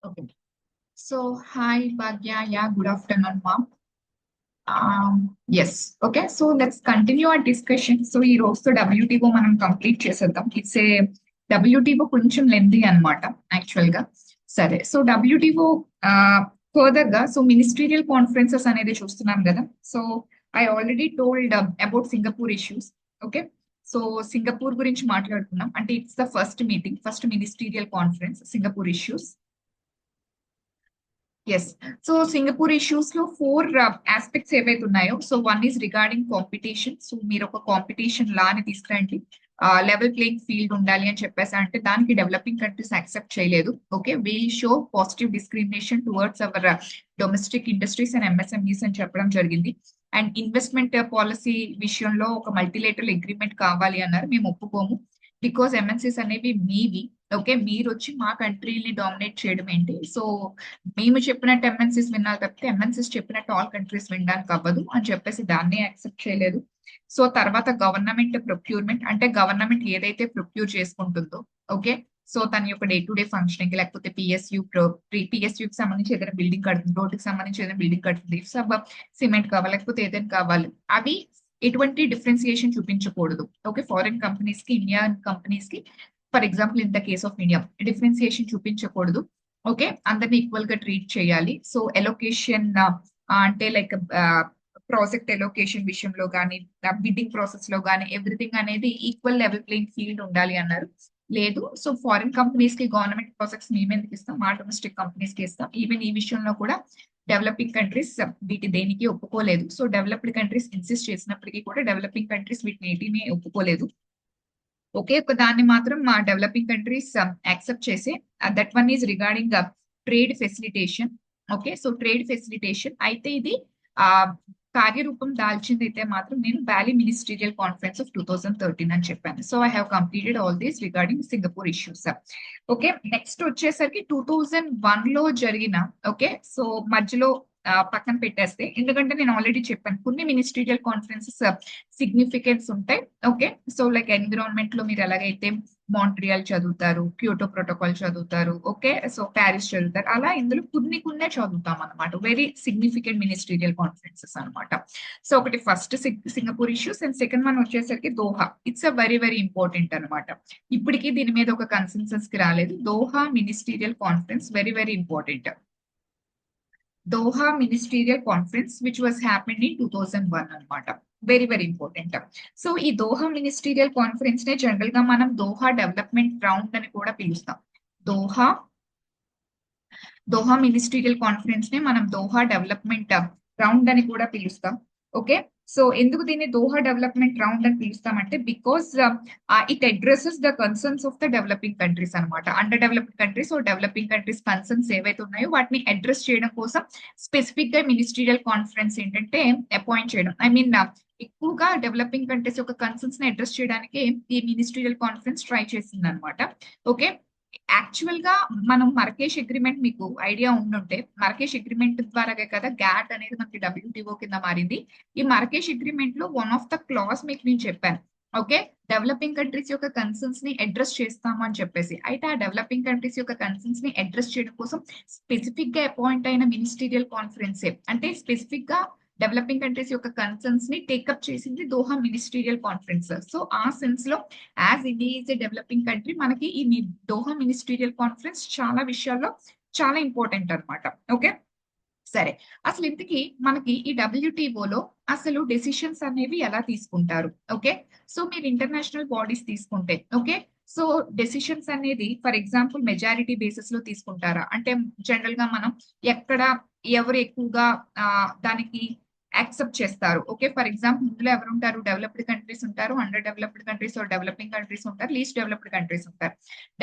Okay. So, hi, Bhagya. Yeah, good afternoon, ma'am. Yes. Okay. So, let's continue our discussion. So, ఈ రోజుతో WTO మనం complete చేసేద్దాం. It's a WTO కొంచెం lengthy అన్నమాట actual గా. సరే. సో, WTO ఫర్దర్ గా సో మినిస్ట్రీరియల్ కాన్ఫరెన్సెస్ అనేది చూస్తున్నాం కదా. So, I already told about Singapore issues. Okay. So, Singapore గురించి మాట్లాడుకున్నాం. అంటే it's the first meeting, first ministerial conference Singapore issues. Yes. So Singapore issues లో 4 ఆస్పెక్ట్స్ ఏవైతే ఉన్నాయో so one is regarding competition. So మీరు ఒక కాంపిటీషన్ లా ని తీసుకురండి, లెవెల్ ప్లేయింగ్ ఫీల్డ్ ఉండాలి అని చెప్పేసి అంటే దానికి డెవలపింగ్ కంట్రీస్ యాక్సెప్ట్ చేయలేదు. Okay, will show positive discrimination towards hour domestic industries and MSMEs అని చెప్పడం జరిగింది. అండ్ ఇన్వెస్ట్మెంట్ పాలసీ విషయంలో ఒక మల్టీలేటరల్ అగ్రిమెంట్ కావాలి అన్నారు. మేము ఒప్పుకోము, బికాస్ ఎంఎన్సీస్ అనేవి మీవి. ఓకే, మీరు వచ్చి మా కంట్రీని డామినేట్ చేయడం ఏంటి? సో మేము చెప్పినట్టు ఎంఎన్సీస్ వినాలి తప్పితే ఎంఎన్సీస్ చెప్పినట్టు ఆల్ కంట్రీస్ వినడానికి అవ్వదు అని చెప్పేసి దాన్ని యాక్సెప్ట్ చేయలేదు. సో తర్వాత గవర్నమెంట్ ప్రొక్యూర్మెంట్, అంటే గవర్నమెంట్ ఏదైతే ప్రొక్యూర్ చేసుకుంటుందో ఓకే, సో తన యొక్క డే టు డే ఫంక్షనింగ్ లేకపోతే పిఎస్యుకి సంబంధించి ఏదైనా బిల్డింగ్ కడుతుంది, రోడ్డుకి సంబంధించి ఏదైనా బిల్డింగ్ కడుతుంది, సబ్ సిమెంట్ కావాలి లేకపోతే ఏదైనా కావాలి, అవి ఎటువంటి డిఫరెన్సియేషన్ చూపించకూడదు. ఓకే, ఫారిన్ కంపెనీస్ కి ఇండియన్ కంపెనీస్ కి for example in the case of India differentiation చూపించకూడదు. ఓకే, అందరిని ఈక్వల్ గా ట్రీట్ చేయాలి. సో ఎలొకేషన్ అంటే లైక్ ప్రాజెక్ట్ ఎలొకేషన్ విషయంలో కానీ బిడ్డింగ్ ప్రాసెస్ లో కానీ ఎవ్రీథింగ్ అనేది ఈక్వల్ లెవెల్ ప్లేయింగ్ ఫీల్డ్ ఉండాలి అన్నారు. లేదు, సో ఫారిన్ కంపెనీస్ కి గవర్నమెంట్ ప్రాజెక్ట్స్ మేము ఎందుకు ఇస్తాం, మా డొమెస్టిక్ కంపెనీస్ కి ఇస్తాం. ఈవెన్ ఈ విషయంలో కూడా డెవలపింగ్ కంట్రీస్ వీటి దేనికి ఒప్పుకోలేదు. సో డెవలప్డ్ కంట్రీస్ ఇన్సిస్ట్ చేసినప్పటికీ కూడా డెవలపింగ్ కంట్రీస్ వీటిని ఏటీని ఒప్పుకోలేదు. ఒకే ఒక దాన్ని మాత్రం మా డెవలపింగ్ కంట్రీస్ యాక్సెప్ట్ చేసి that one is regarding trade facilitation. Okay, so trade facilitation అయితే ఇది కార్యరూపం దాల్చింది అయితే మాత్రం నేను బ్యాలీ మినిస్టీరియల్ కాన్ఫరెన్స్ ఆఫ్ 2013 అని చెప్పాను. So I have completed all these regarding Singapore issues. Okay, next వచ్చేసరికి 2001 లో జరిగిన ఓకే, సో మధ్యలో పక్కన పెట్టేస్తే, ఎందుకంటే నేను ఆల్రెడీ చెప్పాను కొన్ని మినిస్ట్రీరియల్ కాన్ఫరెన్సెస్ సిగ్నిఫికెన్స్ ఉంటాయి. ఓకే, సో లైక్ ఎన్విరాన్మెంట్ లో మీరు ఎలాగైతే మాంట్రియాల్ చదువుతారు, క్యోటో ప్రోటోకాల్ చదువుతారు, ఓకే, సో ప్యారిస్ చదువుతారు, అలా ఇందులో కొన్నే చదువుతాం అనమాట. వెరీ సిగ్నిఫికెంట్ మినిస్ట్రీరియల్ కాన్ఫరెన్సెస్ అనమాట. సో ఒకటి first Singapore issues and second one వచ్చేసరికి Doha. It's a very important అనమాట. ఇప్పటికీ దీని మీద ఒక కన్సెన్సస్ కి రాలేదు. Doha ministerial conference very important. Doha ministerial conference which was happened in 2001 అనమాట. Very important. సో ఈ దోహా మినిస్ట్రీరియల్ కాన్ఫరెన్స్ నే జనరల్ గా మనం దోహా డెవలప్మెంట్ రౌండ్ అని కూడా పిలుస్తాం. దోహా దోహా మినిస్ట్రీరియల్ కాన్ఫరెన్స్ ని మనం దోహా డెవలప్మెంట్ రౌండ్ అని కూడా పిలుస్తాం. ఓకే, సో ఎందుకు దీన్ని దోహా డెవలప్మెంట్ రౌండ్ అని పిలుస్తామంటే because it addresses the concerns of the developing countries అనమాట. అండర్ డెవలప్డ్ కంట్రీస్ ఓ డెవలపింగ్ కంట్రీస్ కన్సర్న్స్ ఏవైతే ఉన్నాయో వాటిని అడ్రస్ చేయడం కోసం స్పెసిఫిక్ గా మినిస్ట్రీరియల్ కాన్ఫరెన్స్ ఏంటంటే అపాయింట్ చేయడం. ఐ మీన్ ఎక్కువగా డెవలపింగ్ కంట్రీస్ యొక్క కన్సర్న్స్ ని అడ్రస్ చేయడానికి ఈ మినిస్ట్రీరియల్ కాన్ఫరెన్స్ ట్రై చేసింది అనమాట. ఓకే, యాక్చువల్ గా మనం మరకేష్ అగ్రిమెంట్ మీకు ఐడియా ఉండుంటే, మరకేష్ అగ్రిమెంట్ ద్వారాగే కదా గ్యాట్ అనేది మనకి WTO కింద మారింది. ఈ మరకేష్ అగ్రిమెంట్ లో వన్ ఆఫ్ ద క్లాస్ మీకు నేను చెప్పాను. ఓకే, డెవలపింగ్ కంట్రీస్ యొక్క కన్సర్న్స్ ని అడ్రస్ చేస్తాము అని చెప్పేసి. అయితే ఆ డెవలపింగ్ కంట్రీస్ యొక్క కన్సర్న్స్ ని అడ్రస్ చేయడం కోసం స్పెసిఫిక్ గా అపాయింట్ అయిన మినిస్టీరియల్ కాన్ఫరెన్సే, అంటే స్పెసిఫిక్ గా డెవలపింగ్ కంట్రీస్ యొక్క కన్సర్న్స్ ని టేకప్ చేసింది దోహా మినిస్టీరియల్ కాన్ఫరెన్స్. సో ఆ సెన్స్ లో as India is a developing country మనకి ఈ దోహా మినిస్టీరియల్ కాన్ఫరెన్స్ చాలా విషయాల్లో చాలా ఇంపార్టెంట్ అనమాట. ఓకే, సరే, అసలు ఇంతకీ మనకి ఈ WTOలో అసలు డెసిషన్స్ అనేవి ఎలా తీసుకుంటారు? ఓకే, సో మీరు ఇంటర్నేషనల్ బాడీస్ తీసుకుంటే ఓకే, సో డెసిషన్స్ అనేది ఫర్ ఎగ్జాంపుల్ మెజారిటీ బేసిస్ లో తీసుకుంటారా అంటే జనరల్ గా మనం ఎక్కడ ఎవరు ఎక్కువగా దానికి యాక్సెప్ట్ చేస్తారు. ఓకే, ఫర్ ఎగ్జాంపుల్ ఇందులో ఎవరు ఉంటారు? డెవలప్డ్ కంట్రీస్ ఉంటారు, under developed countries, developing countries ఉంటారు, లీస్ట్ డెవలప్డ్ కంట్రీస్ ఉంటారు.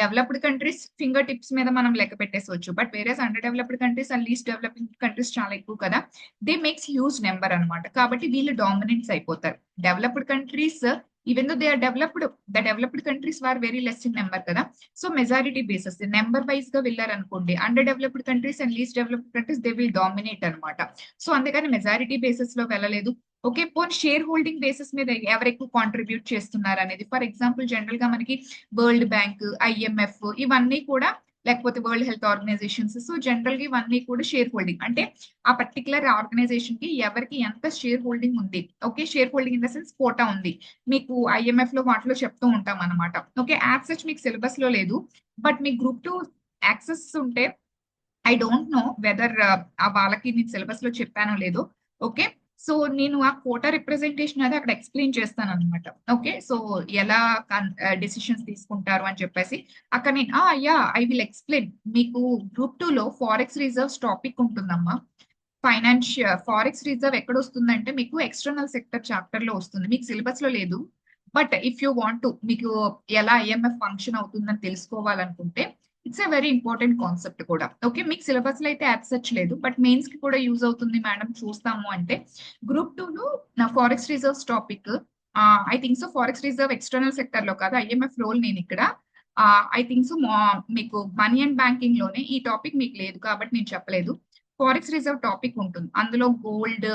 డెవలప్డ్ కంట్రీస్ ఫింగర్ టిప్స్ మీద మనం లెక్క పెట్టేసవచ్చు, బట్ వేరే under developed countries and least developing countries చాలా ఎక్కువ కదా, దే మేక్స్ హ్యూజ్ నెంబర్ అనమాట. కాబట్టి వీళ్ళు డామినెంట్స్ అయిపోతారు. Developed countries even though they are developed, the developed countries are very less in number కదా. So majority basis number wise గా వెళ్ళారనుకోండి, under developed countries and least developed countries they will dominate అనమాట. So అందుకని majority basis లో వెళ్ళలేదు. Okay, పోన్ share holding basis మీద ఎవరు ఎక్కువ కాంట్రిబ్యూట్ చేస్తున్నారు అనేది, ఫర్ ఎగ్జాంపుల్ జనరల్ గా మనకి వరల్డ్ బ్యాంక్, IMF ఇవన్నీ కూడా లేకపోతే world health organisations. So general గా ఇవన్నీ కూడా షేర్ హోల్డింగ్ అంటే ఆ పర్టికులర్ ఆర్గనైజేషన్ కి ఎవరికి ఎంత షేర్ హోల్డింగ్ ఉంది. Okay, share holding in the sense quota ఉంది మీకు ఐఎంఎఫ్ లో వాటిలో చెప్తూ ఉంటాం అనమాట. ఓకే, యాజ్ సచ్ మీకు సిలబస్ లో లేదు, బట్ మీ గ్రూప్ 2 యాక్సెస్ ఉంటే ఐ డోంట్ నో వెదర్ వాళ్ళకి నేను సిలబస్ లో చెప్పానో లేదో. ఓకే, సో నేను ఆ కోటా రిప్రజెంటేషన్ అది అక్కడ ఎక్స్ప్లెయిన్ చేస్తాను అనమాట. ఓకే, సో ఎలా డిసిషన్స్ తీసుకుంటారు అని చెప్పేసి అక్కడ నేను ఐ విల్ ఎక్స్ప్లెయిన్. మీకు గ్రూప్ 2 లో ఫారెక్స్ రిజర్వ్స్ టాపిక్ ఉంటుందమ్మా. ఫారెక్స్ రిజర్వ్ ఎక్కడ వస్తుందంటే మీకు ఎక్స్టర్నల్ సెక్టర్ చాప్టర్ లో వస్తుంది, మీకు సిలబస్ లో లేదు. But if you want to మీకు ఎలా ఐఎంఎఫ్ ఫంక్షన్ అవుతుందని తెలుసుకోవాలనుకుంటే it's a very important concept కూడా. ఓకే, మీకు సిలబస్ లో అయితే యాజ్ సచ్ లేదు, బట్ మెయిన్స్ కి కూడా యూజ్ అవుతుంది మేడం చూస్తాము అంటే గ్రూప్ 2 లో నా forex reserves topic I think so forex reserve external sector లో కాదు, ఐఎంఎఫ్ రోల్ నేను ఇక్కడ ఐ థింక్ సో మీకు మనీ అండ్ బ్యాంకింగ్ లోనే ఈ టాపిక్ మీకు లేదు కాబట్టి నేను చెప్పలేదు. ఫారెక్స్ రిజర్వ్ టాపిక్ ఉంటుంది అందులో gold,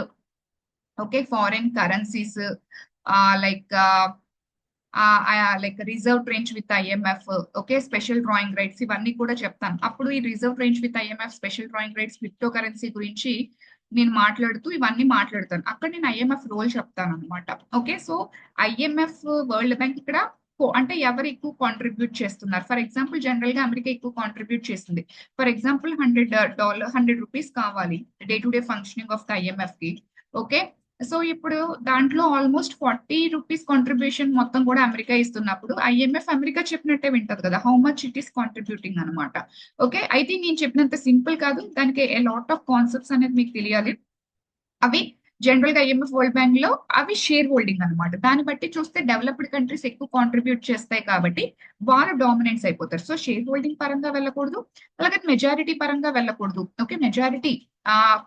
okay, foreign currencies, like like reserve trench with IMF, okay, special drawing rights ఇవన్నీ కూడా చెప్తాను. అప్పుడు ఈ reserve trench with IMF, special drawing rights, crypto currency గురించి నేను మాట్లాడుతూ ఇవన్నీ మాట్లాడతాను. అక్కడ నేను ఐఎంఎఫ్ రోల్ చెప్తాను అనమాట. Okay, so IMF world bank ఇక్కడ అంటే ఎవరు ఎక్కువ కాంట్రిబ్యూట్ చేస్తున్నారు. ఫర్ ఎగ్జాంపుల్ జనరల్ గా అమెరికా ఎక్కువ కాంట్రిబ్యూట్ చేస్తుంది. ఫర్ ఎగ్జాంపుల్ $100 కావాలి day to day functioning of the IMF కి. ఓకే, సో ఇప్పుడు దాంట్లో ఆల్మోస్ట్ $40 కాంట్రిబ్యూషన్ మొత్తం కూడా అమెరికా ఇస్తున్నప్పుడు ఐఎంఎఫ్ అమెరికా చెప్పినట్టే వింటది కదా, how much it is contributing అనమాట. ఓకే, అయితే నేను చెప్పినంత సింపుల్ కాదు, దానికి ఏ లాట్ ఆఫ్ కాన్సెప్ట్స్ అనేది మీకు తెలియాలి. అవి జనరల్ గా ఐఎంఎఫ్ వరల్డ్ బ్యాంక్ లో అవి షేర్ హోల్డింగ్ అనమాట. దాన్ని బట్టి చూస్తే డెవలప్డ్ కంట్రీస్ ఎక్కువ కాంట్రిబ్యూట్ చేస్తాయి కాబట్టి వాళ్ళు డామినెన్స్ అయిపోతారు. సో షేర్ హోల్డింగ్ పరంగా వెళ్ళకూడదు, అలాగే మెజారిటీ పరంగా వెళ్ళకూడదు. ఓకే, మెజారిటీ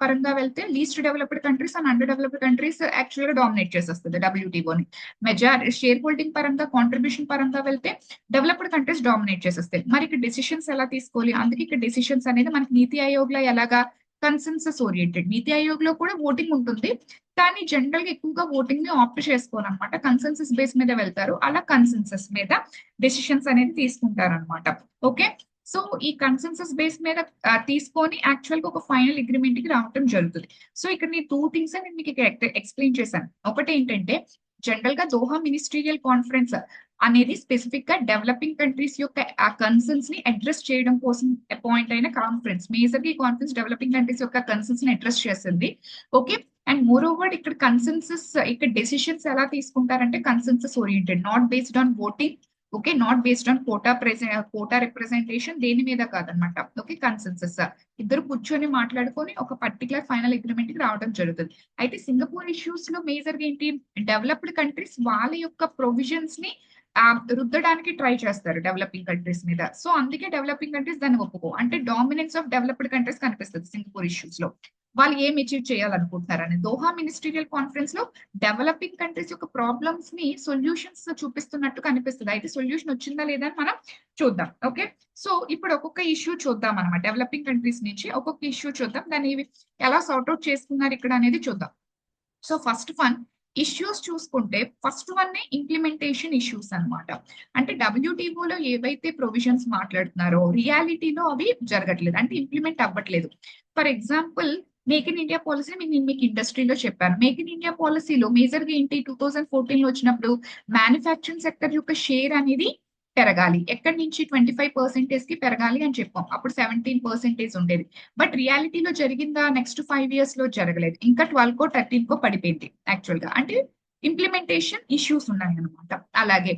పరంగా వెళ్తే least developed countries and under developed countries actual గా డామినేట్ చేసేస్తుంది డబ్ల్యూటీఓని. షేర్ హోల్డింగ్ పరంగా కాంట్రిబ్యూషన్ పరంగా వెళ్తే డెవలప్డ్ కంట్రీస్ డామినేట్ చేసేస్తాయి. మరి ఇక్కడ డెసిషన్స్ ఎలా తీసుకోవాలి, అందుకే ఇక్కడ డెసిషన్స్ అనేది మనకి నీతి ఆయోగ్ లో ఎలాగా కన్సెన్సస్ ఓరియంటెడ్. నీతి ఆయోగ్ లో కూడా ఓటింగ్ ఉంటుంది, కానీ జనరల్ గా ఎక్కువగా ఓటింగ్ ని ఆప్ట్ చేసుకోవాలన్నమాట, కన్సెన్సస్ బేస్ మీద వెళ్తారు. అలా కన్సెన్సస్ మీద డెసిషన్స్ అనేది తీసుకుంటారు అనమాట. ఓకే, సో ఈ కన్సెన్సస్ బేస్ మీద తీసుకొని యాక్చువల్ గా ఒక ఫైనల్ అగ్రిమెంట్ కి రావడం జరుగుతుంది. సో ఇక్కడ నేను 2 థింగ్స్ నేను మీకు ఎక్స్ప్లెయిన్ చేశాను. ఒకటి ఏంటంటే జనరల్ గా దోహా మినిస్ట్రియల్ కాన్ఫరెన్స్ అనేది స్పెసిఫిక్ గా డెవలపింగ్ కంట్రీస్ యొక్క ఆ కన్సర్న్స్ ని అడ్రస్ చేయడం కోసం అపాయింట్ అయిన కాన్ఫరెన్స్. మేజర్ గా ఈ కాన్ఫరెన్స్ డెవలపింగ్ కంట్రీస్ యొక్క కన్సర్న్స్ ని అడ్రస్ చేస్తుంది. ఓకే, అండ్ మోర్ ఓవర్ ఇక్కడ కన్సెన్సస్ ఇక్కడ డెసిషన్స్ ఎలా తీసుకుంటారంటే consensus oriented, not based on voting. Okay, not based on quota representation, దేని మీద కాదనమాట. ఓకే, కన్సెన్సస్ ఇద్దరు కూర్చొని మాట్లాడుకొని ఒక పర్టికులర్ ఫైనల్ అగ్రిమెంట్ కి రావడం జరుగుతుంది. అయితే సింగపూర్ ఇష్యూస్ లో మేజర్ గా ఏంటి, డెవలప్డ్ కంట్రీస్ వాళ్ళ యొక్క ప్రొవిజన్స్ ని రుద్దడానికి ట్రై చేస్తారు డెవలపింగ్ కంట్రీస్ మీద. సో అందుకే డెవలపింగ్ కంట్రీస్ దాన్ని ఒప్పుకో, అంటే డామినెన్స్ ఆఫ్ డెవలప్డ్ కంట్రీస్ కనిపిస్తుంది సింగపూర్ ఇష్యూస్ లో. వాళ్ళు ఏం అచీవ్ చేయాలనుకుంటున్నారని దోహా మినిస్ట్రియల్ కాన్ఫరెన్స్ లో డెవలపింగ్ కంట్రీస్ యొక్క ప్రాబ్లమ్స్ ని సొల్యూషన్స్ చూపిస్తున్నట్టు కనిపిస్తుంది. అయితే సొల్యూషన్ వచ్చిందా లేదా అని మనం చూద్దాం. ఓకే, సో ఇప్పుడు ఒక్కొక్క ఇష్యూ చూద్దాం అనమాట, డెవలపింగ్ కంట్రీస్ నుంచి ఒక్కొక్క ఇష్యూ చూద్దాం, దాన్ని ఎలా సార్ట్అవుట్ చేసుకున్నారు ఇక్కడ అనేది చూద్దాం. సో ఫస్ట్ వన్ ఇష్యూస్ చూసుకుంటే ఫస్ట్ వన్ ఇంప్లిమెంటేషన్ ఇష్యూస్ అన్నమాట. అంటే డబ్ల్యూటీఓలో ఏవైతే ప్రొవిజన్స్ మాట్లాడుతున్నారో రియాలిటీలో అవి జరగట్లేదు, అంటే ఇంప్లిమెంట్ అవ్వట్లేదు. For example make in India policy నేను మీకు ఇండస్ట్రీలో చెప్పాను. మేక్ ఇన్ ఇండియా పాలసీలో మేజర్ గా ఏంటి, 2014 లో వచ్చినప్పుడు మ్యానుఫ్యాక్చరింగ్ సెక్టర్ యొక్క షేర్ అనేది పెరగాలి, ఎక్కడి నుంచి 25% కి పెరగాలి అని చెప్పాం. అప్పుడు 17% ఉండేది. బట్ రియాలిటీలో జరిగిందా, నెక్స్ట్ 5 ఇయర్స్ లో జరగలేదు, ఇంకా 12 కో 13 కో పడిపోయింది యాక్చువల్ గా. అంటే ఇంప్లిమెంటేషన్ ఇష్యూస్ ఉన్నాయి అనమాట. అలాగే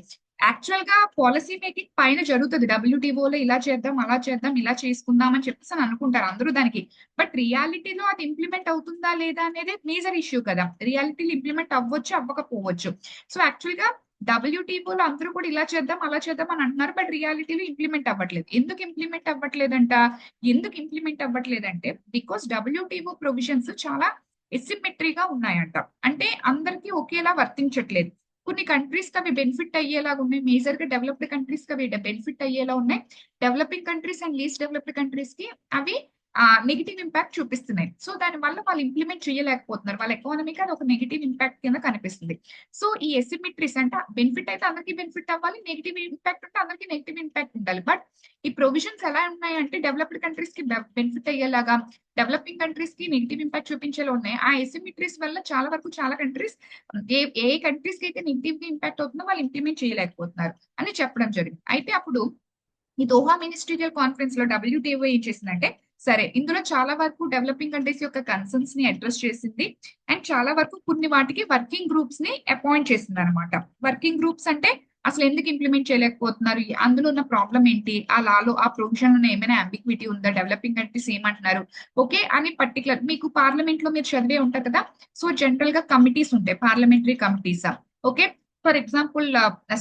యాక్చువల్ గా పాలసీ మేకింగ్ పైన జరుగుతుంది, డబ్ల్యూటీఓలో ఇలా చేద్దాం అలా చేద్దాం ఇలా చేసుకుందాం అని చెప్పేసి అని అనుకుంటారు అందరూ దానికి. బట్ రియాలిటీలో అది ఇంప్లిమెంట్ అవుతుందా లేదా అనేది మేజర్ ఇష్యూ కదా, రియాలిటీలో ఇంప్లిమెంట్ అవ్వచ్చు అవ్వకపోవచ్చు. సో యాక్చువల్ గా డబ్ల్యూటీఓలో అందరూ కూడా ఇలా చేద్దాం అలా చేద్దాం అని అంటున్నారు, బట్ రియాలిటీలో ఇంప్లిమెంట్ అవ్వట్లేదు. ఎందుకు ఇంప్లిమెంట్ అవ్వట్లేదంటే బికాస్ డబ్ల్యూటీఓ ప్రొవిజన్స్ చాలా ఎసిమెట్రీగా ఉన్నాయంట, అంటే అందరికీ ఒకేలా వర్తించట్లేదు. కొన్ని కంట్రీస్ కి అవి బెనిఫిట్ అయ్యేలాగా ఉన్నాయి, మేజర్ గా డెవలప్డ్ కంట్రీస్ కి అవి బెనిఫిట్ అయ్యేలా ఉన్నాయి. Developing countries and least developed countries కి అవి నెగిటివ్ ఇంపాక్ట్ చూపిస్తున్నాయి. సో దాని వల్ల వాళ్ళు ఇంప్లిమెంట్ చేయలేకపోతున్నారు. వాళ్ళ ఎకానమీకి అది ఒక నెగిటివ్ ఇంపాక్ట్ కింద కనిపిస్తుంది. సో ఈ ఎసిమెట్రీస్ అంటే బెనిఫిట్ అయితే అందరికీ బెనిఫిట్ అవ్వాలి. నెగిటివ్ ఇంపాక్ట్ ఉంటే అందరికీ నెగిటివ్ ఇంపాక్ట్ ఉండాలి. బట్ ఈ ప్రొవిజన్స్ ఎలా ఉన్నాయంటే డెవలప్డ్ కంట్రీస్ కి బెనిఫిట్ అయ్యేలాగా, డెవలపింగ్ కంట్రీస్ కి నెగిటివ్ ఇంపాక్ట్ చూపించేలా ఉన్నాయి. ఆ ఎసిమెట్రీస్ వల్ల చాలా వరకు చాలా కంట్రీస్ ఏ కంట్రీస్ కి అయితే నెగిటివ్ ఇంపాక్ట్ అవుతుందో వాళ్ళు ఇంప్లిమెంట్ చేయలేకపోతున్నారు అని చెప్పడం జరిగింది. అయితే అప్పుడు ఈ దోహా మినిస్ట్రియల్ కాన్ఫరెన్స్ లో WTO ఏం చేసిందంటే, సరే ఇందులో చాలా వరకు డెవలపింగ్ కంట్రీస్ యొక్క కన్సర్న్స్ ని అడ్రస్ చేసింది అండ్ చాలా వరకు కొన్ని వాటికి వర్కింగ్ గ్రూప్స్ ని అపాయింట్ చేసింది అనమాట. వర్కింగ్ గ్రూప్స్ అంటే అసలు ఎందుకు ఇంప్లిమెంట్ చేయలేకపోతున్నారు, అందులో ఉన్న ప్రాబ్లం ఏంటి, ఆ లాలో ఆ ప్రొవిజన్ లో ఏమైనా అంబిక్విటీ ఉందా, డెవలపింగ్ కంట్రీస్ ఏమంటున్నారు, ఓకే అని పర్టికులర్ మీకు పార్లమెంట్ లో మీరు చదివే ఉంటారు కదా. సో జనరల్ గా కమిటీస్ ఉంటాయి, parliamentary committees. Okay, for example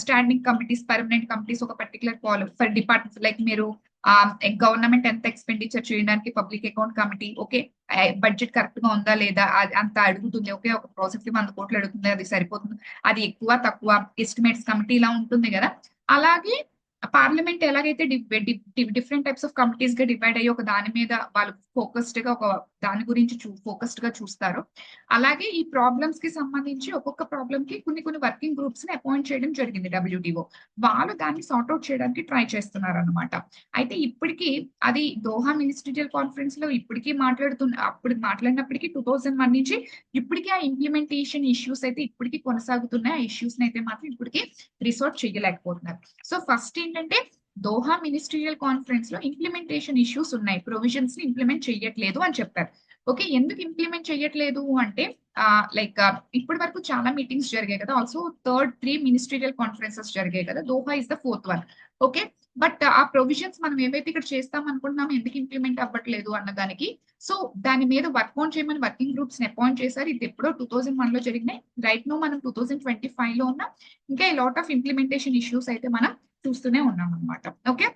standing committees, permanent committees ఒక పర్టికులర్ ఫర్ డిపార్ట్మెంట్ లైక్ మీరు గవర్నమెంట్ ఎంత ఎక్స్పెండిచర్ చేయడానికి public account committee, okay budget correct గా ఉందా లేదా అంత అడుగుతుంది. ఓకే ఒక ప్రాజెక్ట్ కి 100 కోట్లు అడుగుతుంది, అది సరిపోతుంది, అది ఎక్కువ తక్కువ ఎస్టిమేట్స్ కమిటీ ఇలా ఉంటుంది కదా. అలాగే పార్లమెంట్ ఎలాగైతే డిఫరెంట్ టైప్స్ ఆఫ్ కమిటీస్ గా డివైడ్ అయ్యి ఒక దాని మీద వాళ్ళు ఫోకస్డ్ గా ఒక దాని గురించి ఫోకస్డ్ గా చూస్తారు, అలాగే ఈ ప్రాబ్లమ్స్ కి సంబంధించి ఒక్కొక్క ప్రాబ్లమ్ కి కొన్ని కొన్ని వర్కింగ్ గ్రూప్స్ ని అపాయింట్ చేయడం జరిగింది WTO. వాళ్ళు దాన్ని సార్ట్అవుట్ చేయడానికి ట్రై చేస్తున్నారు అనమాట. అయితే ఇప్పటికీ అది దోహా మినిస్ట్రియల్ కాన్ఫరెన్స్ లో ఇప్పటికీ అప్పుడు మాట్లాడినప్పటికీ 2001 నుంచి ఇప్పటికీ ఆ ఇంప్లిమెంటేషన్ ఇష్యూస్ అయితే ఇప్పటికీ కొనసాగుతున్నాయి. ఆ ఇష్యూస్ అయితే మాత్రం ఇప్పటికీ రిసార్ట్ చేయలేకపోతున్నారు. సో ఫస్ట్ ఏంటంటే దోహా మినిస్ట్రియల్ కాన్ఫరెన్స్ లో ఇంప్లిమెంటేషన్ ఇష్యూస్ ఉన్నాయి, ప్రొవిజన్స్ ని ఇంప్లిమెంట్ చేయట్లేదు అని చెప్పారు. ఓకే, ఎందుకు ఇంప్లిమెంట్ చేయట్లేదు అంటే లైక్ ఇప్పటి వరకు చాలా మీటింగ్స్ జరిగాయి కదా, ఆల్సో థర్డ్ 3 మినిస్ట్రియల్ కాన్ఫరెన్సెస్ జరిగాయి కదా, Doha is the 4th one. Okay, but ఆ ప్రొవిజన్స్ మనం ఏవైతే ఇక్కడ చేస్తాం అనుకుంటున్నామో ఎందుకు ఇంప్లిమెంట్ అవ్వట్లేదు అన్నదానికి, సో దాని మీద వర్క్ ఆన్ చేయమని వర్కింగ్ గ్రూప్స్ ని అపాయింట్ చేశారు. ఇది ఎప్పుడో 2001 లో జరిగినాయి. రైట్ నో మనం 2025 లో ఉన్నాం. ఇంకా లాట్ ఆఫ్ ఇంప్లిమెంటేషన్ ఇష్యూస్ అయితే మనం చూస్తూనే ఉన్నాం అనమాట. ఓకే,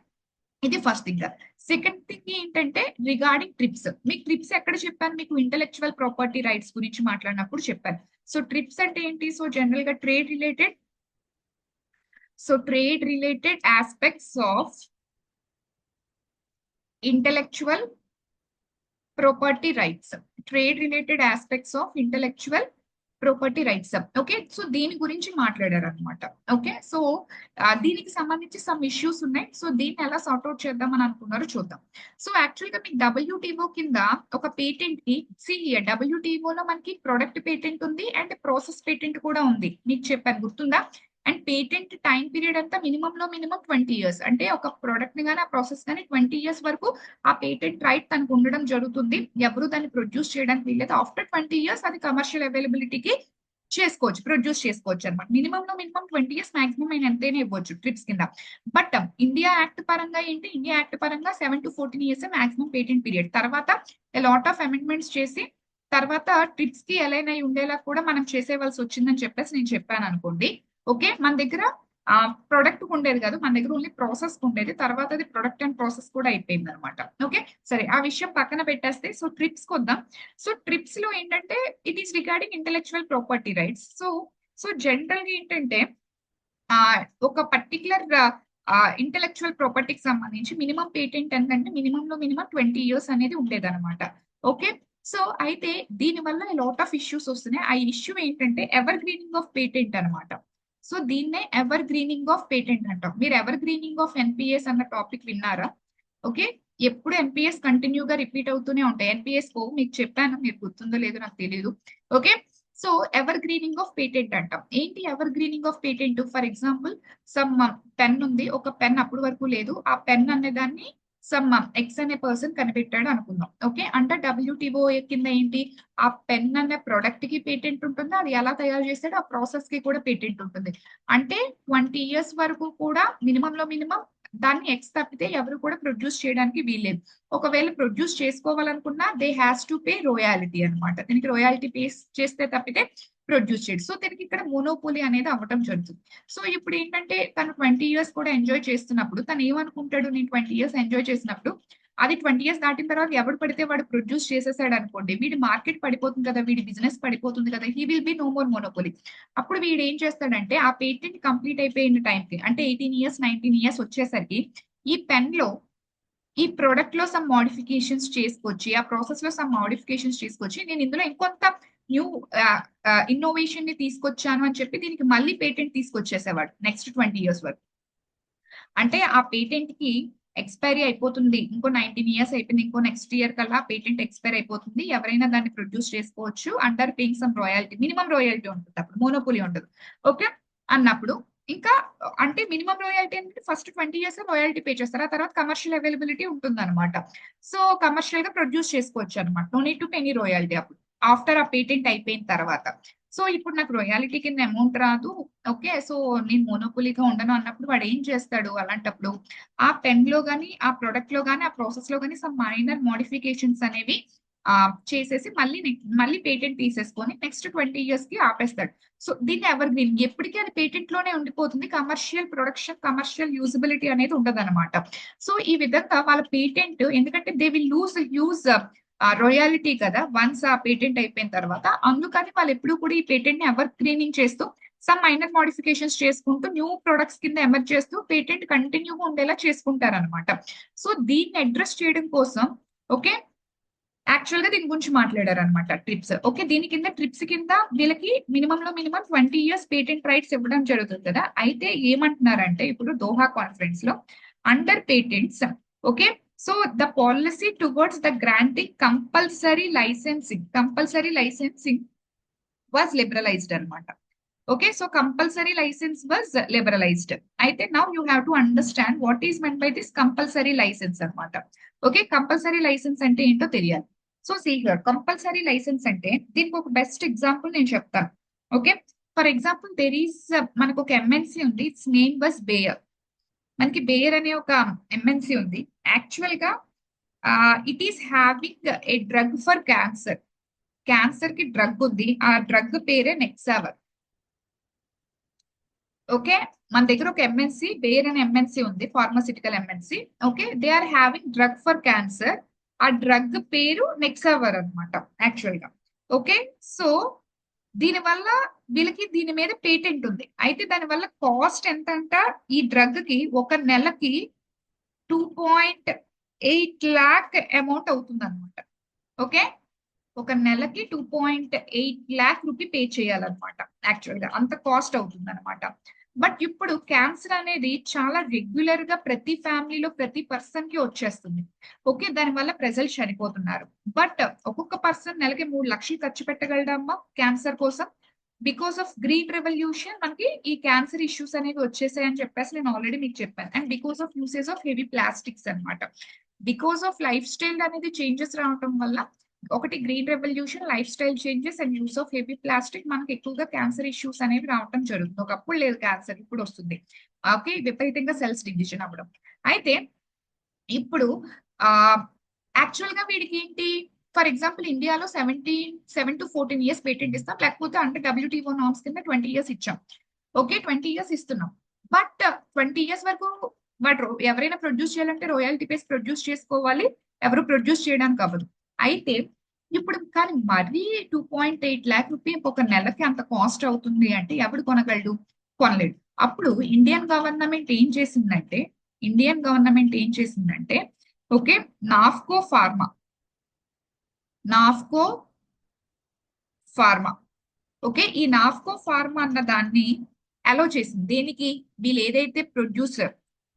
ఇది ఫస్ట్ థింగ్. సెకండ్ థింగ్ ఏంటంటే రిగార్డింగ్ ట్రిప్స్. మీకు ట్రిప్స్ ఎక్కడ చెప్పాను, మీకు ఇంటెలెక్చువల్ ప్రాపర్టీ రైట్స్ గురించి మాట్లాడినప్పుడు చెప్పాను. సో ట్రిప్స్ అంటే ఏంటి, సో జనరల్ గా trade related aspects of intellectual property rights, trade related aspects of intellectual property rights. Okay, so దీని గురించి మాట్లాడారు అనమాట. ఓకే, సో దీనికి సంబంధించి సమ్ ఇష్యూస్ ఉన్నాయి. సో దీన్ని ఎలా సార్ట్అవుట్ చేద్దాం అని అనుకున్నారు, చూద్దాం. సో యాక్చువల్ గా మీకు WTO కింద ఒక పేటెంట్ కి WTO లో మనకి ప్రొడక్ట్ పేటెంట్ ఉంది అండ్ ప్రాసెస్ పేటెంట్ కూడా ఉంది, మీకు చెప్పాను గుర్తుందా. అండ్ పేటెంట్ టైం పీరియడ్ అంతా మినిమం 20 years, అంటే ఒక ప్రొడక్ట్ ని కానీ ఆ ప్రాసెస్ కానీ 20 years వరకు ఆ పేటెంట్ రైట్ తనకు ఉండడం జరుగుతుంది. ఎవరు దాన్ని ప్రొడ్యూస్ చేయడానికి వీల్లేదు. ఆఫ్టర్ 20 years అది కమర్షియల్ అవైలబిలిటీకి ప్రొడ్యూస్ చేసుకోవచ్చు అనమాట. మినిమం 20 years, మాక్సిమం ఆయన ఎంతైనా ఇవ్వచ్చు ట్రిప్స్ కింద. బట్ ఇండియా యాక్ట్ పరంగా ఏంటి, ఇండియా యాక్ట్ పరంగా 7 to 14 years maximum patent period. తర్వాత లాట్ ఆఫ్ అమెండ్మెంట్స్ చేసి తర్వాత ట్రిప్స్ కి అలైన్ అయి ఉండేలా కూడా మనం చేసేవలసి వచ్చిందని చెప్పేసి నేను చెప్పాను అనుకోండి. ఓకే, మన దగ్గర ప్రొడక్ట్ ఉండేది కాదు, మన దగ్గర ఓన్లీ ప్రాసెస్ ఉండేది. తర్వాత అది ప్రొడక్ట్ అండ్ ప్రాసెస్ కూడా అయిపోయింది అనమాట. ఓకే, సరే ఆ విషయం పక్కన పెట్టేస్తే సో ట్రిప్స్ కి వద్దాం. సో ట్రిప్స్ లో ఏంటంటే it is regarding intellectual property rights. So general గా ఏంటంటే ఒక పర్టికులర్ ఇంటెలెక్చువల్ ప్రాపర్టీకి సంబంధించి మినిమం పేటెంట్ ఎంతంటే మినిమం 20 years అనేది ఉండేది అనమాట. ఓకే, సో అయితే దీని వల్ల లాట్ ఆఫ్ ఇష్యూస్ వస్తున్నాయి. ఆ ఇష్యూ ఏంటంటే ఎవర్ గ్రీనింగ్ ఆఫ్ పేటెంట్ అనమాట. సో దీన్నే ఎవర్ గ్రీనింగ్ ఆఫ్ పేటెంట్ అంటాం. మీరు ఎవర్ గ్రీనింగ్ ఆఫ్ NPS అన్న టాపిక్ విన్నారా. ఓకే, ఎప్పుడు NPS కంటిన్యూగా రిపీట్ అవుతూనే ఉంటాయి. NPS మీకు చెప్పాను, మీరు గుర్తుందో లేదో నాకు తెలియదు. Okay, so ever greening of patent అంటాం. ఏంటి ever greening of patent, for example some pen ఉంది, ఒక పెన్ అప్పుడు వరకు లేదు, ఆ పెన్ అనే దాన్ని సమ్ ఎక్స్ అనే పర్సన్ కనిపెట్టాడు అనుకుందాం. ఓకే, అంటే WTO కింద ఏంటి, ఆ పెన్ అనే ప్రొడక్ట్ కి పేటెంట్ ఉంటుంది, అది ఎలా తయారు చేస్తాడో ఆ ప్రాసెస్ కి కూడా పేటెంట్ ఉంటుంది. అంటే 20 years వరకు కూడా మినిమం దాన్ని ఎక్స్ తప్పితే ఎవరు కూడా ప్రొడ్యూస్ చేయడానికి వీల్లేదు. ఒకవేళ ప్రొడ్యూస్ చేసుకోవాలనుకున్నా they has to pay royalty అనమాట. దీనికి రోయాలిటీ పే చేస్తే తప్పితే ప్రొడ్యూస్ చేయడు. సో దీనికి ఇక్కడ మోనోపోలీ అనేది అవ్వటం జరుగుతుంది. సో ఇప్పుడు ఏంటంటే తను 20 years కూడా ఎంజాయ్ చేస్తున్నప్పుడు తను ఏమనుకుంటాడు, నేను 20 years ఎంజాయ్ చేసినప్పుడు అది 20 years దాటిన తర్వాత ఎవడు పడితే వాడు ప్రొడ్యూస్ చేసేసాడు అనుకోండి, వీడి మార్కెట్ పడిపోతుంది కదా, వీడి బిజినెస్ పడిపోతుంది కదా, he will be no more monopoly. అప్పుడు వీడు ఏం చేస్తాడంటే ఆ పేటెంట్ కంప్లీట్ అయిపోయిన టైంకి అంటే 18 years 19 years వచ్చేసరికి ఈ పెన్ లో ఈ ప్రొడక్ట్ లో సమ్ మోడిఫికేషన్స్ చేసుకొచ్చి ఆ ప్రాసెస్ లో సమ్ మోడిఫికేషన్స్ చేసుకొచ్చి నేను ఇందులో ఇంకొంత న్యూ ఇన్నోవేషన్ ని తీసుకొచ్చాను అని చెప్పి దీనికి మళ్ళీ పేటెంట్ తీసుకొచ్చేసేవాడు నెక్స్ట్ 20 years వరకు. అంటే ఆ పేటెంట్ కి ఎక్స్పైరీ అయిపోతుంది, ఇంకో 19 years అయిపోయింది, ఇంకో నెక్స్ట్ ఇయర్ కల్లా పేటెంట్ ఎక్స్పైర్ అయిపోతుంది, ఎవరైనా దాన్ని ప్రొడ్యూస్ చేసుకోవచ్చు under paying some royalty, minimum royalty ఉంటుంది, అప్పుడు మోనోపోలీ ఉండదు. ఓకే అన్నప్పుడు ఇంకా అంటే మినిమం రాయల్టీ అంటే ఫస్ట్ 20 years రాయల్టీ పే చేస్తారు, ఆ తర్వాత కమర్షియల్ అవైలబిలిటీ ఉంటుంది అనమాట. సో కమర్షియల్ గా ప్రొడ్యూస్ చేసుకోవచ్చు అనమాట, no need to pay any royalty అప్పుడు ఆఫ్టర్ ఆ పేటెంట్ అయిపోయిన తర్వాత. సో ఇప్పుడు నాకు రాయల్టీ కింద అమౌంట్ రాదు. ఓకే సో నేను మోనోపోలీగా ఉండను అన్నప్పుడు వాడు ఏం చేస్తాడు అలాంటప్పుడు, ఆ పెన్ లో గానీ ఆ ప్రొడక్ట్ లో గానీ ఆ ప్రాసెస్ లో గానీ సమ్ మైనర్ మోడిఫికేషన్స్ అనేవి చేసేసి మళ్ళీ పేటెంట్ తీసేసుకొని నెక్స్ట్ 20 years కి ఆపేస్తాడు. సో దీన్ని ఎవర్ గ్రీన్, ఎప్పటికీ అది పేటెంట్ లోనే ఉండిపోతుంది, కమర్షియల్ ప్రొడక్షన్ కమర్షియల్ యూజబిలిటీ అనేది ఉండదు అనమాట. సో ఈ విధంగా వాళ్ళ పేటెంట్, ఎందుకంటే దే విల్ యూజ్ రాయల్టీ కదా వన్స్ ఆ పేటెంట్ అయిపోయిన తర్వాత, అందుకని వాళ్ళు ఎప్పుడు కూడా ఈ పేటెంట్ ని ఎవర్ గ్రీనింగ్ చేస్తూ సమ్ మైనర్ మోడిఫికేషన్స్ చేసుకుంటూ న్యూ ప్రొడక్ట్స్ కింద ఎమర్జ్ చేస్తూ పేటెంట్ కంటిన్యూగా ఉండేలా చేసుకుంటారనమాట. సో దీన్ని అడ్రస్ చేయడం కోసం ఓకే యాక్చువల్ గా దీని గురించి మాట్లాడారు అనమాట ట్రిప్స్. ఓకే దీని కింద ట్రిప్స్ కింద వీళ్ళకి మినిమం లో మినిమం 20 years పేటెంట్ రైట్స్ ఇవ్వడం జరుగుతుంది కదా. అయితే ఏమంటున్నారంటే ఇప్పుడు దోహా కాన్ఫరెన్స్ లో under patents okay so the policy towards the granting compulsory licensing was liberalised అనమాట. Okay so compulsory licence was liberalised. అయితే now you have to understand what is meant by this compulsory licence అనమాట. Okay compulsory licence అంటే ఏంటో తెలియాలి. So see here compulsory licence అంటే దీనికి ఒక best example నేను చెప్తాను. Okay for example there is మనకు ఒక ఎంఎన్సీ ఉంది, ఇట్స్ నేమ్ వాజ్ బేయర్. మనకి బేయర్ అనే ఒక ఎంఎన్సీ ఉంది. యాక్చువల్ గా it is having a drug for cancer. Cancer కి డ్రగ్ ఉంది, ఆ డ్రగ్ పేరే నెక్సావర్. ఓకే మన దగ్గర ఒక ఎంఎన్సీ బేయర్ అనే ఎంఎన్సీ ఉంది, pharmaceutical MNC. Okay they are having drug for cancer, ఆ డ్రగ్ పేరు నెక్సావర్ అనమాట యాక్చువల్ గా. ఓకే సో దీనివల్ల వీళ్ళకి దీని మీద పేటెంట్ ఉంది. అయితే దానివల్ల కాస్ట్ ఎంత అంట, ఈ డ్రగ్ కి ఒక నెలకి 2.8 lakh అమౌంట్ అవుతుంది అనమాట. ఓకే ఒక నెలకి 2.8 lakh రూపీ పే చేయాలన్నమాట. యాక్చువల్ గా అంత కాస్ట్ అవుతుంది అనమాట. బట్ ఇప్పుడు క్యాన్సర్ అనేది చాలా రెగ్యులర్ గా ప్రతి ఫ్యామిలీలో ప్రతి పర్సన్ కి వచ్చేస్తుంది. ఓకే దానివల్ల ప్రజలు చనిపోతున్నారు. బట్ ఒక్కొక్క పర్సన్ నెలకి 3 లక్షలు ఖర్చు పెట్టగలడమ్మా క్యాన్సర్ కోసం. బికాస్ ఆఫ్ గ్రీన్ రెవల్యూషన్ మనకి ఈ క్యాన్సర్ ఇష్యూస్ అనేవి వచ్చేసాయని చెప్పేసి నేను ఆల్రెడీ మీకు చెప్పాను. And because of usage of heavy plastics అనమాట. బికాస్ ఆఫ్ లైఫ్ స్టైల్ అనేది చేంజెస్ రావడం వల్ల, ఒకటి green revolution, life style changes and use of heavy plastic, మనకి ఎక్కువగా క్యాన్సర్ ఇష్యూస్ అనేవి రావడం జరుగుతుంది. ఒకప్పుడు లేదు క్యాన్సర్, ఇప్పుడు వస్తుంది. ఓకే విపరీతంగా సెల్స్ డివిజన్ అవ్వడం. అయితే ఇప్పుడు యాక్చువల్ గా వీడికి ఏంటి, ఫర్ ఎగ్జాంపుల్ ఇండియాలో 7 to 14 years పేటెంట్ ఇస్తాం, లేకపోతే అంటే WTO నార్మ్స్ కింద 20 years ఇచ్చాం. ఓకే 20 years ఇస్తున్నాం. బట్ 20 years వరకు వాడు ఎవరైనా ప్రొడ్యూస్ చేయాలంటే రాయల్టీ పేస్ ప్రొడ్యూస్ చేసుకోవాలి, ఎవరు ప్రొడ్యూస్ చేయడానికి అవ్వదు. అయితే ఇప్పుడు కానీ మరీ 2.8 lakh రూపీ ఒక నెలకి అంత కాస్ట్ అవుతుంది అంటే ఎవడు కొనగలడు, కొనలేడు. అప్పుడు ఇండియన్ గవర్నమెంట్ ఏం చేసిందంటే ఓకే నాఫ్కో ఫార్మా ఓకే ఈ నాఫ్కో ఫార్మా అన్న దాన్ని అలో చేసింది. దేనికి, వీళ్ళు ఏదైతే ప్రొడ్యూసర్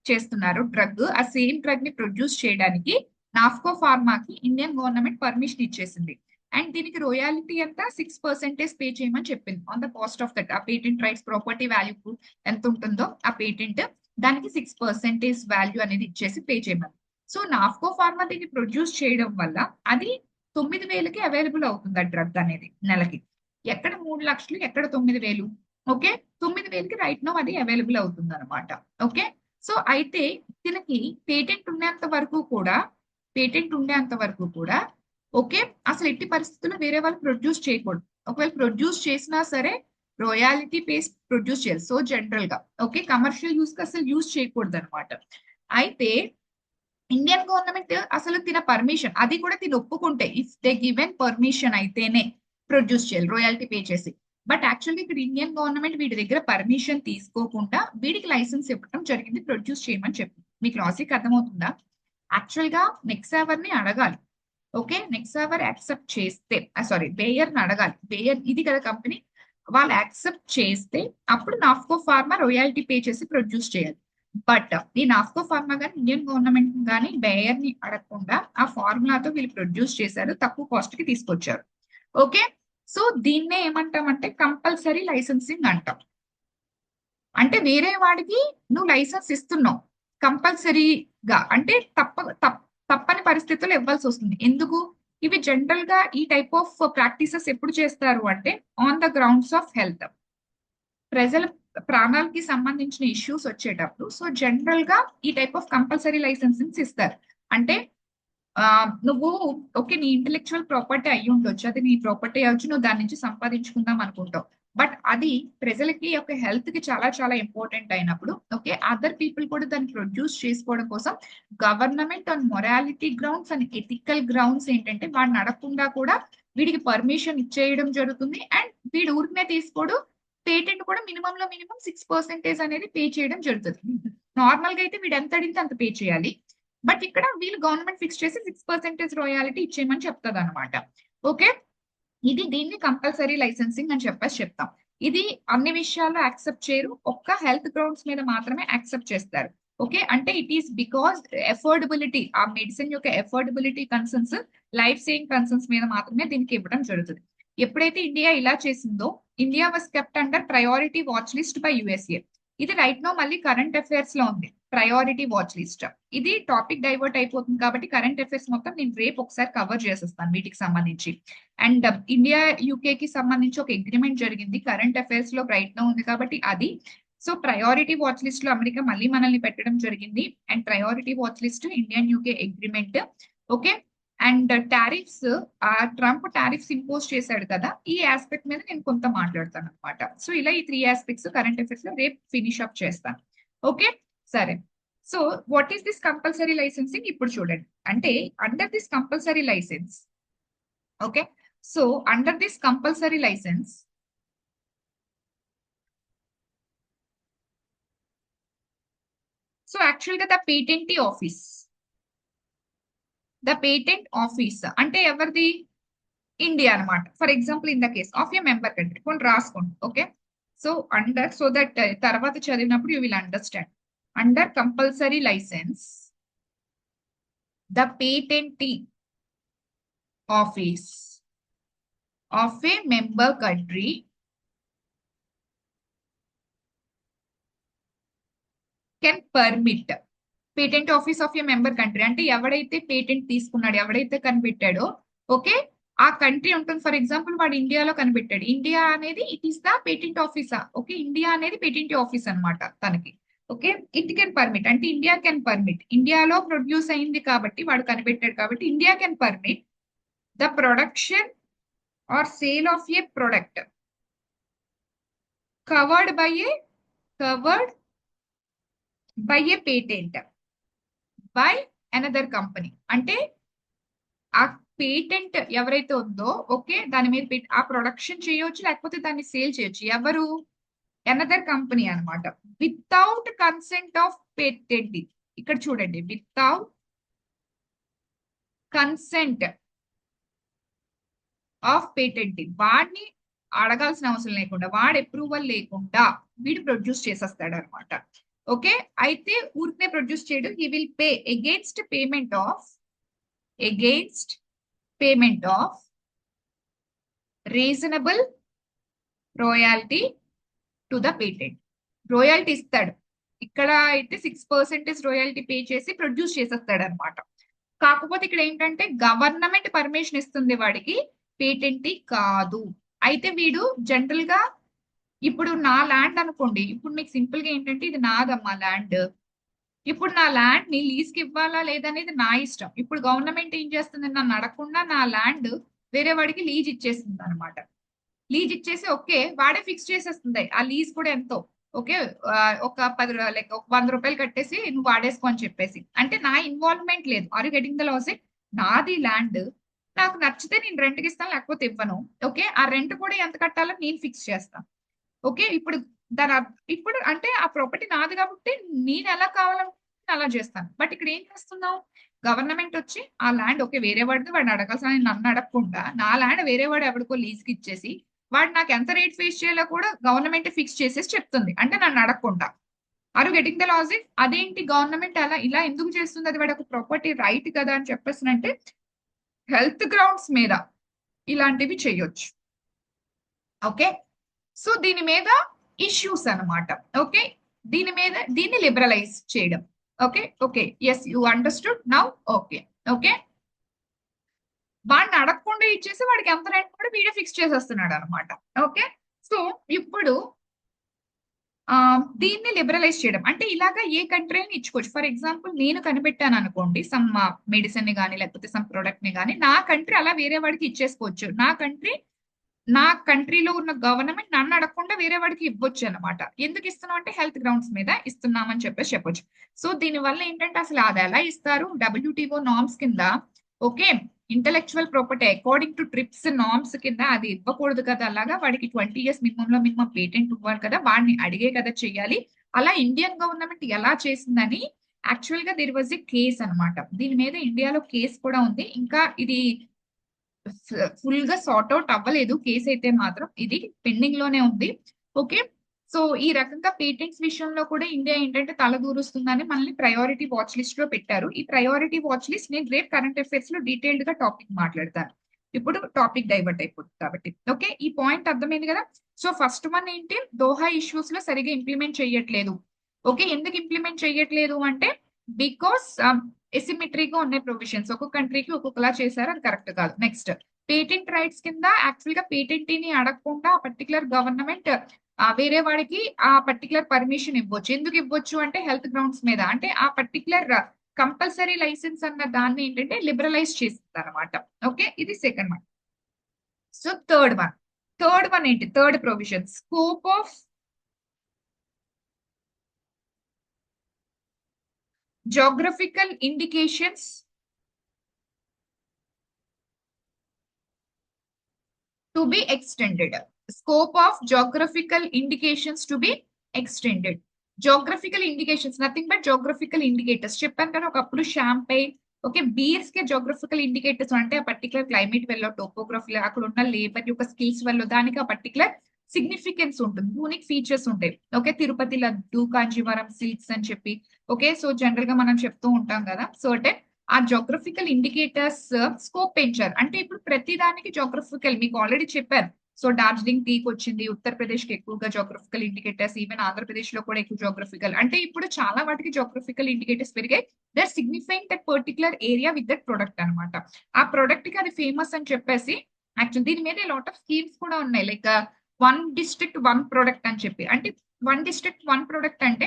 చేస్తున్నారో డ్రగ్, ఆ సేమ్ డ్రగ్ ని ప్రొడ్యూస్ చేయడానికి నాఫ్కో ఫార్మాకి ఇండియన్ గవర్నమెంట్ పర్మిషన్ ఇచ్చేసింది. అండ్ దీనికి రాయల్టీ అంతా 6% పే చేయమని చెప్పింది on the cost of that. ఆ పేటెంట్ రైట్స్ ప్రాపర్టీ వాల్యూ ఎంత ఉంటుందో ఆ పేటెంట్ దానికి 6% వాల్యూ అనేది ఇచ్చేసి పే చేయమని. సో నాఫ్కో ఫార్మా దీన్ని ప్రొడ్యూస్ చేయడం వల్ల అది 9,000కి అవైలబుల్ అవుతుంది ఆ డ్రగ్ అనేది నెలకి. ఎక్కడ 3 లక్షలు, ఎక్కడ 9,000. ఓకే 9,000కి రైట్ నో అది అవైలబుల్ అవుతుంది అనమాట. ఓకే సో అయితే దీనికి పేటెంట్ ఉండేంత వరకు కూడా ఓకే అసలు ఎట్టి పరిస్థితుల్లో వేరే వాళ్ళు ప్రొడ్యూస్ చేయకూడదు. ఒకవేళ ప్రొడ్యూస్ చేసినా సరే రాయల్టీ పేస్ ప్రొడ్యూస్ చేయాలి. సో జనరల్ గా ఓకే కమర్షియల్ యూస్ కి అసలు యూజ్ చేయకూడదు అనమాట. అయితే ఇండియన్ గవర్నమెంట్ అసలు తిన పర్మిషన్, అది కూడా తిని ఒప్పుకుంటే, ఇఫ్ దే గివెన్ పర్మిషన్ అయితేనే ప్రొడ్యూస్ చేయాలి రాయల్టీ పే చేసి. బట్ యాక్చువల్లీ ఇక్కడ ఇండియన్ గవర్నమెంట్ వీడి దగ్గర పర్మిషన్ తీసుకోకుండా వీడికి లైసెన్స్ ఇవ్వడం జరిగింది ప్రొడ్యూస్ చేయమని చెప్పి. మీకు లాజిక్ అర్థమవుతుందా? యాక్చువల్ గా నెక్స్ట్ అవర్ ని అడగాలి. ఓకే, నెక్స్ట్ అవర్ యాక్సెప్ట్ చేస్తే, సారీ బేయర్ ని అడగాలి. బేయర్ ఇది కదా కంపెనీ, వాళ్ళు యాక్సెప్ట్ చేస్తే అప్పుడు నాఫ్కో ఫార్మా రాయల్టీ పే చేసి ప్రొడ్యూస్ చేయాలి. బట్ ఈ నాఫ్కో ఫార్మా కానీ ఇండియన్ గవర్నమెంట్ కానీ బేయర్ ని అడగకుండా ఆ ఫార్ములాతో వీళ్ళు ప్రొడ్యూస్ చేశారు, తక్కువ కాస్ట్ కి తీసుకొచ్చారు. ఓకే, సో దీన్నే ఏమంటామంటే కంపల్సరీ లైసెన్సింగ్ అంటాం. అంటే వేరే వాడికి నువ్వు లైసెన్స్ ఇస్తున్నావు కంపల్సరీగా, అంటే తప్పని పరిస్థితుల్లో ఇవ్వాల్సి వస్తుంది. ఎందుకు? ఇవి జనరల్ గా ఈ టైప్ ఆఫ్ ప్రాక్టీసెస్ ఎప్పుడు చేస్తారు అంటే on the grounds of health, ప్రజల ప్రాణాలకి సంబంధించిన ఇష్యూస్ వచ్చేటప్పుడు. సో జనరల్ గా ఈ టైప్ ఆఫ్ కంపల్సరీ లైసెన్సింగ్స్ ఇస్తారు. అంటే నువ్వు ఓకే, నీ ఇంటెలెక్చువల్ ప్రాపర్టీ అయ్యి ఉండొచ్చు, అది నీ ప్రాపర్టీ అవ్వచ్చు, నువ్వు దాని నుంచి సంపాదించుకుందాం అనుకుంటావు. బట్ అది ప్రజలకి యొక్క హెల్త్ కి చాలా చాలా ఇంపార్టెంట్ అయినప్పుడు, ఓకే, అదర్ పీపుల్ కూడా దాన్ని ప్రొడ్యూస్ చేసుకోవడం కోసం government on morality grounds and ethical grounds ఏంటంటే వాడిని అడగకుండా కూడా వీడికి పర్మిషన్ ఇచ్చేయడం జరుగుతుంది. అండ్ వీడు ఊరికనే తీసుకోడు, పేటెంట్ కూడా మినిమం లో మినిమం 6% అనేది పే చేయడం జరుగుతుంది. నార్మల్ గా అయితే వీడు ఎంత అడిగితే అంత పే చేయాలి. బట్ ఇక్కడ వీళ్ళు గవర్నమెంట్ ఫిక్స్ చేసి 6% రాయల్టీ ఇచ్చేయమని చెప్తుంది అనమాట. ఓకే, ఇది దీన్ని కంపల్సరీ లైసెన్సింగ్ అని చెప్పేసి చెప్తాం. ఇది అన్ని విషయాల్లో యాక్సెప్ట్ చేయరు, ఒక్క హెల్త్ గ్రౌండ్స్ మీద మాత్రమే యాక్సెప్ట్ చేస్తారు. ఓకే, అంటే ఇట్ ఈస్ బికాస్ ఎఫోర్డబిలిటీ, ఆ మెడిసిన్ యొక్క affordability concerns, life saving concerns మీద మాత్రమే దీనికి ఇవ్వడం జరుగుతుంది. ఎప్పుడైతే ఇండియా ఇలా చేసిందో, India was kept under priority watch list by USA. ఇది రైట్ నో మళ్ళీ కరెంట్ అఫైర్స్ లో ఉంది ప్రయారిటీ వాచ్ లిస్ట్. ఇది టాపిక్ డైవర్ట్ అయిపోతుంది కాబట్టి కరెంట్ అఫైర్స్ మొత్తం నేను రేపు ఒకసారి కవర్ చేసేస్తాను వీటికి సంబంధించి. అండ్ ఇండియా యూకే కి సంబంధించి ఒక అగ్రిమెంట్ జరిగింది, కరెంట్ అఫైర్స్ లో రైట్ నో ఉంది కాబట్టి అది. సో ప్రయారిటీ వాచ్ లిస్ట్ లో అమెరికా మళ్ళీ మనల్ని పెట్టడం జరిగింది. And priority watch list Indian UK agreement. Okay, and tariffs, Trump tariffs impose చేశాడు కదా, ఈ ఆస్పెక్ట్ మీద నేను కొంత మాట్లాడతాను అనమాట. సో ఇలా ఈ 3 ఆస్పెక్ట్స్ కరెంట్ అఫైర్స్ లో రేపు ఫినిష్ అప్ చేస్తాను. ఓకే, సరే. So what is this compulsory licensing ఇప్పుడు చూడండి. అంటే under this compulsory licence, okay, so under this compulsory licence, so actual గా ద పేటెంట్ ఆఫీస్ అంటే ఎవరిది? ఇండియా అనమాట. For example in the case of a member country, కొన్ని రాసుకోండి. Okay, so under, so that తర్వాత చదివినప్పుడు you will understand. Under compulsory licence, the patentee office of a member country can permit. Patent office of a member country అంటే ఎవడైతే patent తీసుకున్నాడు, ఎవడైతే కనిపెట్టాడో, okay, ఆ కంట్రీ ఉంటుంది. ఫర్ ఎగ్జాంపుల్ వాడు ఇండియాలో కనిపెట్టాడు, ఇండియా అనేది ఇట్ ఈస్ ద పేటెంట్ ఆఫీసా. ఓకే, ఇండియా అనేది పేటెంట్ ఆఫీస్ అనమాట తనకి. ఓకే, ఇట్ కెన్ పర్మిట్ అంటే ఇండియా కెన్ పర్మిట్, ఇండియాలో ప్రొడ్యూస్ అయింది కాబట్టి వాడు కనిపెట్టాడు కాబట్టి India can permit the production or sale of a product covered by a patent by another company. అంటే ఆ పేటెంట్ ఎవరైతే ఉందో, ఓకే, దాని మీద ఆ ప్రొడక్షన్ చేయొచ్చు లేకపోతే దాన్ని సేల్ చేయొచ్చు. ఎవరు? అనదర్ కంపెనీ అనమాట. Without consent of patent. ఇక్కడ చూడండి, వితౌట్ కన్సెంట్ ఆఫ్ పేటెంట్, వాడిని అడగాల్సిన అవసరం లేకుండా, వాడి అప్రూవల్ లేకుండా వీడు ప్రొడ్యూస్ చేసేస్తాడు అనమాట. ఓకే, అయితే ఊరికే ప్రొడ్యూస్ చేయడు, he will pay against payment of reasonable royalty to the patent. Royalty ఇస్తాడు. ఇక్కడ అయితే 6% రాయల్టీ పే చేసి ప్రొడ్యూస్ చేసేస్తాడు అనమాట. కాకపోతే ఇక్కడ ఏంటంటే గవర్నమెంట్ పర్మిషన్ ఇస్తుంది వాడికి, పేటెంటీ కాదు. అయితే వీడు జనరల్ గా, ఇప్పుడు నా ల్యాండ్ అనుకోండి, ఇప్పుడు మీకు సింపుల్ గా ఏంటంటే ఇది నాదమ్మా ల్యాండ్, ఇప్పుడు నా ల్యాండ్ ని లీజ్ కి ఇవ్వాలా లేదనేది నా ఇష్టం. ఇప్పుడు గవర్నమెంట్ ఏం చేస్తుంది, నన్ను అడగకుండా నా ల్యాండ్ వేరే వాడికి లీజ్ ఇచ్చేస్తుంది అనమాట. లీజ్ ఇచ్చేసి ఓకే, వాడే ఫిక్స్ చేసేస్తుంది ఆ లీజ్ కూడా ఎంతో. ఓకే, ఒక 10 లైక్ ఒక 100 రూపాయలు కట్టేసి నువ్వు వాడేసుకో అని చెప్పేసి, అంటే నా ఇన్వాల్వ్మెంట్ లేదు. Are you getting the logic? నాది ల్యాండ్, నాకు నచ్చితే నేను రెంట్కి ఇస్తాను లేకపోతే ఇవ్వను. ఓకే, ఆ రెంట్ కూడా ఎంత కట్టాలో నేను ఫిక్స్ చేస్తాను. ఓకే, ఇప్పుడు ఇప్పుడు అంటే ఆ ప్రాపర్టీ నాది కాబట్టి నేను ఎలా కావాలనుకుంటే అలా చేస్తాను. బట్ ఇక్కడ ఏం చేస్తున్నావు, గవర్నమెంట్ వచ్చి ఆ ల్యాండ్ ఓకే వేరే వాడిది వాడిని అడగాల్సిన నన్ను అడగకుండా నా ల్యాండ్ వేరే వాడు ఎవరికో లీజ్కి ఇచ్చేసి వాడు నాకు ఎంత రేట్ ఫేస్ చేయాలో కూడా గవర్నమెంట్ ఫిక్స్ చేసేసి చెప్తుంది అంటే నన్ను అడగకుండా. Are you getting the logic? అదేంటి గవర్నమెంట్ అలా ఇలా ఎందుకు చేస్తుంది? అది వాడి ఒక ప్రాపర్టీ రైట్ కదా అని చెప్పేసి అంటే హెల్త్ గ్రౌండ్స్ మీద ఇలాంటివి చేయొచ్చు. ఓకే, సో దీని మీద ఇష్యూస్ అన్నమాట. ఓకే, దీని మీద దీన్ని లిబరలైజ్ చేయడం. Okay okay yes you understood now. Okay okay, వాడిని అడగకుండా ఇచ్చేసి వాడికి ఎంత రేట్ కూడా వీడే ఫిక్స్ చేసేస్తున్నాడు అనమాట. ఓకే, సో ఇప్పుడు దీన్ని లిబరలైజ్ చేయడం అంటే ఇలాగా ఏ కంట్రీ అని ఇచ్చుకోవచ్చు. ఫర్ ఎగ్జాంపుల్ నేను కనిపెట్టాను అనుకోండి సమ్ మెడిసిన్ ని కానీ లేకపోతే సమ్ ప్రొడక్ట్ ని కానీ, నా కంట్రీ అలా వేరే వాడికి ఇచ్చేసుకోవచ్చు. నా కంట్రీలో ఉన్న గవర్నమెంట్ నన్ను అడగకుండా వేరే వాడికి ఇవ్వచ్చు అనమాట. ఎందుకు ఇస్తున్నాం అంటే హెల్త్ గ్రౌండ్స్ మీద ఇస్తున్నామని చెప్పేసి చెప్పొచ్చు. సో దీని వల్ల ఏంటంటే అసలు అది ఎలా ఇస్తారు? WTO నార్మ్స్ కింద okay, intellectual property according to trips norms కింద అది ఇవ్వకూడదు కదా. అలాగా వాడికి 20 years మినిమం పేటెంట్ ఇవ్వాలి కదా, వాడిని అడిగే కదా చెయ్యాలి. అలా ఇండియన్ గవర్నమెంట్ ఎలా చేసిందని యాక్చువల్ గా దేర్ వాజ్ ఏ కేస్ అనమాట. దీని మీద ఇండియాలో కేసు కూడా ఉంది. ఇంకా ఇది ఫుల్ గా సార్ట్ అవుట్ అవ్వలేదు కేసు అయితే మాత్రం, ఇది పెండింగ్ లోనే ఉంది. ఓకే, సో ఈ రకంగా పేటెంట్స్ విషయంలో కూడా ఇండియా ఏంటంటే తలదూరుస్తుందని మనల్ని ప్రయారిటీ వాచ్ లిస్ట్ లో పెట్టారు. ఈ ప్రయారిటీ వాచ్ లిస్ట్ నేను రేపు కరెంట్ అఫైర్స్ లో డీటెయిల్డ్ గా టాపిక్ మాట్లాడతాను. ఇప్పుడు టాపిక్ డైవర్ట్ అయిపోతుంది కాబట్టి. ఓకే, ఈ పాయింట్ అర్థమైంది కదా. సో ఫస్ట్ వన్ ఏంటి, దోహా ఇష్యూస్ లో సరిగా ఇంప్లిమెంట్ చేయట్లేదు. ఓకే, ఎందుకు ఇంప్లిమెంట్ చేయట్లేదు అంటే బికాస్ ఎసిమెట్రీగా ఉన్నాయి ప్రొవిజన్స్, ఒక్కొక్క కంట్రీకి ఒక్కొక్కలా చేశారు, అది కరెక్ట్ కాదు. నెక్స్ట్ పేటెంట్ రైట్స్ కింద యాక్చువల్ గా పేటెంట్ ని అడగకుండా పర్టికులర్ గవర్నమెంట్ వేరే వాడికి ఆ పర్టికులర్ పర్మిషన్ ఇవ్వచ్చు. ఎందుకు ఇవ్వచ్చు అంటే హెల్త్ గ్రౌండ్స్ మీద, అంటే ఆ పర్టికులర్ కంపల్సరీ లైసెన్స్ అన్న దాన్ని ఏంటంటే లిబరలైజ్ చేస్తుంది అనమాట. ఓకే, ఇది second one. So third one ఏంటి, third provision scope of geographical indications to be extended. Scope of geographical indications to be extended. Geographical indications, nothing but geographical indicators. చెప్పాను కదా ఒకప్పుడు షాంపైన్ ఓకే, బీర్స్ కి geographical indicators అంటే ఆ particular climate వల్ల, topography అక్కడ ఉన్న లేబర్ యొక్క స్కిల్స్ వల్ల దానికి ఆ పర్టికులర్ సిగ్నిఫికెన్స్ ఉంటుంది, యూనిక్ ఫీచర్స్ ఉంటాయి. ఓకే, తిరుపతి లడ్డు, కాంజీవరం సిల్క్స్ అని చెప్పి ఓకే, సో జనరల్ గా మనం చెప్తూ ఉంటాం కదా. సో అంటే ఆ జోగ్రఫికల్ ఇండికేటర్స్ స్కోప్ పెంచారు. అంటే ఇప్పుడు ప్రతి దానికి జోగ్రఫికల్ మీకు ఆల్రెడీ చెప్పారు. సో డార్జిలింగ్ టీకి వచ్చింది, ఉత్తరప్రదేశ్ కి ఎక్కువగా జోగ్రఫికల్ ఇండికేటర్స్, ఈవెన్ ఆంధ్రప్రదేశ్ లో కూడా ఎక్కువ జోగ్రఫికల్. అంటే ఇప్పుడు చాలా వాటికి జోగ్రఫికల్ ఇండికేటర్స్ పెరిగాయి. That signifying that particular area with that product అనమాట. ఆ ప్రొడక్ట్ కి అది ఫేమస్ అని చెప్పేసి యాక్చువల్ దీని మీద లాట్ ఆఫ్ స్కీమ్స్ కూడా ఉన్నాయి. లైక్ 1 district 1 product అని చెప్పి. అంటే 1 district 1 product అంటే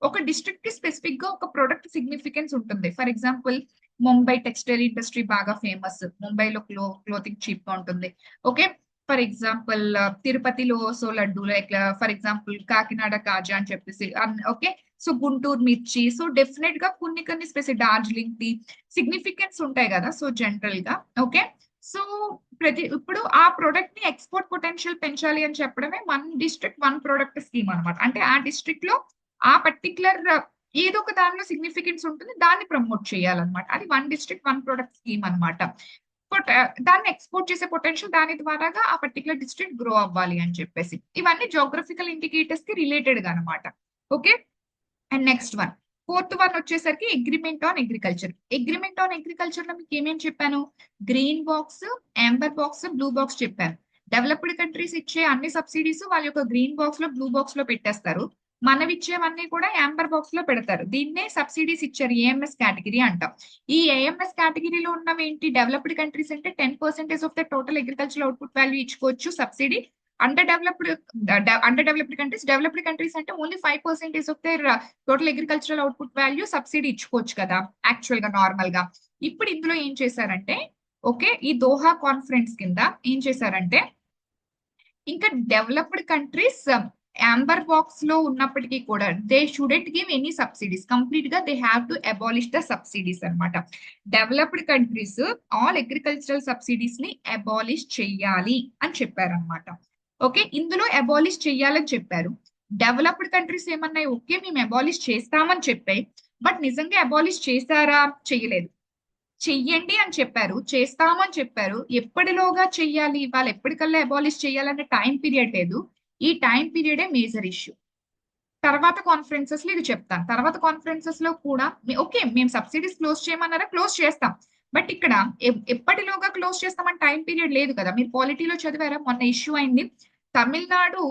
ఒక డిస్ట్రిక్ట్ కి స్పెసిఫిక్ గా ఒక ప్రొడక్ట్ సిగ్నిఫికెన్స్ ఉంటుంది. For example Mumbai textile industry బాగా ఫేమస్, ముంబైలో క్లోతింగ్ చీప్ గా ఉంటుంది. ఓకే, ఫర్ ఎగ్జాంపుల్ తిరుపతిలో so laddu, like for example Kakinada Kaja అని చెప్పేసి. ఓకే, సో గుంటూరు మిర్చి. సో డెఫినెట్ గా కొన్ని స్పెసిఫిక్ డార్జిలింగ్ టీ సిగ్నిఫికెన్స్ ఉంటాయి కదా. సో జనరల్ గా ఓకే, సో ఇప్పుడు ఆ ప్రొడక్ట్ ని ఎక్స్పోర్ట్ పొటెన్షియల్ పెంచాలి అని చెప్పడమే 1 district 1 product స్కీమ్ అనమాట. అంటే ఆ డిస్ట్రిక్ట్ లో ఆ పర్టికులర్ ఏదో ఒక దానిలో సిగ్నిఫికెన్స్ ఉంటుంది, దాన్ని ప్రమోట్ చేయాలన్నమాట. అది 1 district 1 product స్కీమ్ అనమాట. దాన్ని ఎక్స్పోర్ట్ చేసే పొటెన్షియల్ దాని ద్వారాగా ఆ పర్టికులర్ డిస్ట్రిక్ట్ గ్రో అవ్వాలి అని చెప్పేసి. ఇవన్నీ జోగ్రఫికల్ ఇండికేటర్స్ కి రిలేటెడ్ గా అనమాట. Okay, and next one, fourth one వచ్చేసరికి agreement on agriculture. Agreement on agriculture లో మీకు ఏమేమి చెప్పాను, green box, amber box, blue box చెప్పాను. డెవలప్డ్ కంట్రీస్ ఇచ్చే అన్ని సబ్సిడీస్ వాళ్ళ యొక్క గ్రీన్ బాక్స్ లో, బ్లూ బాక్స్ లో పెట్టేస్తారు. మనవి ఇచ్చేవన్నీ కూడా యాంబర్ బాక్స్ లో పెడతారు. దీన్నే సబ్సిడీస్ ఇచ్చారు, ఏఎంఎస్ కేటగిరీ అంటాం. ఈ ఏఎంఎస్ కేటగిరీలో ఉన్నవి ఏంటి, డెవలప్డ్ కంట్రీస్ అంటే 10% of the total agriculture output value ఇచ్చుకోవచ్చు సబ్సిడీ. అండర్ డెవలప్డ్ కంట్రీస్ అంటే only 5% of their total agricultural output value subsidy ఇచ్చుకోవచ్చు కదా యాక్చువల్ గా నార్మల్ గా. ఇప్పుడు ఇందులో ఏం చేశారంటే ఓకే, ఈ దోహా కాన్ఫరెన్స్ కింద ఏం చేశారంటే ఇంకా డెవలప్డ్ కంట్రీస్ యాంబర్ బాక్స్ లో ఉన్నప్పటికీ కూడా they shouldn't give any subsidies, complete గా they have to abolish the subsidies అనమాట. Developed countries all agricultural subsidies ని అబాలిష్ చెయ్యాలి అని చెప్పారనమాట. ఓకే, ఇందులో అబాలిష్ చెయ్యాలని చెప్పారు. డెవలప్డ్ కంట్రీస్ ఏమన్నాయి, ఓకే మేము అబాలిష్ చేస్తామని చెప్పాయి, బట్ నిజంగా అబాలిష్ చేశారా, చెయ్యలేదు. చెయ్యండి అని చెప్పారు, చేస్తామని చెప్పారు. ఎప్పటిలోగా చెయ్యాలి, వాళ్ళు ఎప్పటికల్లా అబాలిష్ చేయాలనే టైం పీరియడ్ లేదు. ఈ టైం పీరియడే మేజర్ ఇష్యూ. తర్వాత కాన్ఫరెన్సెస్ లో ఇది చెప్తాను. తర్వాత కాన్ఫరెన్సెస్ లో కూడా ఓకే మేము సబ్సిడీస్ క్లోజ్ చేయమన్నారా, క్లోజ్ చేస్తాం. బట్ ఇక్కడ ఎప్పటిలోగా క్లోజ్ చేస్తామని టైం పీరియడ్ లేదు కదా. మీరు పాలిటీలో చదివారా, మొన్న ఇష్యూ అయింది. తమిళనాడు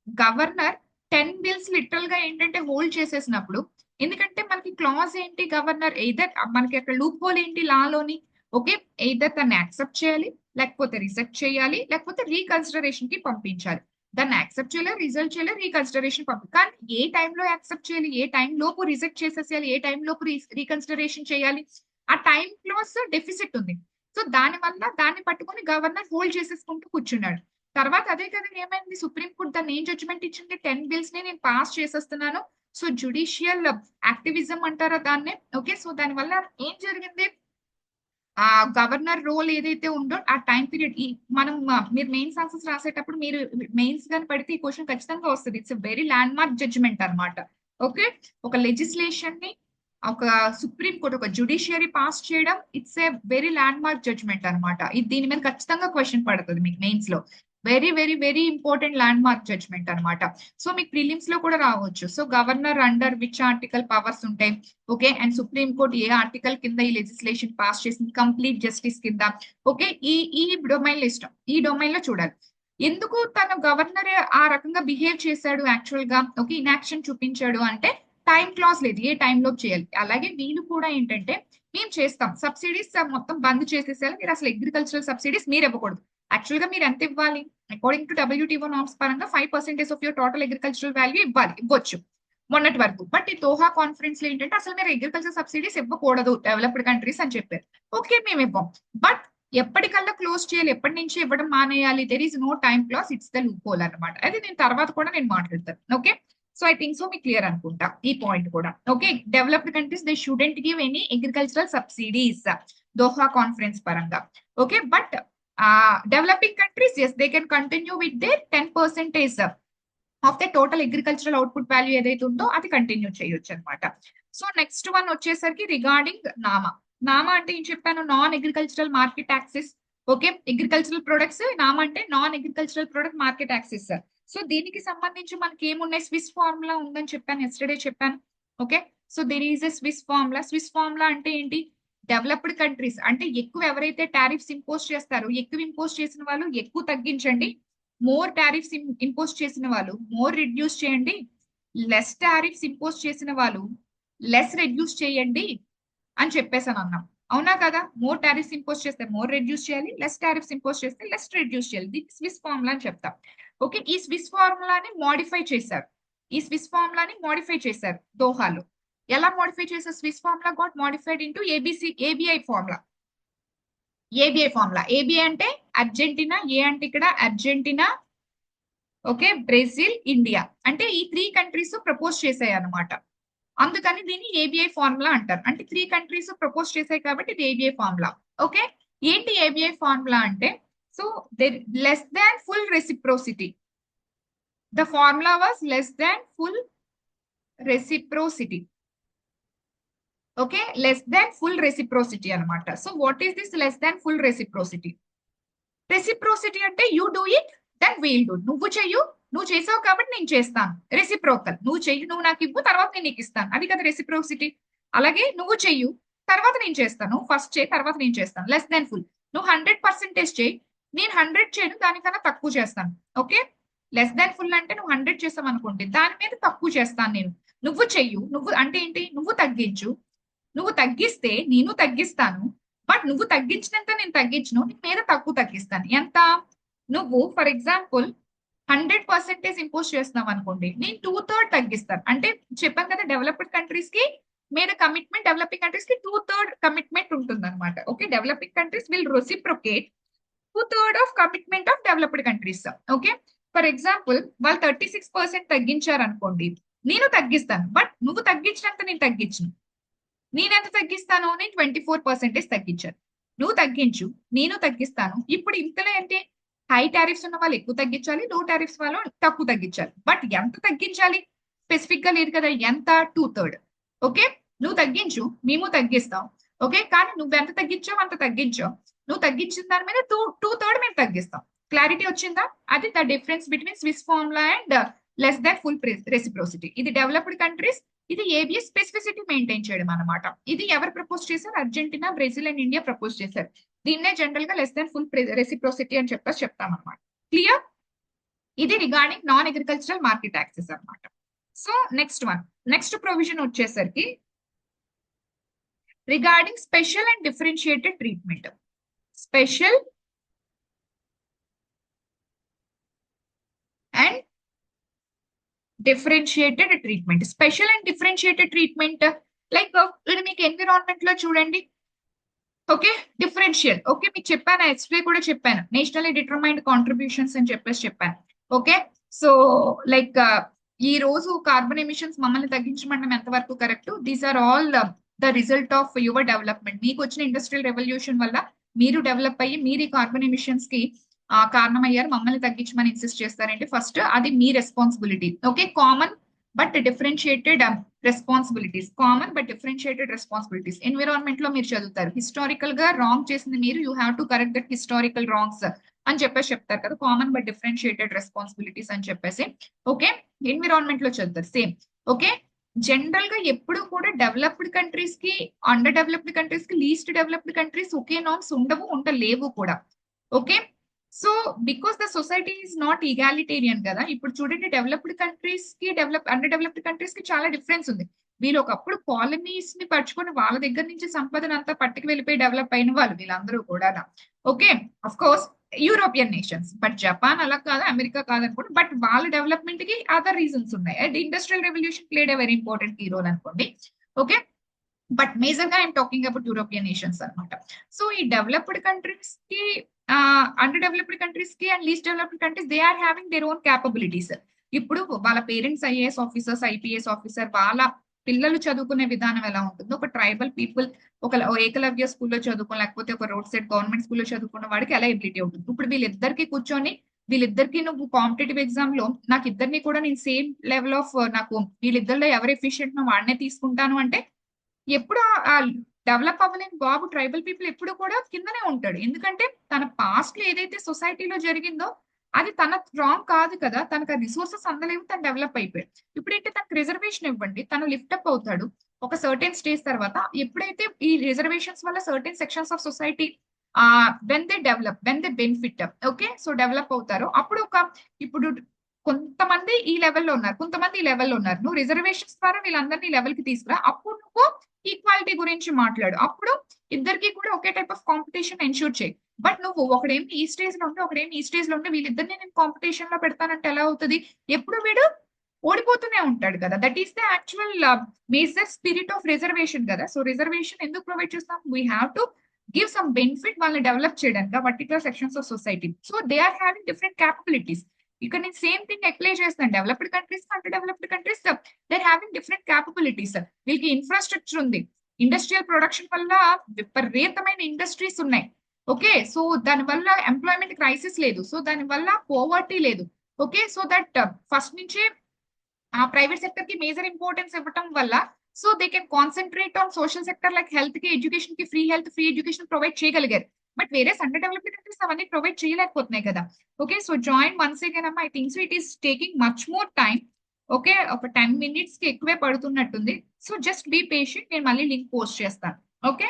గవర్నర్ 10 బిల్స్ లిటరల్ గా ఏంటంటే హోల్డ్ చేసేసినప్పుడు, ఎందుకంటే మనకి క్లాజ్ ఏంటి, గవర్నర్ ఎయిదర్ మనకి అక్కడ లూప్ హోల్ ఏంటి లాలోని, ఓకే ఎయిదర్ దాన్ని యాక్సెప్ట్ చేయాలి, లేకపోతే రిజెక్ట్ చేయాలి, లేకపోతే రీకన్సిడరేషన్ కి పంపించాలి. దాన్ని యాక్సెప్ట్ చేయాలి, రిజల్ట్ చేయాలి, రీకన్సిడరేషన్ పంపి, కానీ ఏ టైంలో యాక్సెప్ట్ చేయాలి, ఏ టైం లోపు రిజెక్ట్ చేసేసేయాలి, ఏ టైం లోపు రీకన్సిడరేషన్ చేయాలి, ఆ టైం క్లాస్ డెఫిసిట్ ఉంది. సో దాని వల్ల దాన్ని పట్టుకొని గవర్నర్ హోల్డ్ చేసేసుకుంటూ కూర్చున్నాడు. తర్వాత అదే కదా ఏమైంది, సుప్రీంకోర్టు దాన్ని ఏం జడ్జిమెంట్ ఇచ్చింది, 10 బిల్స్ ని నేను పాస్ చేసేస్తున్నాను. సో జుడిషియల్ యాక్టివిజం అంటారా దాన్నే. ఓకే, సో దాని వల్ల ఏం జరిగింది, ఆ గవర్నర్ రోల్ ఏదైతే ఉందో ఆ టైం పీరియడ్, మనం మీరు మెయిన్స్ ఆన్సర్స్ రాసేటప్పుడు మీరు మెయిన్స్ గాని పడితే ఈ క్వశ్చన్ ఖచ్చితంగా వస్తుంది. It's very landmark judgement అనమాట. ఓకే, ఒక లెజిస్లేషన్ ని ఒక సుప్రీం కోర్ట్, ఒక జుడిషియరీ పాస్ చేయడం, it's a very landmark judgement అనమాట. ఇది దీని మీద ఖచ్చితంగా క్వశ్చన్ పడుతుంది మీకు మెయిన్స్ లో. Very very very important landmark judgement అనమాట. సో మీకు ప్రిలిమ్స్ లో కూడా రావచ్చు. So governor under which article powers ఉంటాయి, ఓకే, అండ్ సుప్రీం కోర్ట్ ఏ ఆర్టికల్ కింద ఈ లెజిస్లేషన్ పాస్ చేసింది, కంప్లీట్ జస్టిస్ కింద. ఓకే, ఈ డొమైన్ లో ఇష్టం, ఈ డొమైన్ లో చూడాలి. ఎందుకు తను గవర్నర్ ఆ రకంగా బిహేవ్ చేశాడు యాక్చువల్ గా, ఓకే ఇన్యాక్షన్ చూపించాడు అంటే టైం క్లాస్ లేదు, ఏ టైంలో చేయాలి. అలాగే వీళ్ళు కూడా ఏంటంటే మేము చేస్తాం సబ్సిడీస్ మొత్తం బంద్ చేసేసేయాలి, మీరు అసలు అగ్రికల్చరల్ సబ్సిడీస్ మీరు ఇవ్వకూడదు. యాక్చువల్ గా మీరు ఎంత ఇవ్వాలి, అకార్డింగ్ టు WTO నార్మ్స్ పరంగా 5% of your total agricultural value ఇవ్వచ్చు మొన్నటి వరకు. బట్ ఈ దోహా కాన్ఫరెన్స్ లో ఏంటంటే అసలు మీరు అగ్రికల్చర్ సబ్సిడీస్ ఇవ్వకూడదు డెవలప్డ్ కంట్రీస్ అని చెప్పారు. ఓకే మేము ఇవ్వం, బట్ ఎప్పటికల్లా క్లోజ్ చేయాలి, ఎప్పటి నుంచి ఇవ్వడం మానేయాలి, there is no time clause, it's the loophole అనమాట. అది నేను తర్వాత కూడా నేను మాట్లాడతాను. Okay, so I think so మీకు క్లియర్ అనుకుంటా ఈ పాయింట్ కూడా. Okay, developed countries they shouldn't give any agricultural subsidies Doha conference పరంగా. Okay, but developing countries yes they can continue with their 10% of the total agricultural output value ఏదైతే ఉందో అది continue చేయొచ్చు అనమాట. సో నెక్స్ట్ వన్ వచ్చేసరికి regarding NAMA. NAMA అంటే ఏం చెప్పాను, non agricultural market access. Okay, agricultural products, NAMA అంటే non agricultural product market access. So దీనికి సంబంధించి మనకి ఏమున్నాయి, స్విస్ ఫార్ములా ఉందని చెప్పాను, ఎస్టర్డే చెప్పాను. Okay, so there is a Swiss formula. Swiss formula అంటే ఏంటి, డెవలప్డ్ కంట్రీస్ అంటే ఎక్కువ ఎవరైతే టారిఫ్స్ ఇంపోజ్ చేస్తారో, ఎక్కువ ఇంపోజ్ చేసిన వాళ్ళు ఎక్కువ తగ్గించండి, మోర్ టారిఫ్స్ ఇంపోజ్ చేసిన వాళ్ళు మోర్ రిడ్యూస్ చేయండి, లెస్ టారిఫ్స్ ఇంపోజ్ చేసిన వాళ్ళు లెస్ రెడ్యూస్ చేయండి అని చెప్పేసాను అన్నాం. అవునా కదా, మోర్ టారిఫ్స్ ఇంపోజ్ చేస్తే మోర్ రెడ్యూస్ చేయాలి, లెస్ టారిఫ్స్ ఇంపోజ్ చేస్తే లెస్ రెడ్యూస్ చేయాలి. దీన్ని స్విస్ ఫార్ములా అని చెప్తాం. ఓకే, ఈ స్విస్ ఫార్ములాని మోడిఫై చేశారు, ఈ స్విస్ ఫార్ములాని మోడిఫై చేశారు దోహాలో. ఎలా మోడిఫై చేశారు, Swiss formula got modified into ఏబిఐ formula. ఏబిఐ formula, ఏబిఐ అంటే అర్జెంటీనా, ఏ అంటే ఇక్కడ అర్జెంటీనా, ఓకే బ్రెజిల్, ఇండియా అంటే ఈ 3 కంట్రీస్ ప్రపోజ్ చేశాయి అనమాట. అందుకని దీన్ని ఏబిఐ ఫార్ములా అంటారు. అంటే 3 కంట్రీస్ ప్రపోజ్ చేశాయి కాబట్టి ఇది ఏబిఐ ఫార్ములా. ఓకే, ఏంటి ఏబిఐ ఫార్ములా అంటే, so less than full reciprocity, the formula was less than full reciprocity. Okay, less than full reciprocity అనమాట. So what is this less than full reciprocity? Reciprocity అంటే you do it then we'll do, నువ్వు చెయ్యు, నువ్వు చేసావు కాబట్టి నేను చేస్తాను. Reciprocal, నువ్వు చెయ్యి, నువ్వు నాకు ఇవ్వు, తర్వాత నేను నీకు ఇస్తాను, అది కదా రెసిప్రోసిటీ. అలాగే నువ్వు చెయ్యు, తర్వాత నేను చేస్తాను, ఫస్ట్ చేయి తర్వాత నేను చేస్తాను. లెస్ దాన్ ఫుల్, నువ్వు 100% చేయి, నేను 100 చేయను, దానికన్నా తక్కువ చేస్తాను. ఓకే, లెస్ దాన్ ఫుల్ అంటే నువ్వు 100 చేస్తావు అనుకోండి, దాని మీద తక్కువ చేస్తాను నేను. నువ్వు చెయ్యు, నువ్వు అంటే ఏంటి, నువ్వు తగ్గించు, నువ్వు తగ్గిస్తే నేను తగ్గిస్తాను, బట్ నువ్వు తగ్గించినంత నేను తగ్గించను, నీ మీద తక్కువ తగ్గిస్తాను. ఎంత, నువ్వు ఫర్ ఎగ్జాంపుల్ 100% ఇంపోజ్ చేస్తున్నావు అనుకోండి, నేను 2/3 తగ్గిస్తాను. అంటే చెప్పాను కదా, డెవలప్డ్ కంట్రీస్ కి మీద కమిట్మెంట్, డెవలపింగ్ కంట్రీస్ కి 2/3 కమిట్మెంట్ ఉంటుంది అనమాట. Okay, developing countries will reciprocate 2/3 of commitment of developed countries. Okay, for example వాళ్ళు 36% తగ్గించారు అనుకోండి, నేను తగ్గిస్తాను, బట్ నువ్వు తగ్గించినంత నేను తగ్గించను. నేనెంత తగ్గిస్తాను, నేను 24% తగ్గించాను, నువ్వు తగ్గించు, నేను తగ్గిస్తాను. ఇప్పుడు ఇంతలో ఏంటి, హై టారిఫ్స్ ఉన్న వాళ్ళు ఎక్కువ తగ్గించాలి, లో టారిఫ్స్ వాళ్ళు తక్కువ తగ్గించాలి. బట్ ఎంత తగ్గించాలి స్పెసిఫిక్ గా లేదు కదా, ఎంత, 2/3. ఓకే, నువ్వు తగ్గించు, మేము తగ్గిస్తాం. ఓకే, కానీ నువ్వు ఎంత తగ్గించావు అంత తగ్గించావు. నువ్వు తగ్గించిన దాని మీద టూ థర్డ్ మేము తగ్గిస్తాం. క్లారిటీ వచ్చిందా? అది the difference between Swiss formula and less than full reciprocity. ఇది డెవలప్డ్ కంట్రీస్, ఇది ఏబిఎస్ స్పెసిఫిసిటీ మెయింటైన్ చేయడం అనమాట. ఇది ఎవరు ప్రపోజ్ చేశారు? Argentina, Brazil and India propose చేశారు. దీన్నే జనరల్ గా లెస్ దాన్ ఫుల్ రెసిప్రోసిటీ అని చెప్పేసి చెప్తాం అనమాట. క్లియర్? ఇది regarding non agricultural market access అనమాట. సో నెక్స్ట్ ప్రొవిజన్ వచ్చేసరికి regarding special and differentiated treatment. Special and differentiated treatment. Special and differentiated treatment like ఇది మీకు ఎన్విరాన్మెంట్ లో చూడండి. Okay, differential. ఓకే, మీకు చెప్పాను, ఎక్స్ప్లే కూడా చెప్పాను, నేషనల్లీ డిటర్మైన్డ్ కాంట్రిబ్యూషన్స్ అని చెప్పాను. ఓకే, సో లైక్ ఈ రోజు కార్బన్ ఎమిషన్స్ మమ్మల్ని తగ్గించమంటే ఎంతవరకు correct? These are all the result of your development. మీకు వచ్చిన ఇండస్ట్రియల్ రెవల్యూషన్ వల్ల మీరు డెవలప్ అయ్యి మీరు ఈ కార్బన్ ఎమిషన్స్ కి కారణమయ్యారు. మమ్మల్ని తగ్గించమని ఇన్సిస్ట్ చేస్తారంటే ఫస్ట్ అది మీ responsibility. Okay, common but differentiated responsibilities. Common but differentiated responsibilities. Environment లో మీరు చదువుతారు, హిస్టారికల్ గా రాంగ్ చేసింది మీరు, you have to correct that historical wrongs అని చెప్పేసి చెప్తారు కదా, కామన్ బట్ డిఫరెన్షియేటెడ్ రెస్పాన్సిబిలిటీస్ అని చెప్పేసి. ఓకే, ఎన్విరాన్మెంట్ లో చదువుతారు సేమ్. ఓకే, జనరల్ గా ఎప్పుడు కూడా డెవలప్డ్ కంట్రీస్ కి, అండర్ డెవలప్డ్ కంట్రీస్ కి, లీస్ట్ డెవలప్డ్ కంట్రీస్ ఒకే నార్మ్స్ ఉండవు, ఉండలేవు కూడా. Okay, so because the society is not egalitarian కదా. ఇప్పుడు చూడండి, డెవలప్డ్ కంట్రీస్ కి అండర్ డెవలప్డ్ కంట్రీస్ కి చాలా డిఫరెన్స్ ఉంది. వీళ్ళు ఒకప్పుడు కాలనీస్ ని పరుచుకొని వాళ్ళ దగ్గర నుంచి సంపదన అంతా పట్టుకు వెళ్ళిపోయి డెవలప్ అయిన వాళ్ళు వీళ్ళందరూ కూడా. Okay, of course European nations, but Japan అలా కాదు, అమెరికా కాదనుకోండి, బట్ వాళ్ళ డెవలప్మెంట్ కి అదర్ రీజన్స్ ఉన్నాయి. And industrial revolution played a very important key role అనుకోండి. ఓకే, బట్ మేజర్ గా I'm talking about European nations అనమాట. సో ఈ డెవలప్డ్ కంట్రీస్ కి, అండర్ డెవలప్డ్ కంట్రీస్ కి and least developed countries, they are having their own capabilities. ఇప్పుడు వాళ్ళ parents IAS officers, IPS officer, వాళ్ళ పిల్లలు చదువుకునే విధానం ఎలా ఉంటుంది? ఒక ట్రైబల్ పీపుల్ ఒక ఏకలవ్య స్కూల్లో చదువుకుని, లేకపోతే ఒక రోడ్ సైడ్ గవర్నమెంట్ స్కూల్లో చదువుకున్న వాడికి ఎలా ఎబిలిటీ ఉంటుంది? ఇప్పుడు వీళ్ళిద్దరికి కూర్చొని, వీళ్ళిద్దరికి నువ్వు కాంపిటేటివ్ ఎగ్జామ్ లో నాకు ఇద్దరిని కూడా నేను సేమ్ లెవెల్ ఆఫ్, నాకు వీళ్ళిద్దరిలో ఎవరు ఎఫిషియెంట్ వాడినే తీసుకుంటాను అంటే, ఎప్పుడు ఆ డెవలప్ అవ్వలేని బాబు ట్రైబల్ పీపుల్ ఎప్పుడు కూడా కిందనే ఉంటాడు. ఎందుకంటే తన పాస్ట్ లో ఏదైతే సొసైటీలో జరిగిందో అది తన రాంగ్ కాదు కదా, తనకు ఆ రిసోర్సెస్ అందలేవు, తను డెవలప్ అయిపోయాడు. ఇప్పుడైతే తనకు రిజర్వేషన్ ఇవ్వండి, తను లిఫ్టప్ అవుతాడు ఒక సర్టెన్ స్టేజ్ తర్వాత. ఎప్పుడైతే ఈ రిజర్వేషన్స్ వల్ల certain sections of society when they develop, when they benefit, okay, so develop అవుతారు. అప్పుడు ఇప్పుడు కొంతమంది ఈ లెవెల్లో ఉన్నారు, కొంతమంది ఈ లెవెల్లో ఉన్నారు. నువ్వు రిజర్వేషన్స్ ద్వారా వీళ్ళందరినీ లెవెల్ కి తీసుకురా, అప్పుడు నువ్వు ఈక్వాలిటీ గురించి మాట్లాడు. అప్పుడు ఇద్దరికి కూడా ఒకే టైప్ ఆఫ్ కాంపిటీషన్ ఎన్షూర్ చేయి. బట్ నువ్వు ఒకడేమి ఈ స్టేజ్ లో ఉంటే, ఒకడేమి ఈ స్టేజ్ లో ఉంటే, వీళ్ళిద్దరిని నేను కాంపిటీషన్ లో పెడతానంటే ఎలా అవుతుంది? ఎప్పుడు వీడు ఓడిపోతూనే ఉంటాడు కదా. That is the actual major spirit of reservation కదా. సో రిజర్వేషన్ ఎందుకు ప్రొవైడ్ చేస్తాం? We have to give some benefit వాళ్ళని డెవలప్ చేయడానికి particular sections of society. So they are having different capabilities. ఇక్కడ నేను సేమ్ థింగ్ అప్లై చేస్తాను. Developed countries, under developed countries, they are having different capabilities. వీళ్ళకి infrastructure ఉంది, industrial production వల్ల విపరీతమైన industries ఉన్నాయి. ఓకే, సో దాని వల్ల ఎంప్లాయ్మెంట్ క్రైసిస్ లేదు, సో దాని వల్ల పోవర్టీ లేదు. ఓకే, సో దట్ ఫస్ట్ నుంచే ఆ ప్రైవేట్ సెక్టర్ కి మేజర్ ఇంపార్టెన్స్ ఇవ్వటం వల్ల, so they can concentrate on social sector like health కి, ఎడ్యుకేషన్ కి, free health, free education provide చేయగలిగారు. బట్ వేరే అండర్ డెవలప్డ్ కంట్రీస్ అవన్నీ ప్రొవైడ్ చేయలేకపోతున్నాయి కదా. Okay, so join once again అమ్మా. I think so it is taking much more time. Okay, ఒక 10 minutes కి ఎక్కువే పడుతున్నట్టుంది. సో జస్ట్ బీ పేషెంట్, నేను మళ్ళీ లింక్ పోస్ట్ చేస్తాను. Okay,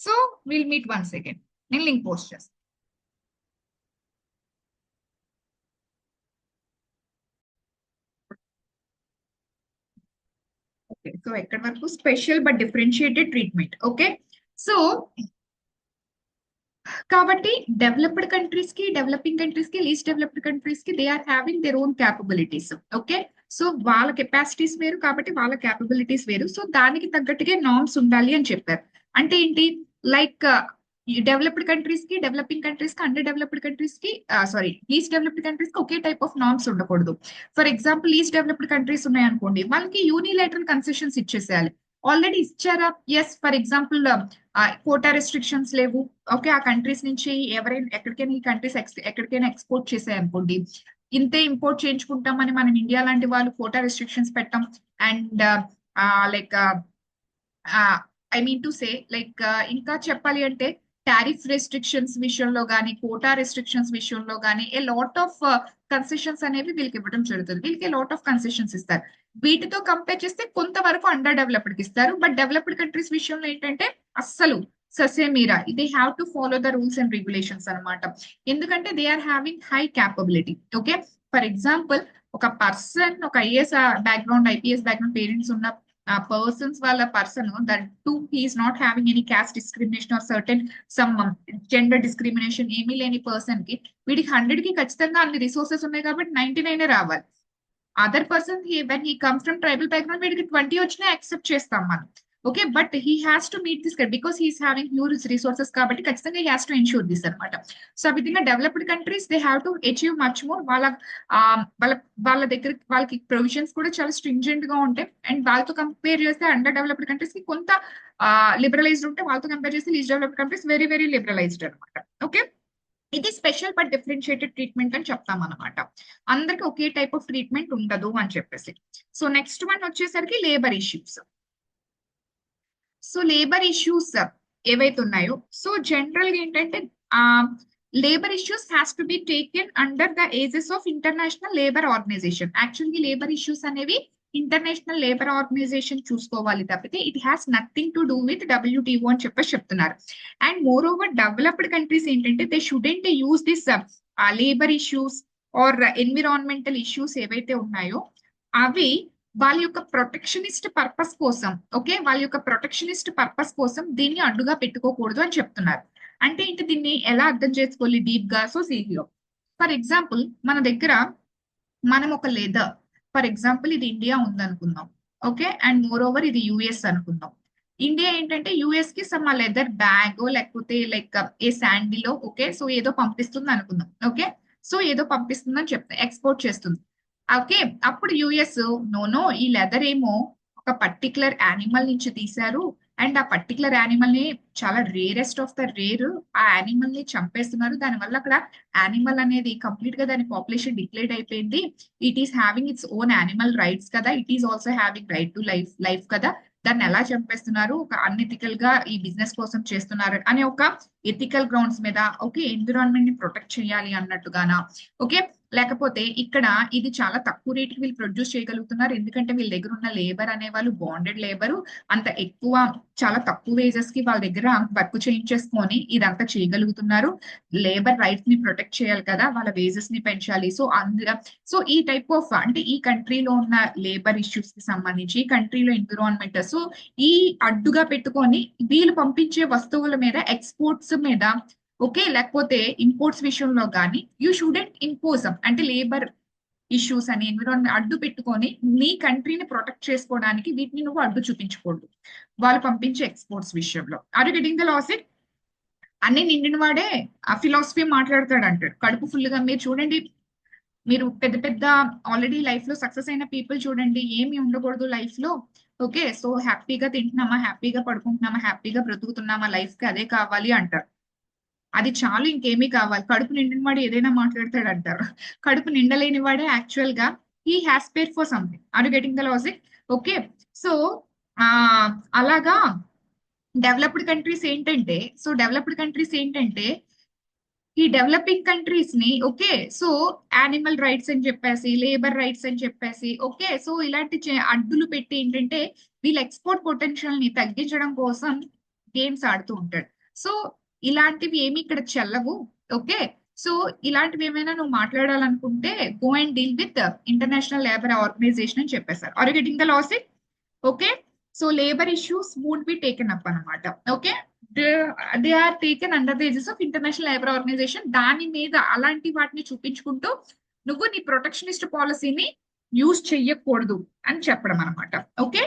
so will meet once again. నేను లింక్ పోస్ట్ చేస్తాను. ఓకే, సో ఎక్కడి వరకు? Special but differentiated treatment. Okay, so కాబట్టి డెవలప్డ్ కంట్రీస్ కి, డెవలపింగ్ కంట్రీస్ కి, లీస్ట్ డెవలప్డ్ కంట్రీస్ కి, they are having their own capabilities. Okay, so వాళ్ళ capacities వేరు కాబట్టి వాళ్ళ క్యాపబిలిటీస్ వేరు. సో దానికి తగ్గట్టుగా నార్మ్స్ ఉండాలి అని చెప్పారు. అంటే ఏంటి? లైక్ డెవలప్డ్ కంట్రీస్ కి, డెవలపింగ్ కంట్రీస్ కి, అండర్ డెవలప్డ్ కంట్రీస్ కి, సారీ, లీస్ట్ డెవలప్డ్ కంట్రీస్ కి ఒకే టైప్ ఆఫ్ నార్మ్స్ ఉండకూడదు. For example, least developed countries ఉన్నాయనుకోండి, వాళ్ళకి యూనిలేటరల్ కన్సెషన్స్ ఇచ్చేసేయాలి. ఆల్రెడీ ఇచ్చారా? Yes, for example quota restrictions లేవు. ఓకే, ఆ కంట్రీస్ నుంచి ఎవరైనా ఎక్కడికైనా, ఈ కంట్రీస్ ఎక్కడికైనా ఎక్స్పోర్ట్ చేసాయనుకోండి, ఇంతే ఇంపోర్ట్ చేయించుకుంటామని మనం ఇండియా లాంటి వాళ్ళు కోటా రెస్ట్రిక్షన్స్ పెట్టాం. And like I mean to say like ఇంకా చెప్పాలి అంటే టారిఫ్ రెస్ట్రిక్షన్స్ విషయంలో కానీ కోటా రెస్ట్రిక్షన్స్ విషయంలో కానీ ఏ లాట్ ఆఫ్ కన్సెషన్స్ అనేవి వీళ్ళకి ఇవ్వడం జరుగుతుంది. వీళ్ళకి లాట్ ఆఫ్ కన్సెషన్స్ ఇస్తారు. వీటితో కంపేర్ చేస్తే కొంతవరకు అండర్ డెవలప్డ్ కి ఇస్తారు. బట్ డెవలప్డ్ కంట్రీస్ విషయంలో ఏంటంటే అస్సలు ససేమీరా they have to follow the rules and regulations అన్నమాట. ఎందుకంటే they are having high capability. Okay, for example ఒక పర్సన్ ఒక IAS background IPS background parents ఉన్న పర్సన్స్ వాళ్ళ person that to he is not having any caste discrimination or certain some gender discrimination ఏమీ లేని person కి వీడికి 100 కి ఖచ్చితంగా అన్ని రిసోర్సెస్ ఉన్నాయి కాబట్టి 99 రావాలి. Other person when he comes from tribal background వీడికి 20 వచ్చినా యాక్సెప్ట్ చేస్తాం మనం. Okay, but he has to meet this because he's having huge resources కాబట్టి ఖచ్చితంగా he has to ensure this అనమాట. సో ఆ విధంగా developed countries they have to achieve much more. వాళ్ళ వాళ్ళ దగ్గర వాళ్ళకి ప్రొవిజన్స్ కూడా చాలా స్ట్రింజెంట్ గా ఉంటాయి. అండ్ వాళ్ళతో కంపేర్ చేస్తే అండర్ డెవలప్డ్ కంట్రీస్ కి కొంత లిబరలైజ్డ్ ఉంటే వాళ్ళతో కంపేర్ చేస్తే least developed countries very very liberalised అనమాట. ఓకే, ఇది స్పెషల్ బట్ డిఫరెన్షియేటెడ్ ట్రీట్మెంట్ అని చెప్తాం అనమాట. అందరికి ఒకే టైప్ ఆఫ్ ట్రీట్మెంట్ ఉండదు అని చెప్పేసి. సో నెక్స్ట్ వన్ వచ్చేసరికి labour issues. So labour issues ఏవైతే ఉన్నాయో సో జనరల్ గా ఏంటంటే labour issues has to be taken under the aegis of international labour organisation. Actually labour issues అనేవి ఇంటర్నేషనల్ లేబర్ ఆర్గనైజేషన్ చూసుకోవాలి తప్పితే it has nothing to do with WTO అని చెప్పేసి చెప్తున్నారు. And more over developed countries ఏంటంటే they shouldn't use this labour issues or environmental issues ఏవైతే ఉన్నాయో అవి వాళ్ళ యొక్క ప్రొటెక్షనిస్ట్ పర్పస్ కోసం, ఓకే, వాళ్ళ యొక్క ప్రొటెక్షనిస్ట్ పర్పస్ కోసం దీన్ని అడ్డుగా పెట్టుకోకూడదు అని చెప్తున్నారు. అంటే ఏంటి, దీన్ని ఎలా అర్థం చేసుకోవాలి డీప్ గా? సో సీరియో ఫర్ ఎగ్జాంపుల్ మన దగ్గర మనం ఒక లెదర్, ఫర్ ఎగ్జాంపుల్ ఇది ఇండియా ఉందనుకుందాం. ఓకే, అండ్ మోర్ ఓవర్ ఇది యుఎస్ అనుకుందాం. ఇండియా ఏంటంటే యుఎస్ కి సమ్ లెదర్ బ్యాగ్ లేకపోతే లైక్ ఏ శాండీలో ఓకే సో ఏదో పంపిస్తుంది అనుకుందాం. ఓకే, సో ఏదో పంపిస్తుందని చెప్తా ఎక్స్పోర్ట్ చేస్తుంది. ఓకే, అప్పుడు యుఎస్ నో ఈ లెదర్ ఏమో ఒక పర్టికులర్ యానిమల్ నుంచి తీశారు అండ్ ఆ పర్టికులర్ యానిమల్ ని చాలా రేరెస్ట్ ఆఫ్ ద రేర్ ఆ యానిమల్ ని చంపేస్తున్నారు. దానివల్ల అక్కడ యానిమల్ అనేది కంప్లీట్ గా దాని పాపులేషన్ డిక్లేర్ అయిపోయింది. It is having its own animal rights కదా, it is also having right to life కదా, దాన్ని ఎలా చంపేస్తున్నారు, ఒక అన్ఎథికల్ గా ఈ బిజినెస్ కోసం చేస్తున్నారు అనే ఒక ఎథికల్ గ్రౌండ్స్ మీద ఓకే ఎన్విరాన్మెంట్ ని ప్రొటెక్ట్ చేయాలి అన్నట్టుగానా, ఓకే, లేకపోతే ఇక్కడ ఇది చాలా తక్కువ రేట్కి వీళ్ళు ప్రొడ్యూస్ చేయగలుగుతున్నారు ఎందుకంటే వీళ్ళ దగ్గర ఉన్న లేబర్ అనే వాళ్ళు బాండెడ్ లేబర్ అంత ఎక్కువ చాలా తక్కువ వేజెస్ కి వాళ్ళ దగ్గర వర్క్ చేయించేసుకొని ఇదంతా చేయగలుగుతున్నారు. లేబర్ రైట్స్ ని ప్రొటెక్ట్ చేయాలి కదా, వాళ్ళ వేజెస్ ని పెంచాలి. సో సో ఈ టైప్ ఆఫ్ అంటే ఈ కంట్రీలో ఉన్న లేబర్ ఇష్యూస్ కి సంబంధించి ఈ కంట్రీలో ఎన్విరాన్మెంట్ సో ఈ అడ్డుగా పెట్టుకొని వీళ్ళు పంపించే వస్తువుల మీద ఎక్స్పోర్ట్స్ మీద ఓకే లేకపోతే ఇంపోర్ట్స్ విషయంలో కానీ యూ షుడెంట్ ఇంపోజ్ అంటే లేబర్ ఇష్యూస్ అని ఎన్విరాన్మెంట్ అడ్డు పెట్టుకొని నీ కంట్రీని ప్రొటెక్ట్ చేసుకోవడానికి వీటిని నువ్వు అడ్డు చూపించకూడదు వాళ్ళు పంపించే ఎక్స్పోర్ట్స్ విషయంలో. Are you getting the logic? అన్ని నిండిన వాడే ఆ ఫిలాసఫీ మాట్లాడతాడు అంటాడు కడుపు ఫుల్ గా. మీరు చూడండి, మీరు పెద్ద పెద్ద ఆల్రెడీ లైఫ్ లో సక్సెస్ అయిన పీపుల్ చూడండి, ఏమి ఉండకూడదు లైఫ్ లో. ఓకే, సో హ్యాపీగా తింటున్నామా, హ్యాపీగా పడుకుంటున్నామా, హ్యాపీగా బ్రతుకుతున్నామా, లైఫ్ కి అదే కావాలి అంటారు. అది చాలు, ఇంకేమీ కావాలి. కడుపు నిండిన వాడు ఏదైనా మాట్లాడతాడు అంటారు. కడుపు నిండలేని వాడే యాక్చువల్ గా he has pair for something. Are you getting the logic? Okay, so అలాగా డెవలప్డ్ కంట్రీస్ ఏంటంటే ఈ డెవలపింగ్ కంట్రీస్ ని ఓకే సో యానిమల్ రైట్స్ అని చెప్పేసి లేబర్ రైట్స్ అని చెప్పేసి ఓకే సో ఇలాంటి అడ్డులు పెట్టి ఏంటంటే వీళ్ళ ఎక్స్పోర్ట్ పొటెన్షియల్ ని తగ్గించడం కోసం గేమ్స్ ఆడుతూ ఉంటాడు. సో ఇలాంటివి ఏమి ఇక్కడ చెల్లవు. ఓకే, సో ఇలాంటివి ఏమైనా నువ్వు మాట్లాడాలనుకుంటే go and deal with international labour organisation అని చెప్పేశారు. Are you getting the logic? Okay, so labour issues would be taken up అనమాట. Okay, they are taken under the aegis of international labour organisation. దాని మీద అలాంటి వాటిని చూపించుకుంటూ నువ్వు నీ ప్రొటెక్షనిస్ట్ పాలసీని యూజ్ చెయ్యకూడదు అని చెప్పడం అనమాట. ఓకే,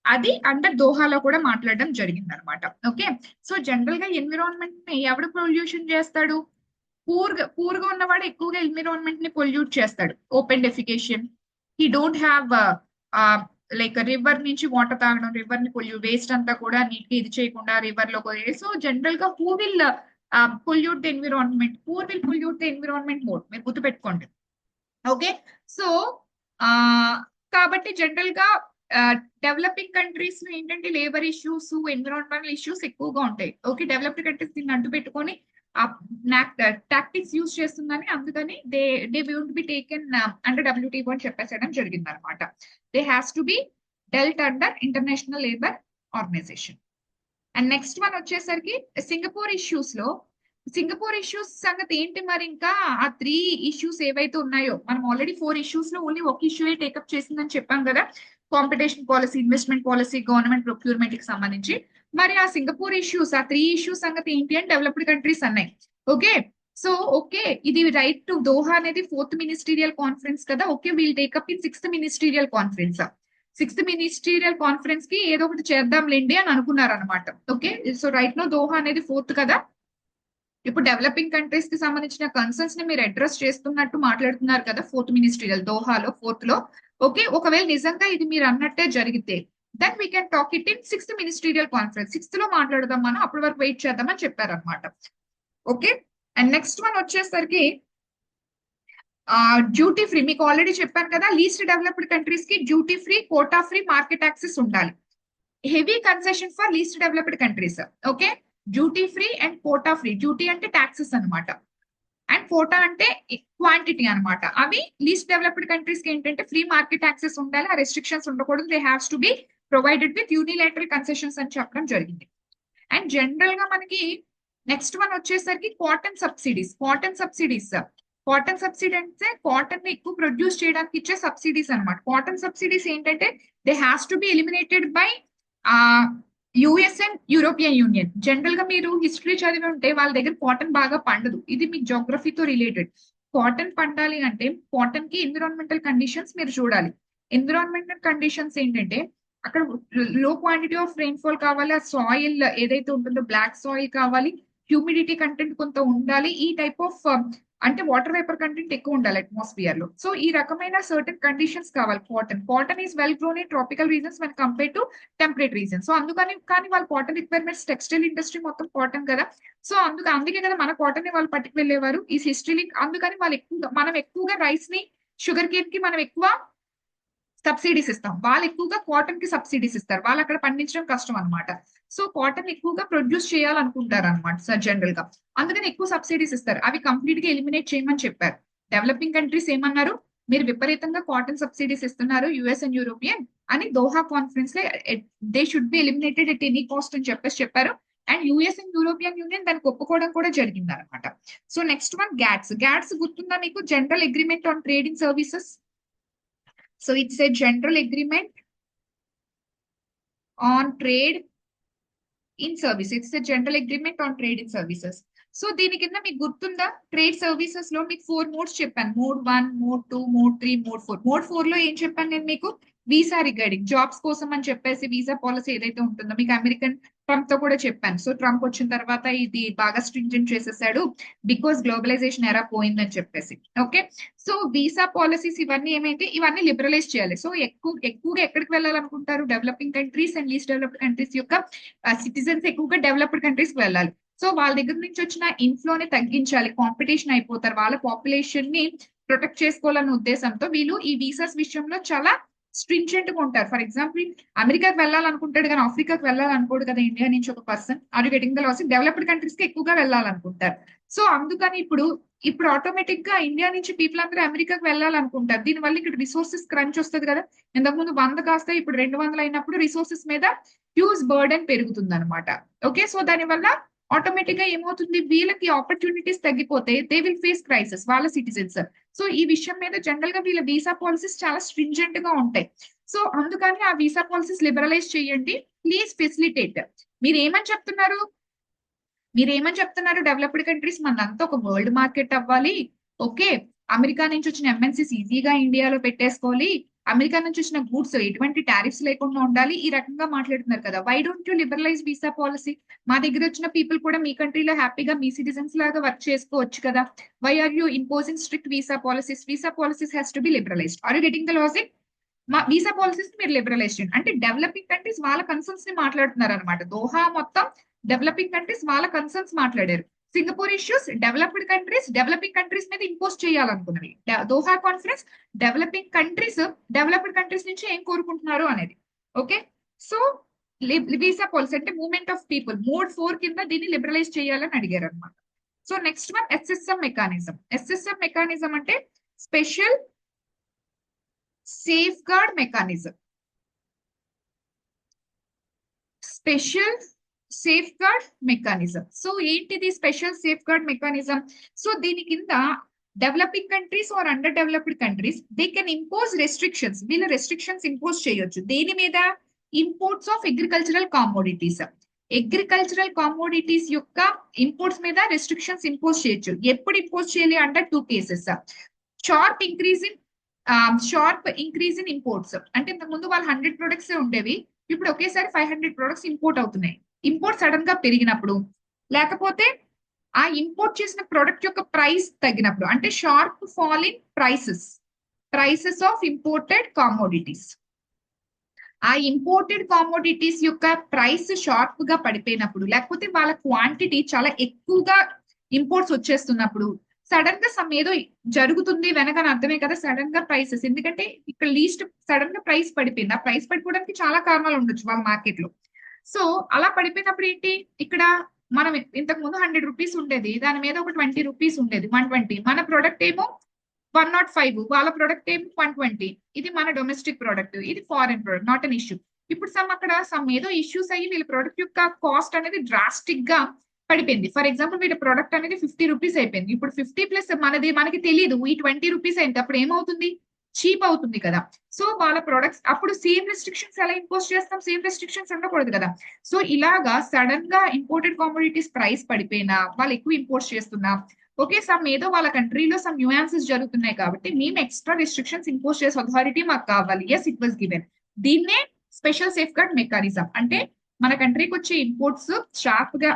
అది అండర్ దోహాలో కూడా మాట్లాడడం జరిగింది అనమాట. ఓకే, సో జనరల్ గా ఎన్విరాన్మెంట్ ని ఎవడు పొల్యూషన్ చేస్తాడు? పూర్గా ఉన్నవాడు ఎక్కువగా ఎన్విరాన్మెంట్ ని పొల్యూట్ చేస్తాడు. Open defecation, he don't have like river నుంచి వాటర్ తాగడం, రివర్ ని వేస్ట్ అంతా కూడా నీట్ గా ఇది చేయకుండా రివర్ లో. సో జనరల్ గా who will pollute the environment? Poor will pollute the environment more. మీరు గుర్తుపెట్టుకోండి. ఓకే, సో కాబట్టి జనరల్ గా డెవలపింగ్ కంట్రీస్ లో ఏంటంటే లేబర్ ఇష్యూస్, ఎన్విరాన్మెంటల్ ఇష్యూస్ ఎక్కువగా ఉంటాయి. ఓకే, డెవలప్డ్ కంట్రీస్ దీన్ని అడ్డు పెట్టుకొని టాక్టిక్స్ యూజ్ చేస్తుందని, అందుకని they will be taken under WTO అని చెప్పేసడం జరిగింది అనమాట. They has to be dealt under international labour organization. And next one వచ్చేసరికి సింగపూర్ ఇష్యూస్ సంగతి ఏంటి మరి? ఇంకా ఆ 3 ఇష్యూస్ ఏవైతే ఉన్నాయో, మనం ఆల్రెడీ 4 ఇష్యూస్ లో ఓన్లీ ఒక ఇష్యూ టేకప్ చేసిందని చెప్పాం కదా, competition policy, investment policy, government procurement కి సంబంధించి. మరి ఆ సింగపూర్ ఇష్యూస్, ఆ 3 ఇష్యూస్ సంగతి ఏంటి అని డెవలప్డ్ కంట్రీస్ అన్నాయి. ఓకే, సో ఓకే, ఇది రైట్ టు దోహా అనేది 4th మినిస్టీరియల్ కాన్ఫరెన్స్ కదా. Okay, we'll take up in 6th ministerial conference. 6th ministerial conference కి ఏదో ఒకటి చేద్దాంలేండి అని అనుకున్నారు అనమాట. Okay, so right now Doha అనేది 4th కదా. ఇప్పుడు డెవలపింగ్ కంట్రీస్ కి సంబంధించిన కన్సర్న్స్ ని మీరు అడ్రస్ చేస్తున్నట్టు మాట్లాడుతున్నారు కదా 4th మినిస్ట్రియల్ దోహాలో 4th లో. ఓకే, ఒకవేళ నిజంగా ఇది మీరు అన్నట్టే జరిగితే then we can talk it in 6th ministerial conference. 6th లో మాట్లాడదాం మనం, అప్పటి వరకు వెయిట్ చేద్దామని చెప్పారనమాట. ఓకే, అండ్ నెక్స్ట్ వన్ వచ్చేసరికి డ్యూటీ ఫ్రీ. మీకు ఆల్రెడీ చెప్పాను కదా, లీస్ట్ డెవలప్డ్ కంట్రీస్ కి duty free, quota free, market access ఉండాలి. Heavy concession for least developed countries. Okay, duty free and quota free. Duty అంటే ట్యాక్సెస్ అనమాట, అండ్ కోటా అంటే quantity అనమాట. అవి లీస్ట్ డెవలప్డ్ కంట్రీస్ కి ఏంటంటే ఫ్రీ మార్కెట్ యాక్సెస్ ఉండాలి, ఆ రెస్ట్రిక్షన్స్ ఉండకూడదు. They haves to be provided with unilateral concessions అని చెప్పడం జరిగింది. అండ్ జనరల్ గా మనకి నెక్స్ట్ వన్ వచ్చేసరికి కాటన్ సబ్సిడీస్. కాటన్ సబ్సిడీ అంటే కాటన్ ని ఎక్కువ ప్రొడ్యూస్ చేయడానికి ఇచ్చే సబ్సిడీస్ అనమాట. కాటన్ సబ్సిడీస్ ఏంటంటే they has to B eliminated by US and European union. General గా మీరు హిస్టరీ చదివి ఉంటే వాళ్ళ దగ్గర కాటన్ బాగా పండదు. ఇది మీ జోగ్రఫీతో రిలేటెడ్. కాటన్ పండాలి అంటే కాటన్ కి ఎన్విరాన్మెంటల్ కండిషన్స్ మీరు చూడాలి. ఎన్విరాన్మెంటల్ కండిషన్స్ ఏంటంటే అక్కడ లో క్వాంటిటీ ఆఫ్ రెయిన్ఫాల్ కావాలి, ఆ సాయిల్ ఏదైతే ఉంటుందో బ్లాక్ సాయిల్ కావాలి, హ్యూమిడిటీ కంటెంట్ కొంత ఉండాలి, ఈ టైప్ ఆఫ్ అంటే వాటర్ వేపర్ కంటెంట్ ఎక్కువ ఉండాలి అట్మాస్ఫియర్ లో. సో ఈ రకమైన సర్టన్ కండిషన్స్ కావాలి. Cotton is well grown in tropical reasons when compare to temperate reasons. So అందుకని కానీ వాళ్ళ కాటన్ రిక్వైర్మెంట్స్, టెక్స్టైల్ ఇండస్ట్రీ మొత్తం కాటన్ కదా. సో అందుకే కదా మన కాటన్ ని వాళ్ళు పట్టుకు వెళ్ళేవారు ఈ హిస్టరీ. అందుకని వాళ్ళు మనం ఎక్కువగా రైస్ ని, షుగర్ కేన్ కి మనం ఎక్కువ సబ్సిడీస్ ఇస్తాం. వాళ్ళు ఎక్కువగా కాటన్ కి సబ్సిడీస్ ఇస్తారు, వాళ్ళు అక్కడ పండించడం కష్టం అనమాట. సో కాటన్ ఎక్కువగా ప్రొడ్యూస్ చేయాలనుకుంటారు అనమాట సార్ జనరల్ గా, అందుకని ఎక్కువ సబ్సిడీస్ ఇస్తారు. అవి కంప్లీట్ గా ఎలిమినేట్ చేయమని చెప్పారు. డెవలపింగ్ కంట్రీస్ ఏమన్నారు, మీరు విపరీతంగా కాటన్ సబ్సిడీస్ ఇస్తున్నారు యుఎస్ అండ్ యూరోపియన్ అని దోహా కాన్ఫరెన్స్ లో they should be eliminated at any cost అని చెప్పారు. And US and European union దానికి ఒప్పుకోవడం కూడా జరిగింది అనమాట. సో నెక్స్ట్ వన్ గ్యాట్స్ గుర్తుందా మీకు? General agreement on trade in services. So it's a general agreement on trade in services. It's a general agreement on trade in services. So దీని కింద మీకు గుర్తుందా, ట్రేడ్ సర్వీసెస్ లో మీకు 4 మోడ్స్ చెప్పాను. Mode 1, mode 2, mode 3, mode 4. Mode 4 లో ఏం చెప్పాను నేను మీకు? వీసా రిగార్డింగ్ జాబ్స్ కోసం అని చెప్పేసి వీసా పాలసీ ఏదైతే ఉంటుందో మీకు అమెరికన్ ట్రంప్ తో కూడా చెప్పాను. సో ట్రంప్ వచ్చిన తర్వాత ఇది బాగా స్ట్రింజెంట్ చేసేసాడు బికాస్ గ్లోబలైజేషన్ ఎరా పోయిందని చెప్పేసి. ఓకే, సో వీసా పాలసీస్ ఇవన్నీ ఏమైతే ఇవన్నీ లిబరలైజ్ చేయాలి. సో ఎక్కువగా ఎక్కడికి వెళ్ళాలనుకుంటారు? Developing countries and least developed countries యొక్క సిటిజన్స్ ఎక్కువగా డెవలప్డ్ కంట్రీస్ కి వెళ్ళాలి. సో వాళ్ళ దగ్గర నుంచి వచ్చిన ఇన్ఫ్లోని తగ్గించాలి, కాంపిటీషన్ అయిపోతారు, వాళ్ళ పాపులేషన్ ని ప్రొటెక్ట్ చేసుకోవాలన్న ఉద్దేశంతో వీళ్ళు ఈ వీసాస్ విషయంలో చాలా స్ట్రింజెంట్ గా ఉంటారు. ఫర్ ఎగ్జాంపుల్ అమెరికాకి వెళ్ళాలనుకుంటాడు కానీ ఆఫ్రికాకి వెళ్ళాలనుకోడు కదా ఇండియా నుంచి ఒక person. Are you getting the loss? Developed countries కి ఎక్కువగా వెళ్ళాలనుకుంటారు. సో అందుకని ఇప్పుడు ఆటోమేటిక్ గా ఇండియా నుంచి పీపుల్ అందరూ అమెరికాకి వెళ్ళాలనుకుంటారు. దీనివల్ల ఇక్కడ రిసోర్సెస్ క్రంచ్ వస్తుంది కదా. ఇంతకుముందు 100 కాస్త ఇప్పుడు 200 అయినప్పుడు రిసోర్సెస్ మీద హ్యూజ్ బర్డెన్ పెరుగుతుంది అనమాట. ఓకే, సో దానివల్ల ఆటోమేటిక్ గా ఏమవుతుంది, వీళ్ళకి ఆపర్చునిటీస్ తగ్గిపోతే దే విల్ ఫేస్ క్రైసిస్ వాళ్ళ సిటిజన్స్. సో ఈ విషయం మీద జనరల్ గా వీళ్ళ వీసా పాలసీస్ చాలా స్ట్రింజెంట్ గా ఉంటాయి. సో అందుకని ఆ వీసా పాలసీస్ లిబరలైజ్ చేయండి, ప్లీజ్ ఫెసిలిటేట్. మీరు ఏమని చెప్తున్నారు? డెవలప్డ్ కంట్రీస్ మనంతా ఒక వరల్డ్ మార్కెట్ అవ్వాలి. ఓకే, అమెరికా నుంచి వచ్చిన ఎంఎన్సీస్ ఈజీగా ఇండియాలో పెట్టేసుకోవాలి, అమెరికా నుంచి వచ్చిన గూడ్స్ ఎటువంటి టారిఫ్స్ లేకుండా ఉండాలి, ఈ రకంగా మాట్లాడుతున్నారు కదా. Why don't you liberalize visa policy? మా దగ్గర వచ్చిన పీపుల్ కూడా మీ కంట్రీలో హ్యాపీగా మీ సిటిజన్స్ లాగా వర్క్ చేసుకోవచ్చు కదా. Why are you imposing strict visa policies? Visa policies has to be liberalized. Are you getting the logic? మా వీసా పాలసీస్ మీరు లిబరలైజ్ చేయండి అంటే డెవలపింగ్ కంట్రీస్ వాళ్ళ కన్సర్న్స్ ని మాట్లాడుతున్నారు అనమాట. దోహా మొత్తం డెవలపింగ్ కంట్రీస్ వాళ్ళ కన్సర్న్స్ మాట్లాడారు. Singapore issues developed countries developing countries మీద ఇంపోజ్ చేయాలనుకున్నవి. Doha conference developing countries developed countries నుంచి ఏం కోరుకుంటున్నారు అనేది. ఓకే, సో వీసా పాలసీ అంటే మూవ్మెంట్ ఆఫ్ పీపుల్ మోడ్ 4 కింద దీన్ని లిబరలైజ్ చేయాలని అడిగారు అనమాట. So next one SSM mechanism. SSM mechanism అంటే special safeguard mechanism. Special safeguard mechanism. So ఏంటిది special safeguard mechanism? So దీని కింద developing countries or under developed countries they can impose restrictions. వీళ్ళ restrictions impose చేయొచ్చు. దేని మీద? Imports of agricultural commodities. Agricultural commodities యొక్క imports మీద restrictions impose చేయొచ్చు. ఎప్పుడు ఇంపోజ్ చేయాలి? Under 2 cases. Sharp increase in imports. అంటే ఇంతకు ముందు వాళ్ళు 100 ప్రొడక్ట్స్ ఉండేవి, ఇప్పుడు ఒకేసారి 500 ప్రొడక్ట్స్ ఇంపోర్ట్ అవుతున్నాయి. ఇంపోర్ట్ సడన్ గా పెరిగినప్పుడు, లేకపోతే ఆ ఇంపోర్ట్ చేసిన ప్రొడక్ట్ యొక్క ప్రైస్ తగ్గినప్పుడు, అంటే sharp fall in prices of imported commodities. ఆ ఇంపోర్టెడ్ కామోడిటీస్ యొక్క ప్రైస్ షార్ప్ గా పడిపోయినప్పుడు, లేకపోతే వాళ్ళ క్వాంటిటీ చాలా ఎక్కువగా ఇంపోర్ట్స్ వచ్చేస్తున్నప్పుడు, సడన్ గా సమ్ ఏదో జరుగుతుంది వెనకని అర్థమే కదా సడన్ గా ప్రైసెస్. ఎందుకంటే ఇక్కడ లీస్ట్ సడన్ గా ప్రైస్ పడిపోయింది. ఆ ప్రైస్ పడిపోవడానికి చాలా కారణాలు ఉండొచ్చు వాళ్ళ మార్కెట్ లో. సో అలా పడిపోయినప్పుడు ఏంటి, ఇక్కడ మనం ఇంతకు ముందు 100 రూపీస్ ఉండేది, దాని మీద ఒక 20 రూపీస్ ఉండేది, 120. మన ప్రొడక్ట్ ఏమో 105, వాళ్ళ ప్రొడక్ట్ ఏమో 120. ఇది మన డొమెస్టిక్ ప్రొడక్ట్, ఇది foreign product, not an issue. ఇప్పుడు సమ్ ఏదో ఇష్యూస్ అయ్యి వీళ్ళ ప్రొడక్ట్ యొక్క కాస్ట్ అనేది డ్రాస్టిక్ గా పడిపోయింది. ఫర్ ఎగ్జాంపుల్ వీళ్ళ ప్రొడక్ట్ అనేది 50 రూపీస్ అయిపోయింది. ఇప్పుడు 50 ప్లస్ మనకి తెలియదు ఈ 20 రూపీస్ అయింది, అప్పుడు ఏమవుతుంది? చీప్ అవుతుంది కదా. సో వాళ్ళ ప్రొడక్ట్స్ అప్పుడు సేమ్ రెస్ట్రిక్షన్స్ ఎలా ఇంపోజ్ చేస్తాం? సేమ్ రెస్ట్రిక్షన్స్ ఉండకూడదు కదా. సో ఇలాగా సడన్ గా ఇంపోర్టెడ్ కామోడిటీస్ ప్రైస్ పడిపోయినా, వాళ్ళు ఎక్కువ ఇంపోర్ట్ చేస్తున్నా, ఓకే సమ్ ఏదో వాళ్ళ కంట్రీలో సమ్ న్యూయాన్సెస్ జరుగుతున్నాయి కాబట్టి మేము ఎక్స్ట్రా రెస్ట్రిక్షన్స్ ఇంపోజ్ చేసే అథారిటీ మాకు కావాలి. Yes, it was given. దీన్నే స్పెషల్ సేఫ్ గార్డ్ మెకానిజం. అంటే మన కంట్రీకి వచ్చే ఇంపోర్ట్స్ షార్ప్ గా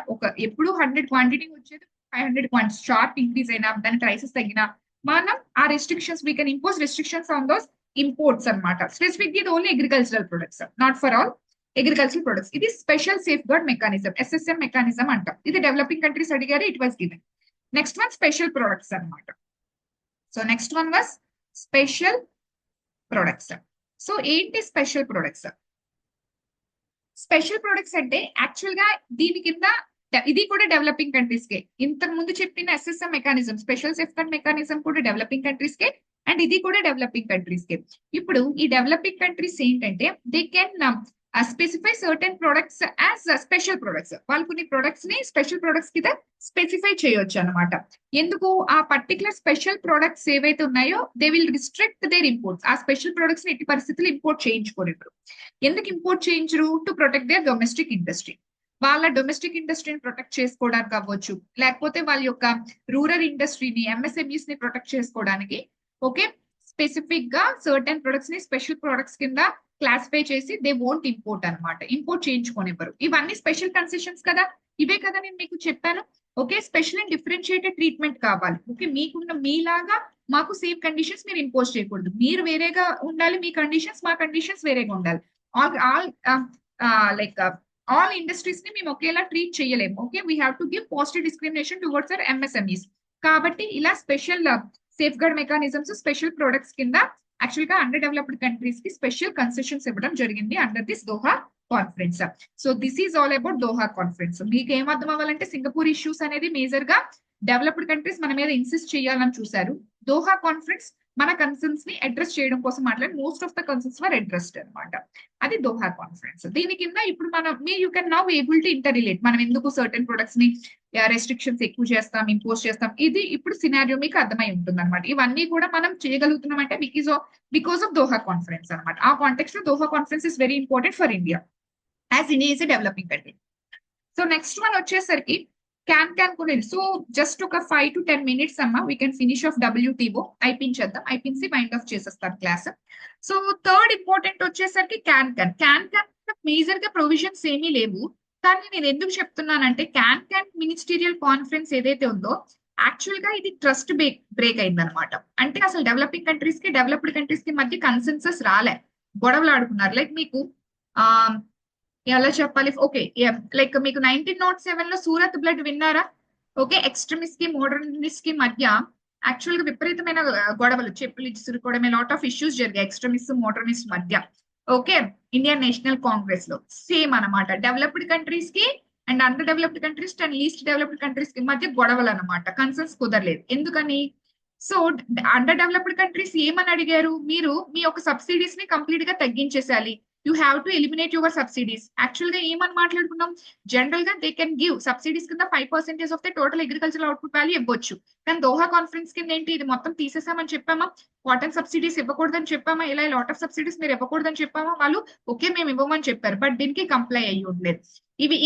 ఎప్పుడు 100 క్వాంటిటీ వచ్చేది 500 క్వాంటిటీ షార్ప్ ఇంక్రీజ్ అయినా, దాని ప్రైసెస్ తగ్గినా, మనం ఆ restrictions we can impose restrictions on those imports అనమాట. స్పెసిఫిక్ ఇది only agricultural products, not for all agricultural products. ఇది special safeguard mechanism, SSM mechanism అంటాం. ఇది డెవలపింగ్ కంట్రీస్ అడిగారు, it was given. Next one special products అనమాట. So next one was special products. So ఏంటి special products? Special products అంటే actual గా దీని కింద ఇది కూడా డెవలపింగ్ కంట్రీస్ కే. ఇంతకు ముందు చెప్పిన SSM mechanism, special safeguard mechanism కూడా డెవలపింగ్ కంట్రీస్ కే, అండ్ ఇది కూడా డెవలపింగ్ కంట్రీస్ కే. ఇప్పుడు ఈ డెవలపింగ్ కంట్రీస్ ఏంటంటే they can specify certain products as special products. వాళ్ళు కొన్ని ప్రొడక్ట్స్ ని స్పెషల్ ప్రొడక్ట్స్ కింద స్పెసిఫై చేయొచ్చు అనమాట. ఎందుకు? ఆ పర్టికులర్ స్పెషల్ ప్రొడక్ట్స్ ఏవైతే ఉన్నాయో they will restrict their imports. ఆ స్పెషల్ ప్రొడక్ట్స్ ని ఎట్టి పరిస్థితులు ఇంపోర్ట్ చేయించుకోలేరు. ఎందుకు ఇంపోర్ట్ చేయించరు? To protect their domestic industry. వాళ్ళ డొమెస్టిక్ ఇండస్ట్రీని ప్రొటెక్ట్ చేసుకోవడానికి అవ్వచ్చు, లేకపోతే వాళ్ళ యొక్క రూరల్ ఇండస్ట్రీని, ఎంఎస్ఎంఈస్ ని ప్రొటెక్ట్ చేసుకోవడానికి, ఓకే స్పెసిఫిక్ గా సర్టెన్ ప్రొడక్ట్స్ ని స్పెషల్ ప్రొడక్ట్స్ కింద క్లాసిఫై చేసి దే వోంట్ ఇంపోర్ట్ అనమాట. ఇంపోర్ట్ చేయించుకోనివ్వరు. ఇవన్నీ స్పెషల్ కన్సెషన్స్ కదా, ఇవే కదా నేను మీకు చెప్పాను. Okay, special and differentiated treatment కావాలి. ఓకే, మీకున్న మీలాగా మాకు సేమ్ కండిషన్స్ మీరు ఇంపోజ్ చేయకూడదు. మీరు వేరేగా ఉండాలి, మీ కండిషన్స్ మా కండిషన్స్ వేరేగా ఉండాలి. ఆల్ ఇండస్ట్రీస్ ని మేము ఒకేలా ట్రీట్ చేయలేము. Okay, we have to give positive discrimination towards our MSMEs. కాబట్టి ఇలా special safeguard mechanisms special products కింద యాక్చువల్ గా అండర్ డెవలప్డ్ కంట్రీస్ కి స్పెషల్ కన్సెషన్స్ ఇవ్వడం జరిగింది under this Doha conference. So this is all about Doha conference. మీకు ఏం అర్థం అవ్వాలంటే సింగపూర్ ఇష్యూస్ అనేది మేజర్ గా డెవలప్డ్ కంట్రీస్ మన మీద ఇన్సిస్ట్ చేయాలని చూశారు. దోహా కాన్ఫరెన్స్ మన కన్సర్న్స్ ని అడ్రస్ చేయడం కోసం మాట్లాడి most of the concerns were addressed అనమాట. అది దోహా కాన్ఫరెన్స్. దీని కింద ఇప్పుడు మనం you can now able to inter relate. మనం ఎందుకు సర్టెన్ ప్రొడక్ట్స్ ని రెస్ట్రిక్షన్స్ ఎక్కువ చేస్తాం, ఇంపోజ్ చేస్తాం, ఇది ఇప్పుడు సినారియో మీకు అర్థమై ఉంటుంది అనమాట. ఇవన్నీ కూడా మనం చేయగలుగుతున్నాం అంటే బికాస్ ఆఫ్ దోహా కాన్ఫరెన్స్ అనమాట. ఆ కాంటెక్స్ట్ లో Doha conference is very important for India, as India is a developing country. So next one వచ్చేసరికి క్యాన్ కొనేది. సో జస్ట్ ఒక 5 to 10 minutes అమ్మా, we can finish off WTO. అయిపించేద్దాం, అయిపించి mind off చేసేస్తాను class. So third important వచ్చేసరికి Cancun major గా provisions ఏమీ లేవు. కానీ నేను ఎందుకు చెప్తున్నానంటే క్యాన్ మినిస్టీరియల్ కాన్ఫరెన్స్ ఏదైతే ఉందో యాక్చువల్ గా ఇది ట్రస్ట్ బ్రేక్ అయింది అనమాట. అంటే అసలు డెవలపింగ్ కంట్రీస్ కి డెవలప్డ్ కంట్రీస్ కి మధ్య కన్సెన్సస్ రాలే, గొడవలు ఆడుకున్నారు. లైక్ మీకు ఎలా చెప్పాలి, ఓకే లైక్ మీకు 1907 లో సూరత్ బ్లడ్ విన్నారా? ఓకే, ఎక్స్ట్రీమిస్ట్ కి మోడర్నిస్ట్ కి మధ్య యాక్చువల్ గా విపరీతమైన గొడవలు, చెప్పులు ఇచ్చుకోవడమే, లాట్ ఆఫ్ ఇష్యూస్ జరిగాయి ఎక్స్ట్రీమిస్ట్ మోడర్నిస్ట్ మధ్య. ఓకే, ఇండియన్ నేషనల్ కాంగ్రెస్ లో సేమ్ అన్నమాట. డెవలప్డ్ కంట్రీస్ కి and under developed countries and least developed countries కి మధ్య గొడవలు అన్నమాట. కన్సెన్స్ కుదరలేదు. ఎందుకని? సో అండర్ డెవలప్డ్ కంట్రీస్ ఏమని అడిగారు, మీరు మీ యొక్క సబ్సిడీస్ ని కంప్లీట్ గా తగ్గించేసేయాలి, you have to eliminate your subsidies. Actual గా ఏమని మాట్లాడుకున్నాం, జనరల్ గా దే కెన్ గివ్ సబ్సిడీస్ కింద 5% of the total agriculture output value ఇవ్వచ్చు. కానీ దోహా కాన్ఫరెన్స్ కింద ఏంటి, ఇది మొత్తం తీసేసామని చెప్పామా, కాటన్ సబ్సిడీస్ ఇవ్వకూడదని చెప్పామా, ఇలా లాట్ ఆఫ్ సబ్సిడీస్ మీరు ఇవ్వకూడదని చెప్పామా, వాళ్ళు ఓకే మేము ఇవ్వమని చెప్పారు, బట్ దీనికి కంప్లై అయ్యి ఉండలేదు.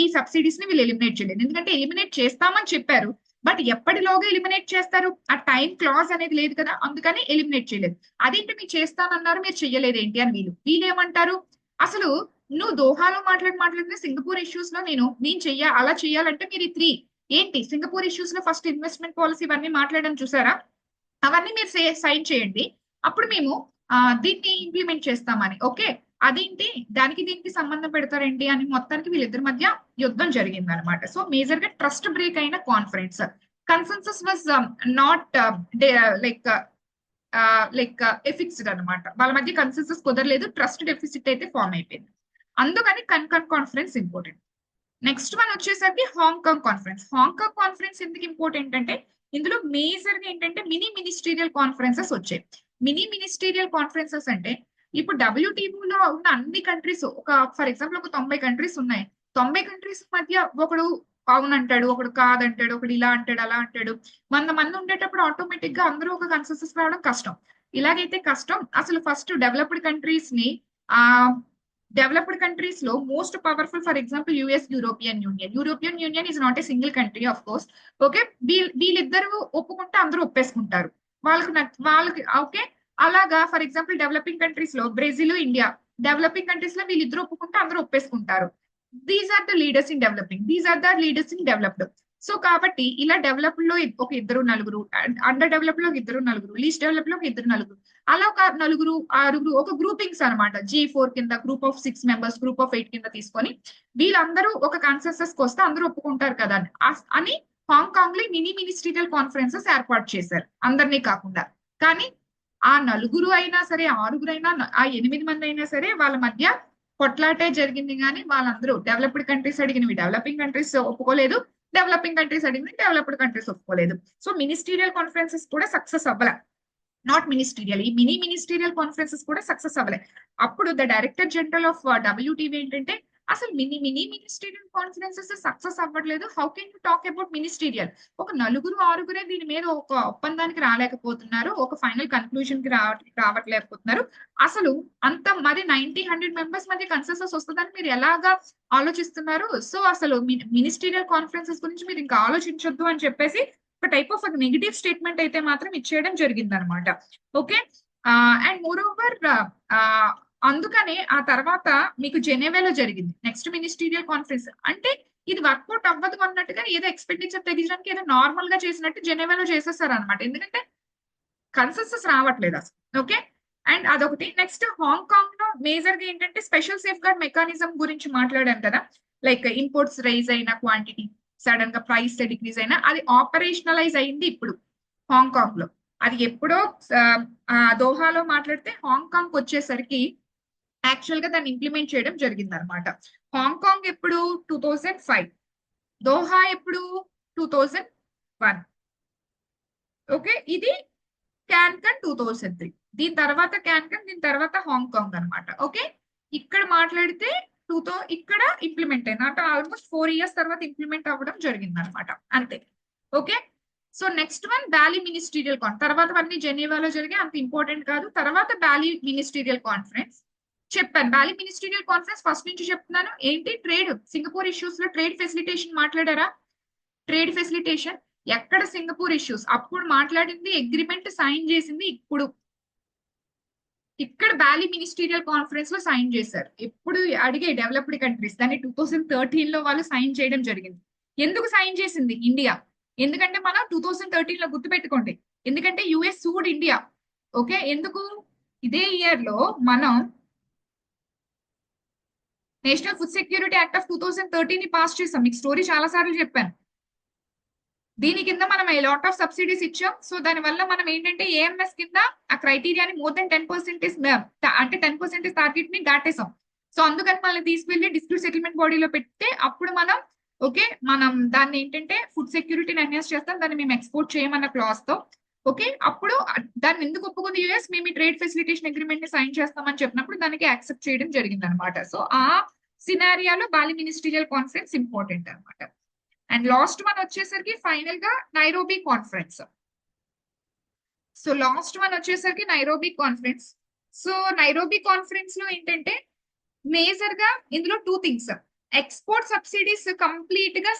ఈ సబ్సిడీస్ ని వీళ్ళు ఎలిమినేట్ చేయలేదు, ఎందుకంటే ఎలిమినేట్ చేస్తామని చెప్పారు, బట్ ఎప్పటిలోగా ఎలిమినేట్ చేస్తారు, ఆ టైం క్లాజ్ అనేది లేదు కదా, అందుకని ఎలిమినేట్ చేయలేదు. అదేంటి మీరు చేస్తానన్నారు, మీరు చెయ్యలేదు ఏంటి అని వీళ్ళు ఏమంటారు, అసలు నువ్వు దోహాలో మాట్లాడిన సింగపూర్ ఇష్యూస్ లో నేను అలా చెయ్యాలంటే మీరు ఈ 3 ఏంటి, సింగపూర్ ఇష్యూస్ లో ఫస్ట్ ఇన్వెస్ట్మెంట్ పాలసీ ఇవన్నీ మాట్లాడడం చూసారా, అవన్నీ మీరు సైన్ చేయండి, అప్పుడు మేము దీన్ని ఇంప్లిమెంట్ చేస్తామని. ఓకే, అదేంటి దానికి దీనికి సంబంధం పెడతారేంటి అని మొత్తానికి వీళ్ళిద్దరి మధ్య యుద్ధం జరిగింది అనమాట. సో మేజర్ గా ట్రస్ట్ బ్రేక్ అయిన conference. Consensus was not like like affixed అనమాట, వాళ్ళ మధ్య కన్సెన్సస్ కుదరలేదు, ట్రస్ట్ డెఫిసిట్ అయితే ఫామ్ అయిపోయింది. అందుకని కన్కన్ కాన్ఫరెన్స్ ఇంపార్టెంట్. నెక్స్ట్ వన్ వచ్చేసరికి హాంకాంగ్ కాన్ఫరెన్స్. హాంకాంగ్ కాన్ఫరెన్స్ ఎందుకు ఇంపార్టెంట్ అంటే, ఇందులో మేజర్ గా ఏంటంటే మినీ మినిస్టీరియల్ కాన్ఫరెన్సెస్ వచ్చాయి. మినీ మినిస్టీరియల్ కాన్ఫరెన్సెస్ అంటే ఇప్పుడు డబ్ల్యూటీఓలో ఉన్న అన్ని కంట్రీస్, ఒక ఫర్ ఎగ్జాంపుల్ ఒక 90 కంట్రీస్ ఉన్నాయి, 90 కంట్రీస్ మధ్య ఒకడు అవునంటాడు, ఒకడు కాదంటాడు, ఒకడు ఇలా అంటాడు అలా అంటాడు, 100 మంది ఉండేటప్పుడు ఆటోమేటిక్ గా అందరూ ఒక కన్సెన్సస్ రావడం కష్టం. ఇలాగైతే కష్టం. అసలు ఫస్ట్ డెవలప్డ్ కంట్రీస్ ని ఆ డెవలప్డ్ కంట్రీస్ లో most powerful, for example US, European Union is not a single country of course. Okay, వీళ్ళిద్దరు ఒప్పుకుంటే అందరూ ఒప్పేసుకుంటారు, వాళ్ళకి ఓకే. అలాగా ఫర్ ఎగ్జాంపుల్ డెవలపింగ్ కంట్రీస్ లో బ్రెజిల్, ఇండియా, డెవలపింగ్ కంట్రీస్ లో వీళ్ళిద్దరు ఒప్పుకుంటే అందరూ ఒప్పేసుకుంటారు. These are the leaders in developing, these are the leaders in developed. So కాబట్టి ఇలా డెవలప్ లో ఒక ఇద్దరు నలుగురు, అండర్ డెవలప్ లో ఒక ఇద్దరు నలుగురు, లీస్ట్ డెవలప్ లో ఒక ఇద్దరు నలుగురు, అలా ఒక నలుగురు ఆరుగురు, ఒక గ్రూపింగ్స్ అనమాట. G4 కింద group of 6 members, group of 8 కింద తీసుకొని వీళ్ళందరూ ఒక కన్సెన్సస్ కి వస్తే అందరూ ఒప్పుకుంటారు కదా అని హాంకాంగ్ లో మినీ మినిస్ట్రియల్ కాన్ఫరెన్సెస్ ఏర్పాటు చేశారు, అందరినీ కాకుండా. కానీ ఆ నలుగురు అయినా సరే, ఆరుగురు అయినా, ఆ 8 మంది అయినా సరే, వాళ్ళ మధ్య కొట్లాటే జరిగింది. కానీ వాళ్ళందరూ డెవలప్డ్ కంట్రీస్ అడిగినవి డెవలపింగ్ కంట్రీస్ ఒప్పుకోలేదు, డెవలపింగ్ కంట్రీస్ అడిగింది డెవలప్డ్ కంట్రీస్ ఒప్పుకోలేదు. సో మినిస్టీరియల్ కాన్ఫరెన్సెస్ కూడా సక్సెస్ అవ్వాల, నాట్ మినిస్టీరియల్, ఈ మినీ మినిస్టీరియల్ కాన్ఫరెన్సెస్ కూడా సక్సెస్ అవ్వలే. అప్పుడు the director general of WTV ఏంటంటే, అసలు మినీ మినిస్టీరియల్ కాన్ఫరెన్సెస్ సక్సెస్ అవ్వట్లేదు, how can you talk about ministerial, ఒక నలుగురు ఆరుగురే దీని మీద ఒక ఒప్పందానికి రాలేకపోతున్నారు, ఒక ఫైనల్ కన్క్లూజన్ కి రావట్లేకపోతున్నారు, అసలు అంత మరి 90-100 మెంబర్స్ మధ్య కన్సెన్సస్ వస్తుందని మీరు ఎలాగా ఆలోచిస్తున్నారు, సో అసలు మినిస్టీరియల్ కాన్ఫరెన్సెస్ గురించి మీరు ఇంకా ఆలోచించొద్దు అని చెప్పేసి ఒక టైప్ ఆఫ్ నెగిటివ్ స్టేట్మెంట్ అయితే మాత్రం ఇచ్చేయడం జరిగింది అనమాట. ఓకే, అండ్ మోర్ ఓవర్ అందుకనే ఆ తర్వాత మీకు జెనీవాలో జరిగింది నెక్స్ట్ మినిస్టీరియల్ కాన్ఫరెన్స్. అంటే ఇది వర్కౌట్ అవ్వదు అన్నట్టుగా, ఏదో ఎక్స్పెండిచర్ తగ్గించడానికి ఏదో నార్మల్ గా చేసినట్టు జెనీవాలో చేసేసారు అనమాట, ఎందుకంటే కన్సెన్సస్ రావట్లేదు అసలు. ఓకే, అండ్ అదొకటి. నెక్స్ట్ హాంకాంగ్ లో మేజర్ గా ఏంటంటే స్పెషల్ సేఫ్ గార్డ్ మెకానిజం గురించి మాట్లాడాం కదా, లైక్ ఇంపోర్ట్స్ రైజ్ అయిన క్వాంటిటీ, సడన్ గా ప్రైస్ డిక్రీజ్ అయినా, అది ఆపరేషనలైజ్ అయింది ఇప్పుడు హాంకాంగ్ లో. అది ఎప్పుడో దోహాలో మాట్లాడితే హాంకాంగ్ వచ్చేసరికి యాక్చువల్ గా దాన్ని ఇంప్లిమెంట్ చేయడం జరిగింది అనమాట. హాంకాంగ్ ఎప్పుడు 2005, దోహా ఎప్పుడు 2001. ఓకే, ఇది క్యాన్కన్ 2003, దీని తర్వాత క్యాన్కన్, దీని తర్వాత హాంకాంగ్ అనమాట. ఓకే, ఇక్కడ మాట్లాడితే ఇక్కడ ఇంప్లిమెంట్ అయింది అంటే ఆల్మోస్ట్ 4 ఇయర్స్ తర్వాత ఇంప్లిమెంట్ అవ్వడం జరిగింది అనమాట, అంతే. Okay, so next one Bali ministerial తర్వాత అన్ని జెనీవాలో జరిగే, అంత ఇంపార్టెంట్ కాదు. తర్వాత బాలి మినిస్టీరియల్ కాన్ఫరెన్స్ చెప్పాను. బాలి మినిస్టీరియల్ కాన్ఫరెన్స్ ఫస్ట్ నుంచి చెప్తున్నాను, ఏంటి ట్రేడ్, సింగపూర్ ఇష్యూస్ లో ట్రేడ్ ఫెసిలిటేషన్ మాట్లాడారా, ట్రేడ్ ఫెసిలిటేషన్ ఎక్కడ, సింగపూర్ ఇష్యూస్ అప్పుడు మాట్లాడింది, అగ్రిమెంట్ సైన్ చేసింది ఇప్పుడు ఇక్కడ బాలి మినిస్టీరియల్ కాన్ఫరెన్స్ లో సైన్ చేశారు. ఎప్పుడు అడిగే డెవలప్డ్ కంట్రీస్ దాన్ని 2013 లో వాళ్ళు సైన్ చేయడం జరిగింది. ఎందుకు సైన్ చేసింది ఇండియా, ఎందుకంటే మనం 2013 లో గుర్తుపెట్టుకోండి, ఎందుకంటే యుఎస్ సూడ్ ఇండియా. ఓకే, ఎందుకు, ఇదే ఇయర్ లో మనం national food security act of 2013 ని పాస్ చేసాం, మీకు స్టోరీ చాలా సార్లు చెప్పాను. దీని కింద మనం ఏ లాట్ ఆఫ్ సబ్సిడీస్ ఇచ్చాం. సో దాని వల్ల మనం ఏంటంటే ఏఎంఎస్ కింద ఆ క్రైటీరియాని మోర్ దెన్ 10% అంటే 10% టార్గెట్ ని దాటేసాం. సో అందుకని మనల్ని తీసుకెళ్లి డిస్ప్యూట్ సెటిల్మెంట్ బాడీలో పెడితే అప్పుడు మనం ఓకే మనం దాన్ని ఏంటంటే ఫుడ్ సెక్యూరిటీని ఎన్హాన్స్ చేస్తాం, దాన్ని మేము ఎక్స్పోర్ట్ చేయమన్న క్లాస్ తో. ఓకే అప్పుడు దాన్ని ఎందుకు ఒప్పుకుంది యుఎస్, మేము ఈ ట్రేడ్ ఫెసిలిటేషన్ అగ్రిమెంట్ ని సైన్ చేస్తామని చెప్పినప్పుడు దానికి యాక్సెప్ట్ చేయడం జరిగింది అనమాట. సో ఆ సినారియాలో బాలి మినిస్టీరియల్ కాన్ఫరెన్స్ ఇంపార్టెంట్ అనమాట. అండ్ లాస్ట్ వన్ వచ్చేసరికి ఫైనల్ గా Nairobi conference. So last one వచ్చేసరికి Nairobi conference. So Nairobi conference లో ఏంటంటే మేజర్ గా ఇందులో 2 థింగ్స్, ఎక్స్పోర్ట్ సబ్సిడీస్ కంప్లీట్ గా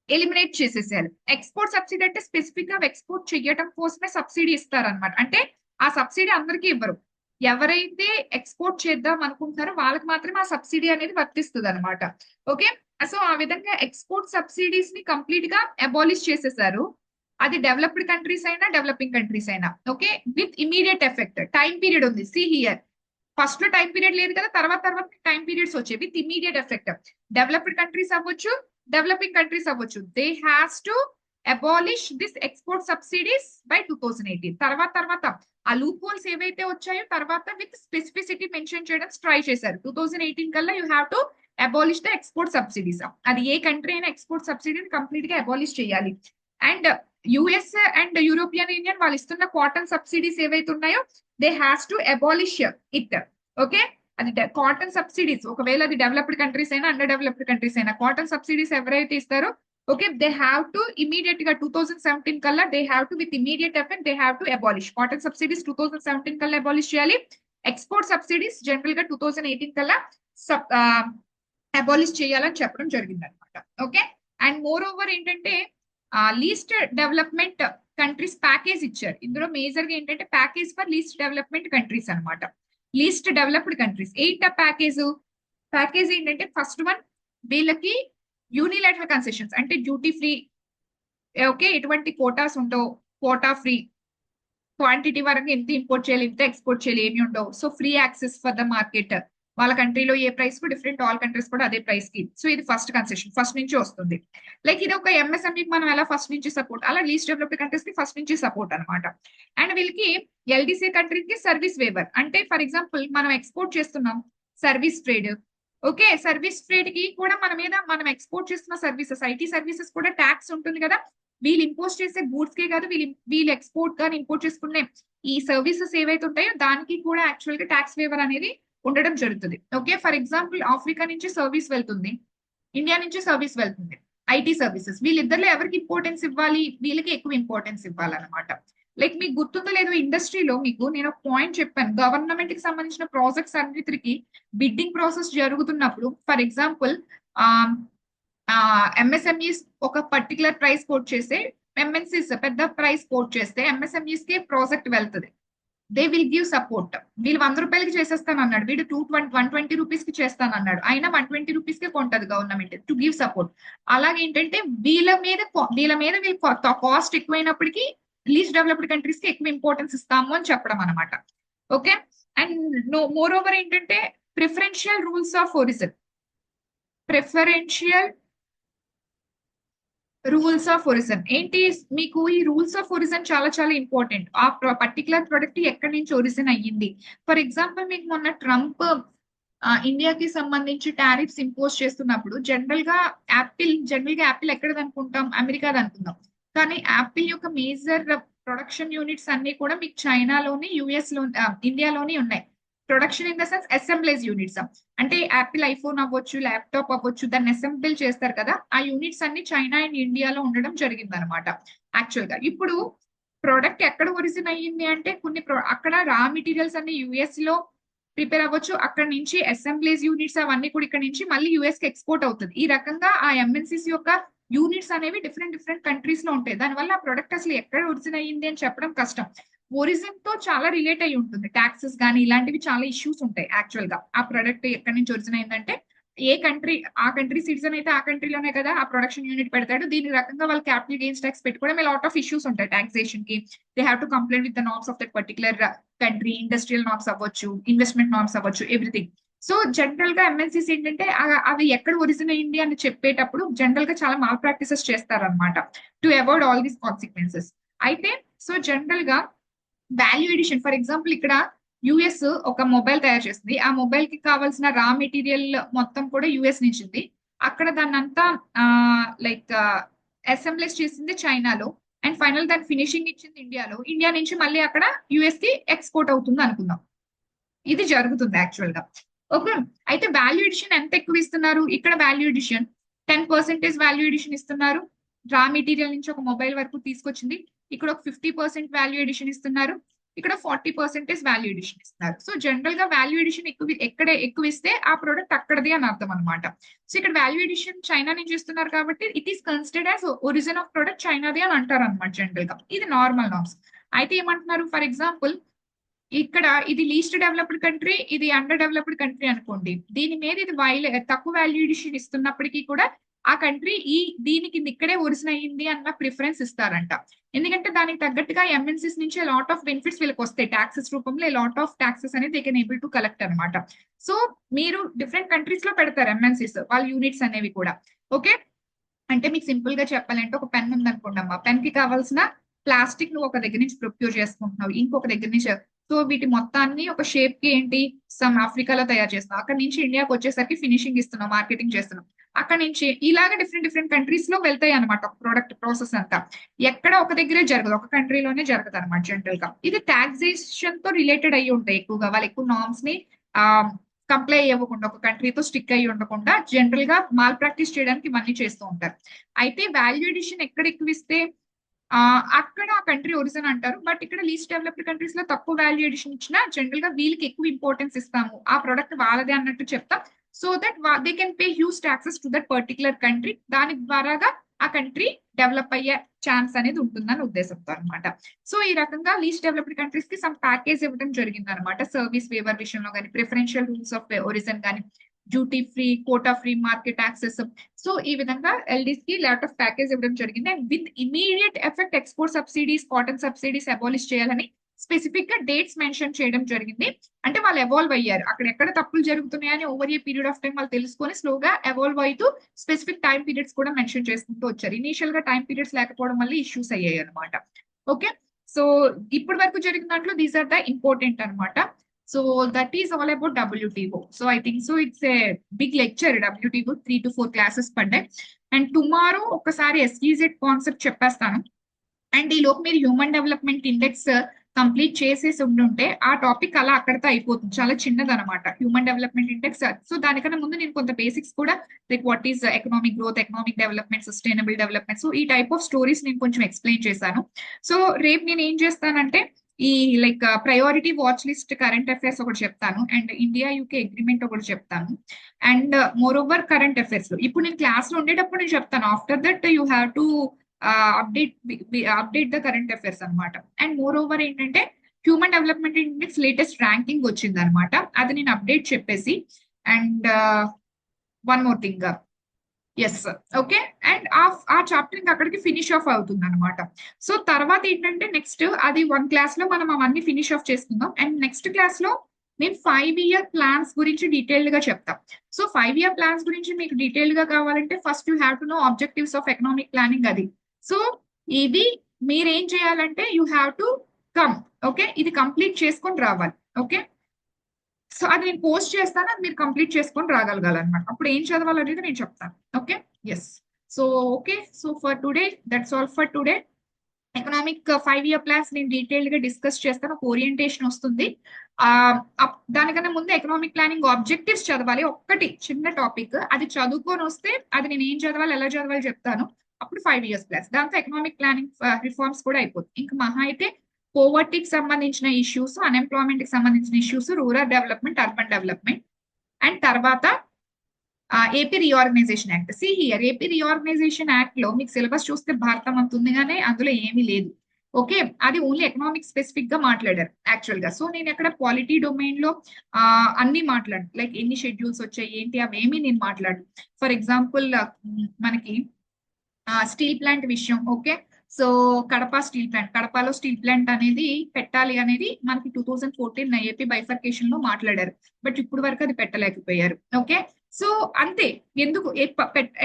ఎలిమినేట్ చేసేసారు. ఎక్స్పోర్ట్ సబ్సిడీ అంటే స్పెసిఫిక్ గా ఎక్స్పోర్ట్ చేయడం కోసమే సబ్సిడీ ఇస్తారనమాట. అంటే ఆ సబ్సిడీ అందరికీ ఇవ్వరు, ఎవరైతే ఎక్స్పోర్ట్ చేద్దాం అనుకుంటారో వాళ్ళకి మాత్రమే ఆ సబ్సిడీ అనేది వర్తిస్తుంది అనమాట. ఓకే సో ఆ విధంగా ఎక్స్పోర్ట్ సబ్సిడీస్ ని కంప్లీట్ గా అబాలిష్ చేసేసారు. అది డెవలప్డ్ కంట్రీస్ అయినా డెవలపింగ్ కంట్రీస్ అయినా. Okay with immediate effect. Time period ఉంది, సి హియర్. ఫస్ట్ లో టైం పీరియడ్ లేదు కదా, తర్వాత టైం పీరియడ్స్ వచ్చాయి with immediate effect. Developed countries అవ్వచ్చు, డెవలపింగ్ కంట్రీస్ అవ్వచ్చు, they has to abolish this export subsidies by 2018. తర్వాత ఆ లూప్ హోల్స్ ఏవైతే వచ్చాయో తర్వాత విత్ స్పెసిఫిసిటీ మెన్షన్ చేయడం ట్రై చేశారు. 2018 కల్లా you have to abolish the export subsidies. అది ఏ కంట్రీ అయినా ఎక్స్పోర్ట్ సబ్సిడీని కంప్లీట్ గా అబాలిష్ చేయాలి. And US and European union వాళ్ళు ఇస్తున్న కాటన్ సబ్సిడీస్ ఏవైతే ఉన్నాయో they has to abolish it. Okay అది కాటన్ సబ్సిడీస్, ఒకవేళ అది డెవలప్డ్ కంట్రీస్ అయినా అండర్ డెవలప్డ్ కంట్రీస్ అయినా కాటన్ సబ్సిడీస్ ఎవరైతే ఇస్తారో okay they have to immediate గా 2017 కల్లా they have to with immediate effect they have to abolish. Cotton subsidies 2017 కల్లా అబాలిష్ చేయాలి. ఎక్స్పోర్ట్ సబ్సిడీస్ జనరల్ గా 2018 కల్లా అబాలిష్ చేయాలని చెప్పడం జరిగింది అనమాట. ఓకే అండ్ మోర్ ఓవర్ ఏంటంటే లీస్ట్ డెవలప్మెంట్ కంట్రీస్ ప్యాకేజ్ ఇచ్చారు. ఇందులో మేజర్ గా ఏంటంటే package for least development countries అనమాట. లీస్ట్ డెవలప్డ్ కంట్రీస్ ఏంట ప్యాకేజ్ ఏంటంటే ఫస్ట్ వన్ వీళ్ళకి యూనిలాటరల్ కన్సెషన్స్ అంటే డ్యూటీ ఫ్రీ. ఓకే ఎటువంటి కోటాస్ ఉండవు, కోటా ఫ్రీ, క్వాంటిటీ వరకు ఎంత ఇంపోర్ట్ చేయాలి ఎంత ఎక్స్పోర్ట్ చేయాలి ఏమి ఉండవు. So free access for the market. వాళ్ళ కంట్రీలో ఏ ప్రైస్ కు డిఫరెంట్, ఆల్ కంట్రీస్ కూడా అదే ప్రైస్ కి. సో ఇది ఫస్ట్ కన్సెషన్, ఫస్ట్ నుంచి వస్తుంది. లైక్ ఇది ఒక ఎంఎస్ఎంఈకి మనం ఎలా ఫస్ట్ నుంచి సపోర్ట్, అలా లీస్ట్ డెవలప్డ్ కంట్రీస్ కి ఫస్ట్ నుంచి సపోర్ట్ అనమాట. అండ్ వీళ్ళకి ఎల్డిసి కంట్రీకి సర్వీస్ వేవర్. అంటే ఫర్ ఎగ్జాంపుల్ మనం ఎక్స్పోర్ట్ చేస్తున్నాం service trade. Okay service trade కి కూడా మన మీద మనం ఎక్స్పోర్ట్ చేస్తున్న సర్వీసెస్, ఐటీ సర్వీసెస్ కూడా ట్యాక్స్ ఉంటుంది కదా. వీళ్ళు ఇంపోర్ట్ చేసే గూడ్స్ కే కాదు, వీళ్ళు ఎక్స్పోర్ట్ కానీ ఇంపోర్ట్ చేసుకునే ఈ సర్వీసెస్ ఏవైతే ఉంటాయో దానికి కూడా యాక్చువల్ గా ట్యాక్స్ వేవర్ అనేది ఉండడం జరుగుతుంది. ఓకే ఫర్ ఎగ్జాంపుల్ ఆఫ్రికా నుంచి సర్వీస్ వెళ్తుంది, ఇండియా నుంచి సర్వీస్ వెళ్తుంది, ఐటీ సర్వీసెస్. వీళ్ళిద్దరిలో ఎవరికి ఇంపార్టెన్స్ ఇవ్వాలి, వీళ్ళకి ఎక్కువ ఇంపార్టెన్స్ ఇవ్వాలన్నమాట. లైక్ మీకు గుర్తుందో లేదో ఇండస్ట్రీలో మీకు నేను ఒక పాయింట్ చెప్పాను, గవర్నమెంట్ కి సంబంధించిన ప్రాజెక్ట్స్ అన్నిటికి బిడ్డింగ్ ప్రాసెస్ జరుగుతున్నప్పుడు ఫర్ ఎగ్జాంపుల్ ఎంఎస్ఎంఈస్ ఒక పర్టికులర్ ప్రైస్ కోట్ చేస్తే, ఎంఎన్సీస్ పెద్ద ప్రైస్ కోట్ చేస్తే ఎంఎస్ఎంఈస్ కి ప్రాజెక్ట్ వెళ్తుంది. They will give support. వీళ్ళు 100 రూపాయలకి చేసేస్తాను అన్నాడు, వీడు 120 రూపీస్ కి చేస్తాను అన్నాడు, అయినా 120 రూపీస్ కే కొంటది గవర్నమెంట్ టు గివ్ సపోర్ట్. అలాగేంటంటే వీళ్ళ మీద వీళ్ళు కాస్ట్ ఎక్కువైనప్పటికీ లీస్ట్ డెవలప్డ్ కంట్రీస్ కి ఎక్కువ ఇంపార్టెన్స్ ఇస్తాము అని చెప్పడం అనమాట. ఓకే అండ్ మోర్ ఓవర్ ఏంటంటే preferential rules of origin. Rules of origin ఏంటి, మీకు ఈ రూల్స్ ఆఫ్ ఒరిజిన్ చాలా చాలా ఇంపార్టెంట్. ఆ పర్టికులర్ ప్రొడక్ట్ ఎక్కడి నుంచి ఒరిజిన్ అయ్యింది. ఫర్ ఎగ్జాంపుల్ మీకు మొన్న ట్రంప్ ఇండియాకి సంబంధించి టారిఫ్స్ ఇంపోజ్ చేస్తున్నప్పుడు జనరల్ గా యాపిల్ ఎక్కడది అనుకుంటాం, అమెరికాది అనుకుందాం. కానీ యాపిల్ యొక్క మేజర్ ప్రొడక్షన్ యూనిట్స్ అన్ని కూడా మీకు చైనాలోని యుఎస్ లో ఇండియాలోని ఉన్నాయి. Production in the sense assemblies units. అంటే యాపిల్ ఐఫోన్ అవ్వచ్చు, ల్యాప్టాప్ అవ్వచ్చు, దాన్ని అసెంబ్లీ చేస్తారు కదా, ఆ యూనిట్స్ అన్ని చైనా అండ్ ఇండియాలో ఉండడం జరిగింది అనమాట. యాక్చువల్ గా ఇప్పుడు ప్రొడక్ట్ ఎక్కడ ఒరిజిన్ అయ్యింది అంటే అక్కడ రా మెటీరియల్స్ అన్ని యుఎస్ లో ప్రిపేర్ అవ్వచ్చు, అక్కడ నుంచి అసెంబ్లీస్ యూనిట్స్ అవన్నీ కూడా ఇక్కడ నుంచి మళ్ళీ యుఎస్ కి ఎక్స్పోర్ట్ అవుతుంది. ఈ రకంగా ఆ ఎంఎన్సీస్ యొక్క యూనిట్స్ అనేవి డిఫరెంట్ కంట్రీస్ లో ఉంటాయి. దానివల్ల ఆ ప్రొడక్ట్ అసలు ఎక్కడ ఒరిజిన్ అయ్యింది అని చెప్పడం కష్టం. ఒరిజిన్ తో చాలా రిలేట్ అయి ఉంటుంది, టాక్సెస్ కానీ ఇలాంటివి చాలా ఇష్యూస్ ఉంటాయి. యాక్చువల్ గా ఆ ప్రొడక్ట్ ఎక్కడి నుంచి ఒరిజిన్ అయిందంటే ఏ కంట్రీ, ఆ కంట్రీ సిటిజన్ అయితే ఆ కంట్రీలోనే కదా ఆ ప్రొడక్షన్ యూనిట్ పెడతాడు. దీని రకంగా వాళ్ళు క్యాపిటల్ గెయిన్స్ ట్యాక్స్ పెట్టుకోవడం లాట్ ఆఫ్ ఇష్యూస్ ఉంటాయి టాక్సేషన్ కి. They have to complaint with the norms of that particular country, industrial norms అవ్వచ్చు, ఇన్వెస్ట్మెంట్ నార్మ్స్ అవ్వచ్చు, ఎవ్రీథింగ్. సో జనరల్ గా ఎంఎన్సీస్ ఏంటంటే అవి ఎక్కడ ఒరిజిన్ అయింది అని చెప్పేటప్పుడు జనరల్ గా చాలా మాల్ ప్రాక్టీసెస్ చేస్తారనమాట to avoid all these consequences. అయితే సో జనరల్ గా వాల్యూ ఎడిషన్, ఫర్ ఎగ్జాంపుల్ ఇక్కడ యుఎస్ ఒక మొబైల్ తయారు చేస్తుంది. ఆ మొబైల్ కి కావాల్సిన రా మెటీరియల్ మొత్తం కూడా యుఎస్ నుంచి ఉంది. అక్కడ దాన్ని అంతా లైక్ అసెంబ్లీస్ చేసింది చైనాలో, అండ్ ఫైనల్ దాని ఫినిషింగ్ ఇచ్చింది ఇండియాలో. ఇండియా నుంచి మళ్ళీ అక్కడ యుఎస్ కి ఎక్స్పోర్ట్ అవుతుంది అనుకుందాం. ఇది జరుగుతుంది యాక్చువల్ గా. ఓకే, అయితే వాల్యూ ఎడిషన్ ఎంత ఎక్కువ ఇస్తున్నారు ఇక్కడ? వాల్యూ ఎడిషన్ 10% వాల్యూ ఎడిషన్ ఇస్తున్నారు. రా మెటీరియల్ నుంచి ఒక మొబైల్ వరకు తీసుకొచ్చింది. ఇక్కడ ఒక 50% వాల్యూ ఎడిషన్ ఇస్తున్నారు. ఇక్కడ 40% వాల్యూ ఎడిషన్ ఇస్తున్నారు. సో జనరల్ గా వాల్యూ ఎడిషన్ ఎక్కడ ఎక్కువ ఇస్తే ఆ ప్రోడక్ట్ అక్కడది అని అర్థం అనమాట. సో ఇక్కడ వాల్యూ ఎడిషన్ చైనా నుంచి ఇస్తున్నారు కాబట్టి it is considered as origin of product చైనాది అని అంటారు అనమాట జనరల్ గా. ఇది నార్మల్ నార్మ్స్. అయితే ఏమంటున్నారు, ఫర్ ఎగ్జాంపుల్ ఇక్కడ ఇది లీస్ట్ డెవలప్డ్ కంట్రీ, ఇది అండర్ డెవలప్డ్ కంట్రీ అనుకోండి. దీని మీద ఇది తక్కువ వాల్యూ ఎడిషన్ ఇస్తున్నప్పటికీ కూడా ఆ కంట్రీ దీనికి ఇక్కడే ఒరిజిన్ అయ్యింది అన్న ప్రిఫరెన్స్ ఇస్తారంట. ఎందుకంటే దానికి తగ్గట్టుగా ఎంఎన్సీస్ నుంచి లాట్ ఆఫ్ బెనిఫిట్స్ వీళ్ళకి వస్తాయి టాక్సెస్ రూపంలో. లాట్ ఆఫ్ టాక్సెస్ అనేది they can able to collect అనమాట. సో మీరు డిఫరెంట్ కంట్రీస్ లో పెడతారు ఎంఎన్సీస్ వాళ్ళ యూనిట్స్ అనేవి కూడా. ఓకే, అంటే మీకు సింపుల్ గా చెప్పాలంటే ఒక పెన్ ఉంది అనుకోండి అమ్మా, పెన్ కి కావాల్సిన ప్లాస్టిక్ నువ్వు ఒక దగ్గర నుంచి ప్రొక్యూర్ చేసుకుంటున్నావు, ఇంకొక దగ్గర నుంచి. సో వీటి మొత్తాన్ని ఒక షేప్ కి ఏంటి సమ్ ఆఫ్రికాలో తయారు చేస్తున్నావు, అక్కడ నుంచి ఇండియాకి వచ్చేసరికి ఫినిషింగ్ ఇస్తున్నావు, మార్కెటింగ్ చేస్తున్నావు. అక్కడ నుంచి ఇలాగ డిఫరెంట్ డిఫరెంట్ కంట్రీస్ లో వెళ్తాయి అనమాట ప్రొడక్ట్ ప్రాసెస్ అంతా. ఎక్కడ ఒక దగ్గరే జరగదు, ఒక కంట్రీలోనే జరగదు అనమాట జనరల్ గా. ఇది టాక్సేషన్ తో రిలేటెడ్ అయ్యి ఉంటాయి ఎక్కువగా. వాళ్ళు ఎక్కువ నార్మ్స్ ని కంప్లై అవ్వకుండా, ఒక కంట్రీతో స్టిక్ అయ్యి ఉండకుండా జనరల్ గా మాల్ ప్రాక్టీస్ చేయడానికి ఇవన్నీ చేస్తూ ఉంటారు. అయితే వాల్యూ ఎడిషన్ ఎక్కడ ఎక్కువ ఇస్తే అక్కడ ఆ కంట్రీ ఒరిజిన్ అంటారు. బట్ ఇక్కడ లీస్ట్ డెవలప్డ్ కంట్రీస్ లో తక్కువ వాల్యూ ఎడిషన్ ఇచ్చినా జనరల్ గా వీళ్ళకి ఎక్కువ ఇంపార్టెన్స్ ఇస్తాము, ఆ ప్రొడక్ట్ వాళ్ళదే అన్నట్టు చెప్తాం. So that they can pay huge taxes to that particular country. దాని ద్వారాగా ఆ కంట్రీ డెవలప్ అయ్యే ఛాన్స్ అనేది ఉంటుందని ఉద్దేశంతో అనమాట. సో ఈ రకంగా లీస్ట్ డెవలప్డ్ కంట్రీస్ కి సమ్ ప్యాకేజ్ ఇవ్వడం జరిగింది అనమాట. సర్వీస్ వేవర్ విషయంలో కానీ, ప్రిఫరెన్షియల్ రూల్స్ ఆఫ్ ఒరిజిన్ కానీ, duty free, quota free, market access. So ఈ విధంగా ఎల్డీస్ కి లాట్ ఆఫ్ ప్యాకేజ్ ఇవ్వడం జరిగింది. And with immediate effect export subsidies, cotton subsidies abolish చేయాలని స్పెసిఫిక్ గా డేట్స్ మెన్షన్ చేయడం జరిగింది. అంటే వాళ్ళు ఎవాల్వ్ అయ్యారు, అక్కడ ఎక్కడ తప్పులు జరుగుతున్నాయని over a period of time వాళ్ళు తెలుసుకొని స్లోగా ఎవాల్వ్ అవుతూ స్పెసిఫిక్ టైం పీరియడ్స్ కూడా మెన్షన్ చేసుకుంటూ వచ్చారు. ఇనీషియల్ గా టైం పీరియడ్స్ లేకపోవడం వల్ల ఇష్యూస్ అయ్యాయి అనమాట. ఓకే, సో ఇప్పటి వరకు జరిగిన దాంట్లో దీస్ ఆర్ ద ఇంపార్టెంట్ అనమాట. So that is all about WTO. So I think so it's a big lecture WTO, 3 to 4 classes per day. And tomorrow ఒకసారి SEZ కాన్సెప్ట్ చెప్పేస్తాను. అండ్ ఈ లోపు మీరు హ్యూమన్ డెవలప్మెంట్ ఇండెక్స్ కంప్లీట్ చేసేసి ఉండుంటే ఆ topic అలా అక్కడితో అయిపోతుంది. చాలా చిన్నది అనమాట హ్యూమన్ డెవలప్మెంట్ ఇండెక్స్. సో దానికన్నా ముందు నేను కొంత బేసిక్స్ కూడా like what is economic growth, economic development, sustainable development, so ఈ టైప్ ఆఫ్ స్టోరీస్ నేను కొంచెం ఎక్స్ప్లెయిన్ చేశాను. సో రేపు నేను ఏం చేస్తానంటే ఈ like priority watch list current affairs ఒకటి చెప్తాను, అండ్ ఇండియా యూకే అగ్రిమెంట్ ఒకటి చెప్తాను, and more over current affairs లో ఇప్పుడు నేను క్లాస్ లో ఉండేటప్పుడు నేను చెప్తాను. After that you have to update the current affairs అనమాట. అండ్ మోర్ ఓవర్ ఏంటంటే human development index latest ranking వచ్చింది అనమాట, అది నేను అప్డేట్ చెప్పేసి. And one more thing, yes okay, and ఆ చాప్టర్ ఇంకా అక్కడికి ఫినిష్ ఆఫ్ అవుతుంది అనమాట. సో తర్వాత ఏంటంటే నెక్స్ట్ అది 1 క్లాస్ లో మనం అవన్నీ ఫినిష్ ఆఫ్ చేసుకుందాం. అండ్ నెక్స్ట్ క్లాస్ లో నేను 5-year ప్లాన్స్ గురించి డీటెయిల్డ్ గా చెప్తాం. సో 5-year ప్లాన్స్ గురించి మీకు డీటెయిల్డ్ గా కావాలంటే first you have to know objectives of economic planning అది. సో ఇది మీరేం చేయాలంటే you have to come, okay, ఇది కంప్లీట్ చేసుకొని రావాలి. ఓకే, సో అది నేను పోస్ట్ చేస్తాను, అది మీరు కంప్లీట్ చేసుకొని రాగలగాలన్నమాట. అప్పుడు ఏం చదవాలనేది నేను చెప్తాను. Okay, yes, so okay, so for today that's all for today. Economic 5-year plans నేను డీటెయిల్డ్ గా డిస్కస్ చేస్తాను, ఒక ఓరియంటేషన్ వస్తుంది. దానికన్నా ముందు ఎకనామిక్ ప్లానింగ్ ఆబ్జెక్టివ్స్ చదవాలి, ఒక్కటి చిన్న టాపిక్, అది చదువుకొని వస్తే అది నేను ఏం చదవాలి, ఎలా చదవాలి చెప్తాను. అప్పుడు 5 years ప్లాన్స్, దాంతో ఎకనామిక్ ప్లానింగ్ రిఫార్మ్స్ కూడా అయిపోతుంది. ఇంకా మహా అయితే పోవర్టీకి సంబంధించిన ఇష్యూస్, అన్ఎంప్లాయ్మెంట్ కి సంబంధించిన issues, rural development, urban development, and తర్వాత AP reorganisation act. See here, AP reorganisation act లో మీకు సిలబస్ చూస్తే భారతం అంత ఉంది కానీ అందులో ఏమీ లేదు. ఓకే, అది ఓన్లీ ఎకనామిక్ స్పెసిఫిక్ గా మాట్లాడారు యాక్చువల్ గా. సో నేను అక్కడ పాలిటీ డొమైన్ లో అన్ని మాట్లాడు, లైక్ ఎన్ని షెడ్యూల్స్ వచ్చాయి ఏంటి అవేమీ నేను మాట్లాడు. ఫర్ ఎగ్జాంపుల్ మనకి స్టీల్ ప్లాంట్ విషయం, okay, so Kadapa steel plant, కడపలో స్టీల్ ప్లాంట్ అనేది పెట్టాలి అనేది మనకి 2014 ఏపీ బైఫర్కేషన్ లో మాట్లాడారు. బట్ ఇప్పుడు వరకు అది పెట్టలేకపోయారు. ఓకే, సో అంతే. ఎందుకు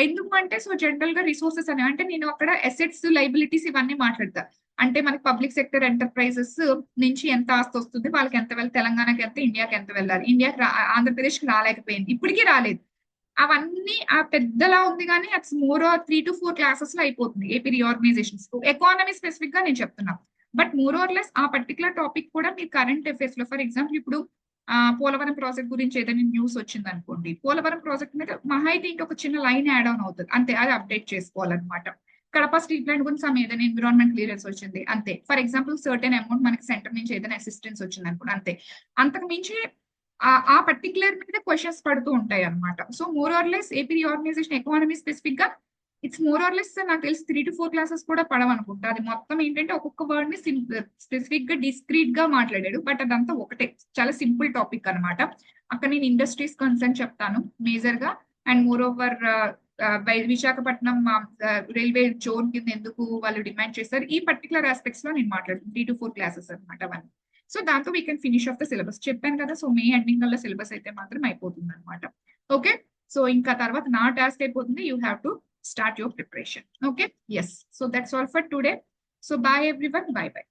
ఎందుకు అంటే సో జనరల్ గా రిసోర్సెస్ అని అంటే నేను అక్కడ అసెట్స్ లైబిలిటీస్ ఇవన్నీ మాట్లాడతా. అంటే మనకి పబ్లిక్ సెక్టర్ ఎంటర్ప్రైజెస్ నుంచి ఎంత ఆస్తి వస్తుంది, వాళ్ళకి ఎంత వెళ్ళి, తెలంగాణకి ఎంత, ఇండియాకి ఎంత వెళ్ళాలి, ఇండియాకి ఆంధ్రప్రదేశ్ కి రాలేకపోయింది, ఇప్పటికీ రాలేదు. అవన్నీ ఆ పెద్దలా ఉంది కానీ అట్స్ మోర్ 3 to 4 క్లాసెస్ లో అయిపోతుంది ఏపీ రీఆర్గనైజేషన్స్. ఎకానమీ స్పెసిఫిక్ గా నేను చెప్తున్నా. బట్ మోర్ ఆర్ లెస్ ఆ పర్టికులర్ టాపిక్ కూడా మీరు కరెంట్ అఫైర్స్ లో, ఫర్ ఎగ్జాంపుల్ ఇప్పుడు పోలవరం ప్రాజెక్ట్ గురించి ఏదైనా న్యూస్ వచ్చింది అనుకోండి, పోలవరం ప్రాజెక్ట్ మీద మహా అయితే ఇంకొక చిన్న లైన్ యాడ్ ఆన్ అవుతుంది అంతే, అది అప్డేట్ చేసుకోవాలన్నమాట. కడప స్టీల్ ప్లాంట్ గురించి ఏదైనా ఎన్విరాన్మెంట్ క్లియరెన్స్ వచ్చింది అంతే. ఫర్ ఎగ్జాంపుల్ సర్టెన్ అమౌంట్ మనకి సెంటర్ నుంచి ఏదైనా అసిస్టెన్స్ వచ్చింది అనుకోండి అంతే. అంతకు మించి ఆ పర్టికులర్ మీద క్వశ్చన్స్ పడుతూ ఉంటాయి అనమాట. So more or less AP reorganisation economy specific గా ఇట్స్ మోర్ ఆర్ లెస్ నాకు తెలిసి 3 to 4 క్లాసెస్ కూడా పడవనుకుంటా. అది మొత్తం ఏంటంటే ఒక్కొక్క వర్డ్ ని స్పెసిఫిక్ గా డిస్క్రీట్ గా మాట్లాడాడు. బట్ అదంతా ఒకటే, చాలా సింపుల్ టాపిక్ అనమాట. అక్కడ నేను ఇండస్ట్రీస్ కన్సర్న్ చెప్తాను మేజర్ గా. And more over Visakhapatnam railway zone కింద ఎందుకు వాళ్ళు డిమాండ్ చేస్తారు, ఈ పర్టికులర్ ఆస్పెక్ట్స్ లో నేను మాట్లాడుతాను. 3 to 4 క్లాసెస్ అనమాట అవన్నీ. సో దాంతో we can finish of the syllabus. చెప్పాను కదా, సో మే ఎండింగ్ వల్ల సిలబస్ అయితే మాత్రం అయిపోతుంది అనమాట. ఓకే, సో ఇంకా తర్వాత నా టాస్క్ అయిపోతుంది. You have to start your preparation. Okay, yes. So that's all for today. So bye everyone, bye by.